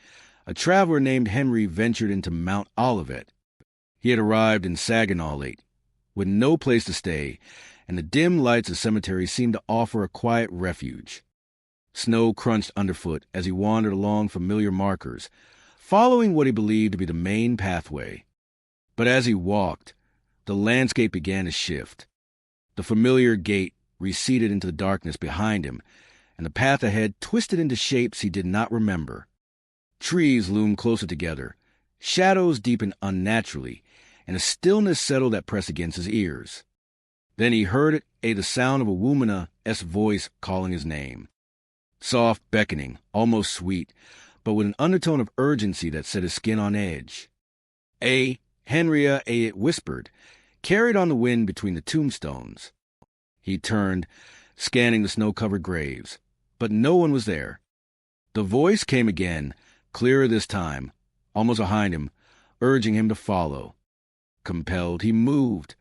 S1: a traveler named Henry ventured into Mount Olivet. He had arrived in Saginaw late, with no place to stay, and the dim lights of cemetery seemed to offer a quiet refuge. Snow crunched underfoot as he wandered along familiar markers, following what he believed to be the main pathway. But as he walked, the landscape began to shift. The familiar gate receded into the darkness behind him, and the path ahead twisted into shapes he did not remember. Trees loomed closer together, shadows deepened unnaturally, and a stillness settled that pressed against his ears. Then he heard the sound of a woman's voice calling his name. Soft, beckoning, almost sweet, but with an undertone of urgency that set his skin on edge. Henria, it whispered, carried on the wind between the tombstones. He turned, scanning the snow-covered graves, but no one was there. The voice came again, clearer this time, almost behind him, urging him to follow. Compelled, he moved,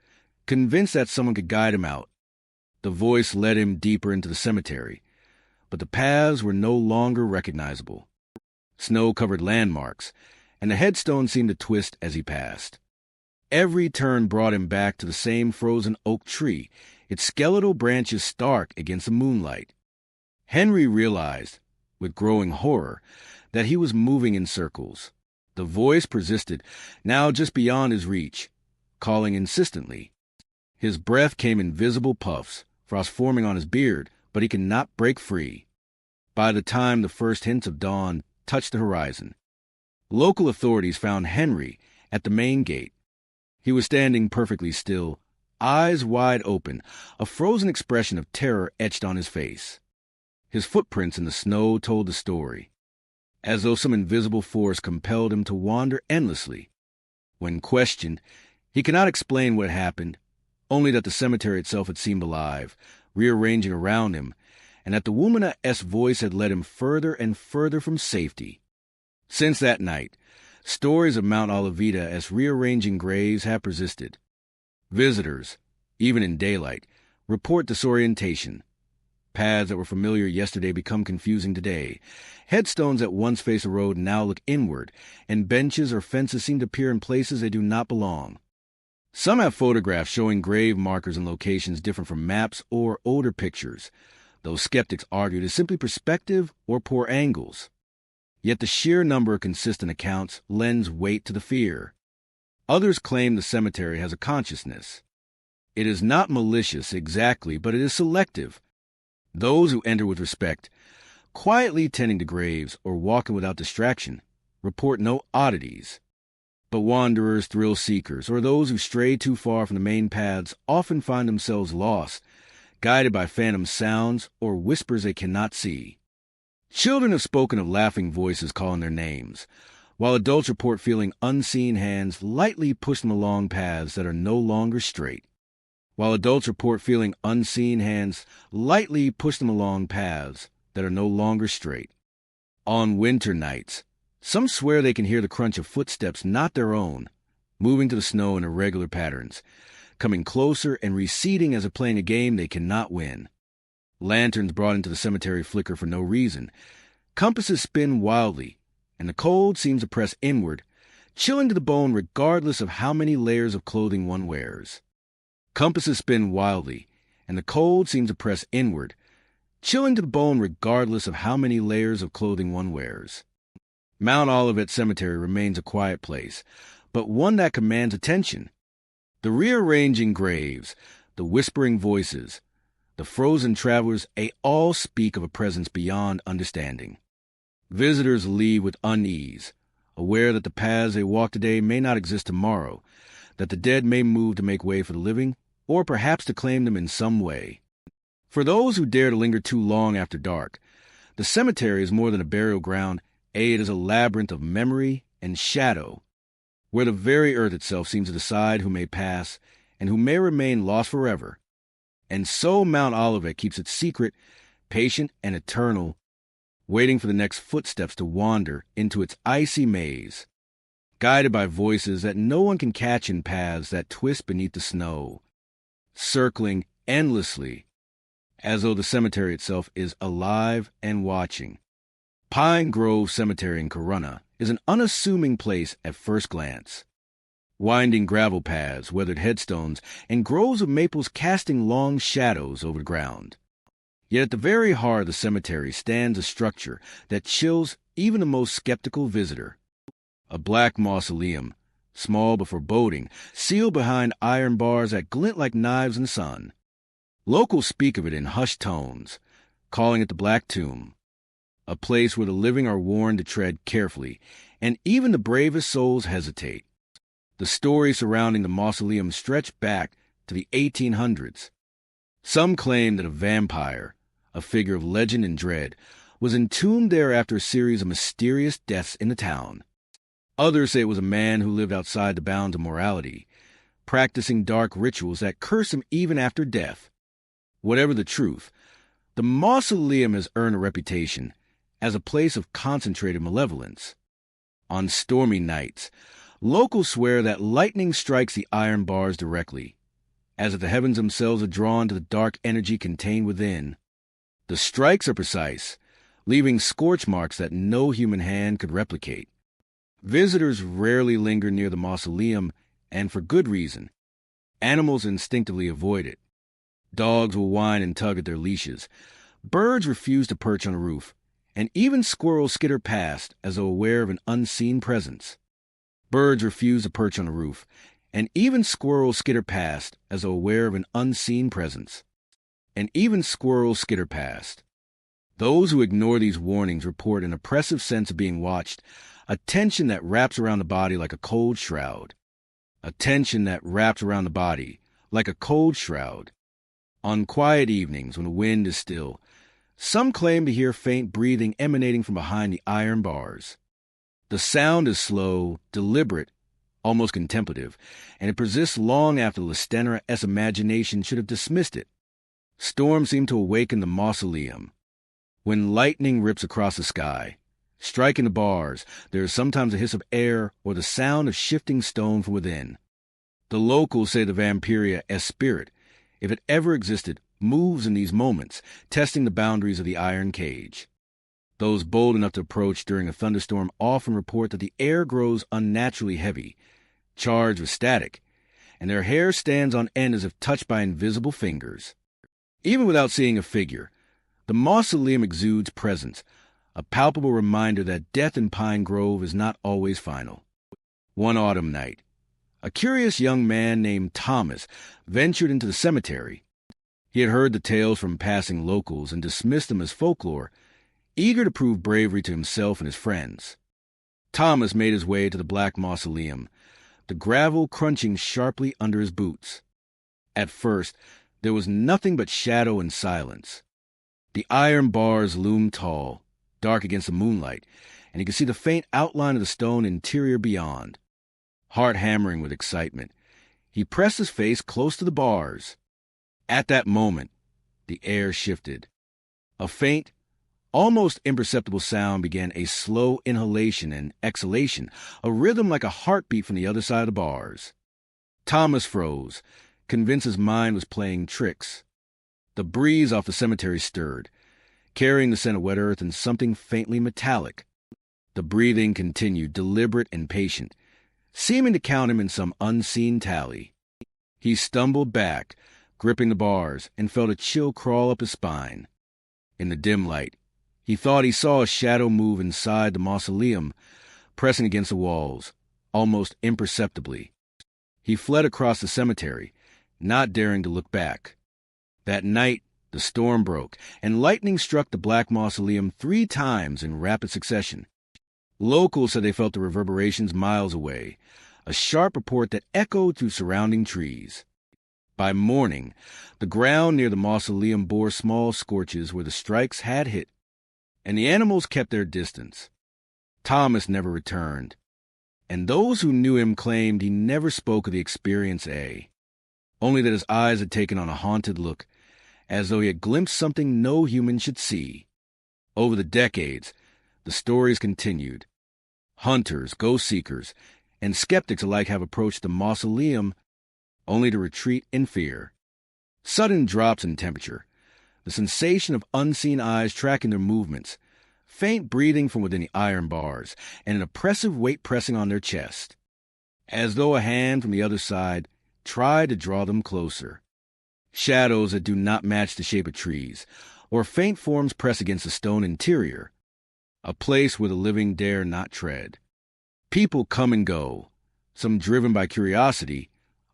S1: convinced that someone could guide him out. The voice led him deeper into the cemetery, but the paths were no longer recognizable. Snow-covered landmarks, and the headstones seemed to twist as he passed. Every turn brought him back to the same frozen oak tree, its skeletal branches stark against the moonlight. Henry realized, with growing horror, that he was moving in circles. The voice persisted, now just beyond his reach, calling insistently. His breath came in visible puffs, frost forming on his beard, but he could not break free. By the time the first hints of dawn touched the horizon, local authorities found Henry at the main gate. He was standing perfectly still, eyes wide open, a frozen expression of terror etched on his face. His footprints in the snow told the story, as though some invisible force compelled him to wander endlessly. When questioned, he could not explain what happened, only that the cemetery itself had seemed alive, rearranging around him, and that the woman-esque voice had led him further and further from safety. Since that night, stories of Mount Oliveira as rearranging graves have persisted. Visitors, even in daylight, report disorientation. Paths that were familiar yesterday become confusing today. Headstones that once faced a road now look inward, and benches or fences seem to appear in places they do not belong. Some have photographs showing grave markers in locations different from maps or older pictures, though skeptics argue it is simply perspective or poor angles. Yet the sheer number of consistent accounts lends weight to the fear. Others claim the cemetery has a consciousness. It is not malicious exactly, but it is selective. Those who enter with respect, quietly tending to graves or walking without distraction, report no oddities. But wanderers, thrill seekers, or those who stray too far from the main paths often find themselves lost, guided by phantom sounds or whispers they cannot see. Children have spoken of laughing voices calling their names, while adults report feeling unseen hands lightly push them along paths that are no longer straight. On winter nights, some swear they can hear the crunch of footsteps not their own, moving to the snow in irregular patterns, coming closer and receding as if playing a game they cannot win. Lanterns brought into the cemetery flicker for no reason. Compasses spin wildly, and the cold seems to press inward, chilling to the bone regardless of how many layers of clothing one wears. Compasses spin wildly, and the cold seems to press inward, chilling to the bone regardless of how many layers of clothing one wears. Mount Olivet Cemetery remains a quiet place, but one that commands attention. The rearranging graves, the whispering voices, the frozen travelers, they all speak of a presence beyond understanding. Visitors leave with unease, aware that the paths they walk today may not exist tomorrow, that the dead may move to make way for the living, or perhaps to claim them in some way. For those who dare to linger too long after dark, the cemetery is more than a burial ground, it is a labyrinth of memory and shadow, where the very earth itself seems to decide who may pass and who may remain lost forever. And so Mount Olivet keeps its secret, patient and eternal, waiting for the next footsteps to wander into its icy maze, guided by voices that no one can catch in paths that twist beneath the snow, circling endlessly, as though the cemetery itself is alive and watching. Pine Grove Cemetery in Corunna is an unassuming place at first glance. Winding gravel paths, weathered headstones, and groves of maples casting long shadows over the ground. Yet at the very heart of the cemetery stands a structure that chills even the most skeptical visitor. A black mausoleum, small but foreboding, sealed behind iron bars that glint like knives in the sun. Locals speak of it in hushed tones, calling it the Black Tomb, a place where the living are warned to tread carefully, and even the bravest souls hesitate. The stories surrounding the mausoleum stretch back to the 1800s. Some claim that a vampire, a figure of legend and dread, was entombed there after a series of mysterious deaths in the town. Others say it was a man who lived outside the bounds of morality, practicing dark rituals that curse him even after death. Whatever the truth, the mausoleum has earned a reputation as a place of concentrated malevolence. On stormy nights, locals swear that lightning strikes the iron bars directly, as if the heavens themselves are drawn to the dark energy contained within. The strikes are precise, leaving scorch marks that no human hand could replicate. Visitors rarely linger near the mausoleum, and for good reason. Animals instinctively avoid it. Dogs will whine and tug at their leashes. Birds refuse to perch on a roof, and even squirrels skitter past as though aware of an unseen presence. Birds refuse to perch on a roof, and even squirrels skitter past as though aware of an unseen presence. Those who ignore these warnings report an oppressive sense of being watched, a tension that wraps around the body like a cold shroud. On quiet evenings when the wind is still, some claim to hear faint breathing emanating from behind the iron bars. The sound is slow, deliberate, almost contemplative, and it persists long after Listenera's imagination should have dismissed it. Storms seem to awaken the mausoleum. When lightning rips across the sky, striking the bars, there is sometimes a hiss of air or the sound of shifting stone from within. The locals say the vampiria's spirit, if it ever existed, moves in these moments, testing the boundaries of the iron cage. Those bold enough to approach during a thunderstorm often report that the air grows unnaturally heavy, charged with static, and their hair stands on end as if touched by invisible fingers. Even without seeing a figure, the mausoleum exudes presence, a palpable reminder that death in Pine Grove is not always final. One autumn night, a curious young man named Thomas ventured into the cemetery. He had heard the tales from passing locals and dismissed them as folklore, eager to prove bravery to himself and his friends. Thomas made his way to the black mausoleum, the gravel crunching sharply under his boots. At first, there was nothing but shadow and silence. The iron bars loomed tall, dark against the moonlight, and he could see the faint outline of the stone interior beyond. Heart hammering with excitement, he pressed his face close to the bars. At that moment, the air shifted. A faint, almost imperceptible sound began, a slow inhalation and exhalation, a rhythm like a heartbeat from the other side of the bars. Thomas froze, convinced his mind was playing tricks. The breeze off the cemetery stirred, carrying the scent of wet earth and something faintly metallic. The breathing continued, deliberate and patient, seeming to count him in some unseen tally. He stumbled back, gripping the bars, and felt a chill crawl up his spine. In the dim light, he thought he saw a shadow move inside the mausoleum, pressing against the walls, almost imperceptibly. He fled across the cemetery, not daring to look back. That night, the storm broke, and lightning struck the black mausoleum 3 times in rapid succession. Locals said they felt the reverberations miles away, a sharp report that echoed through surrounding trees. By morning, the ground near the mausoleum bore small scorches where the strikes had hit, and the animals kept their distance. Thomas never returned, and those who knew him claimed he never spoke of the experience, only that his eyes had taken on a haunted look, as though he had glimpsed something no human should see. Over the decades, the stories continued. Hunters, ghost seekers, and skeptics alike have approached the mausoleum only to retreat in fear. Sudden drops in temperature, the sensation of unseen eyes tracking their movements, faint breathing from within the iron bars, and an oppressive weight pressing on their chest, as though a hand from the other side tried to draw them closer. Shadows that do not match the shape of trees, or faint forms press against the stone interior, a place where the living dare not tread. People come and go, some driven by curiosity,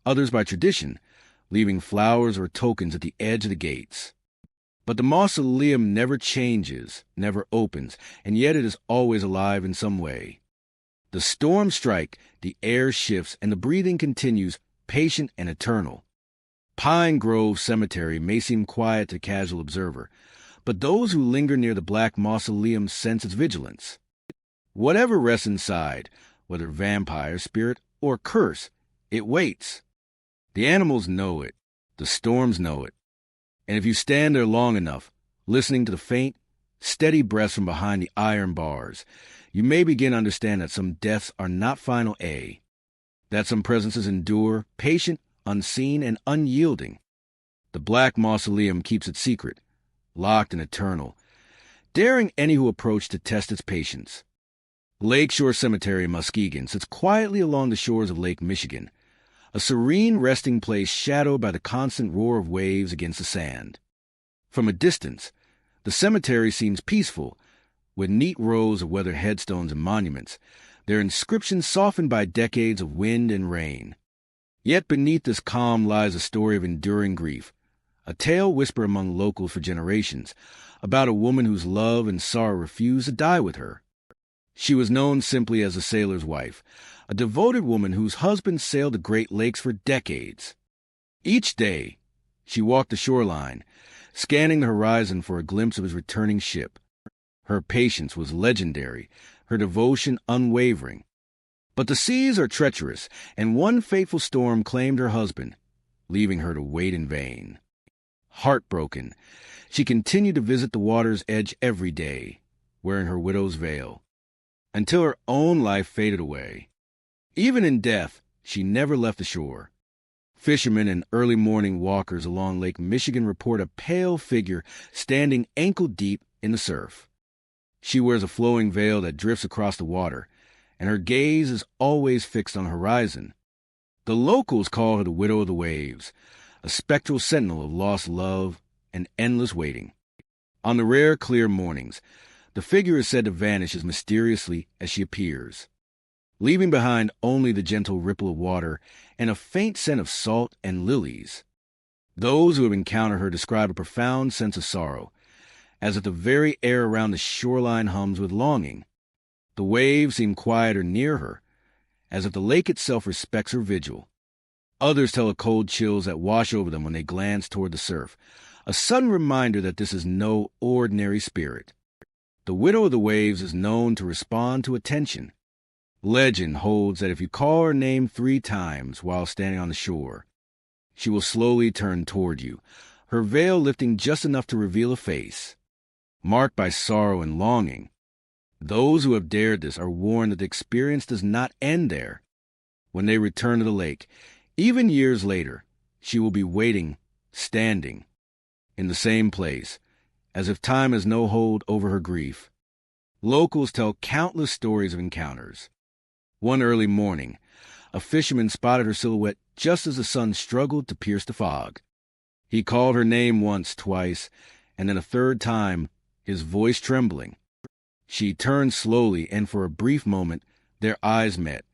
S1: others by tradition, leaving flowers or tokens at the edge of the gates. But the mausoleum never changes, never opens, and yet it is always alive in some way. The storms strike, the air shifts, and the breathing continues, patient and eternal. Pine Grove Cemetery may seem quiet to casual observer, but those who linger near the black mausoleum sense its vigilance. Whatever rests inside, whether vampire, spirit, or curse, it waits. The animals know it, the storms know it, and if you stand there long enough, listening to the faint, steady breaths from behind the iron bars, you may begin to understand that some deaths are not final, that some presences endure, patient, unseen, and unyielding. The black mausoleum keeps its secret, locked and eternal, daring any who approach to test its patience. Lakeshore Cemetery in Muskegon sits quietly along the shores of Lake Michigan, a serene resting place shadowed by the constant roar of waves against the sand. From a distance, the cemetery seems peaceful, with neat rows of weathered headstones and monuments, their inscriptions softened by decades of wind and rain. Yet beneath this calm lies a story of enduring grief, a tale whispered among locals for generations, about a woman whose love and sorrow refused to die with her. She was known simply as the sailor's wife, a devoted woman whose husband sailed the Great Lakes for decades. Each day, she walked the shoreline, scanning the horizon for a glimpse of his returning ship. Her patience was legendary, her devotion unwavering. But the seas are treacherous, and one fateful storm claimed her husband, leaving her to wait in vain. Heartbroken, she continued to visit the water's edge every day, wearing her widow's veil, until her own life faded away. Even in death, she never left the shore. Fishermen and early morning walkers along Lake Michigan report a pale figure standing ankle-deep in the surf. She wears a flowing veil that drifts across the water, and her gaze is always fixed on the horizon. The locals call her the Widow of the Waves, a spectral sentinel of lost love and endless waiting. On the rare, clear mornings, the figure is said to vanish as mysteriously as she appears, leaving behind only the gentle ripple of water and a faint scent of salt and lilies. Those who have encountered her describe a profound sense of sorrow, as if the very air around the shoreline hums with longing. The waves seem quieter near her, as if the lake itself respects her vigil. Others tell of cold chills that wash over them when they glance toward the surf, a sudden reminder that this is no ordinary spirit. The Widow of the Waves is known to respond to attention. Legend holds that if you call her name 3 times while standing on the shore, she will slowly turn toward you, her veil lifting just enough to reveal a face, marked by sorrow and longing. Those who have dared this are warned that the experience does not end there. When they return to the lake, even years later, she will be waiting, standing, in the same place, as if time has no hold over her grief. Locals tell countless stories of encounters. One early morning, a fisherman spotted her silhouette just as the sun struggled to pierce the fog. He called her name once, twice, and then a third time, his voice trembling. She turned slowly, and for a brief moment, their eyes met.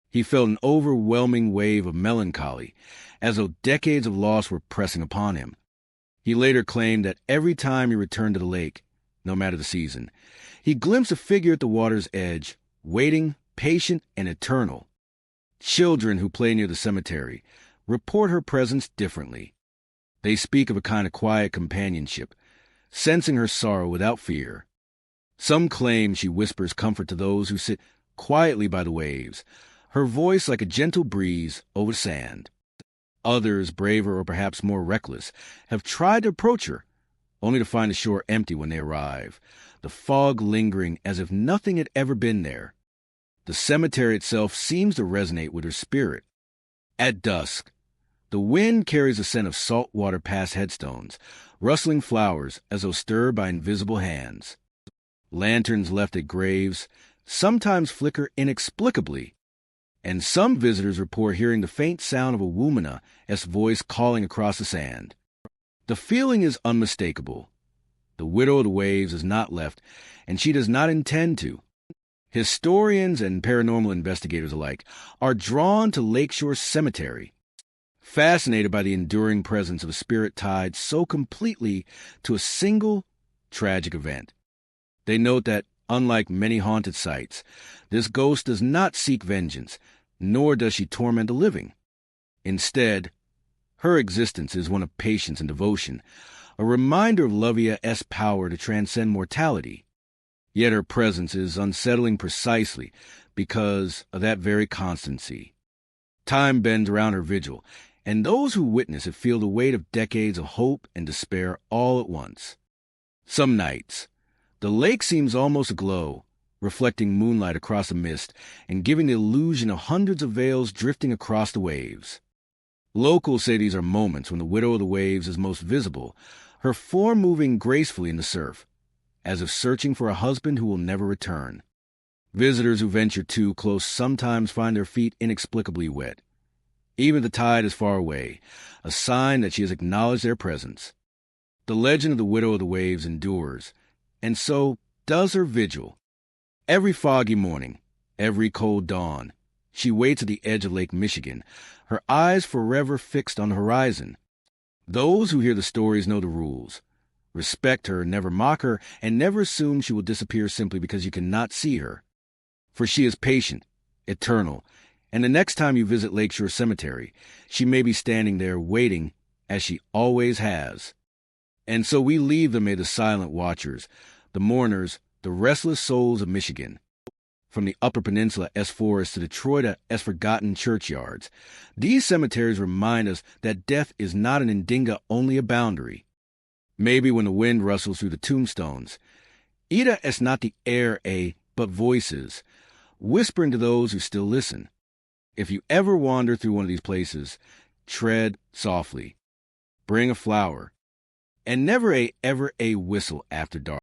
S1: He felt an overwhelming wave of melancholy, as though decades of loss were pressing upon him. He later claimed that every time he returned to the lake, no matter the season, he glimpsed a figure at the water's edge, waiting, patient, and eternal. Children who play near the cemetery report her presence differently. They speak of a kind of quiet companionship, sensing her sorrow without fear. Some claim she whispers comfort to those who sit quietly by the waves, her voice like a gentle breeze over sand. Others, braver or perhaps more reckless, have tried to approach her, only to find the shore empty when they arrive, the fog lingering as if nothing had ever been there. The cemetery itself seems to resonate with her spirit. At dusk, the wind carries a scent of salt water past headstones, rustling flowers as though stirred by invisible hands. Lanterns left at graves sometimes flicker inexplicably, and some visitors report hearing the faint sound of a womana-esque voice calling across the sand. The feeling is unmistakable. The Widow of the Waves is not left, and she does not intend to. Historians and paranormal investigators alike are drawn to Lakeshore Cemetery, fascinated by the enduring presence of a spirit tied so completely to a single tragic event. They note that, unlike many haunted sites, this ghost does not seek vengeance, nor does she torment the living. Instead, her existence is one of patience and devotion, a reminder of Lovia's power to transcend mortality. Yet her presence is unsettling precisely because of that very constancy. Time bends around her vigil, and those who witness it feel the weight of decades of hope and despair all at once. Some nights, the lake seems almost aglow, reflecting moonlight across the mist and giving the illusion of hundreds of veils drifting across the waves. Locals say these are moments when the Widow of the Waves is most visible, her form moving gracefully in the surf, as if searching for a husband who will never return. Visitors who venture too close sometimes find their feet inexplicably wet. Even the tide is far away, a sign that she has acknowledged their presence. The legend of the Widow of the Waves endures, and so does her vigil. Every foggy morning, every cold dawn, she waits at the edge of Lake Michigan, her eyes forever fixed on the horizon. Those who hear the stories know the rules. Respect her, never mock her, and never assume she will disappear simply because you cannot see her. For she is patient, eternal, and the next time you visit Lakeshore Cemetery, she may be standing there waiting, as she always has. And so we leave them, the silent watchers, the mourners, the restless souls of Michigan. from the Upper Peninsula as forests to Detroit as forgotten churchyards. These cemeteries remind us that death is not an indinga, only a boundary. Maybe when the wind rustles through the tombstones, ida es not the air but voices, whispering to those who still listen. If you ever wander through one of these places, tread softly, bring a flower, and never ever a whistle after dark.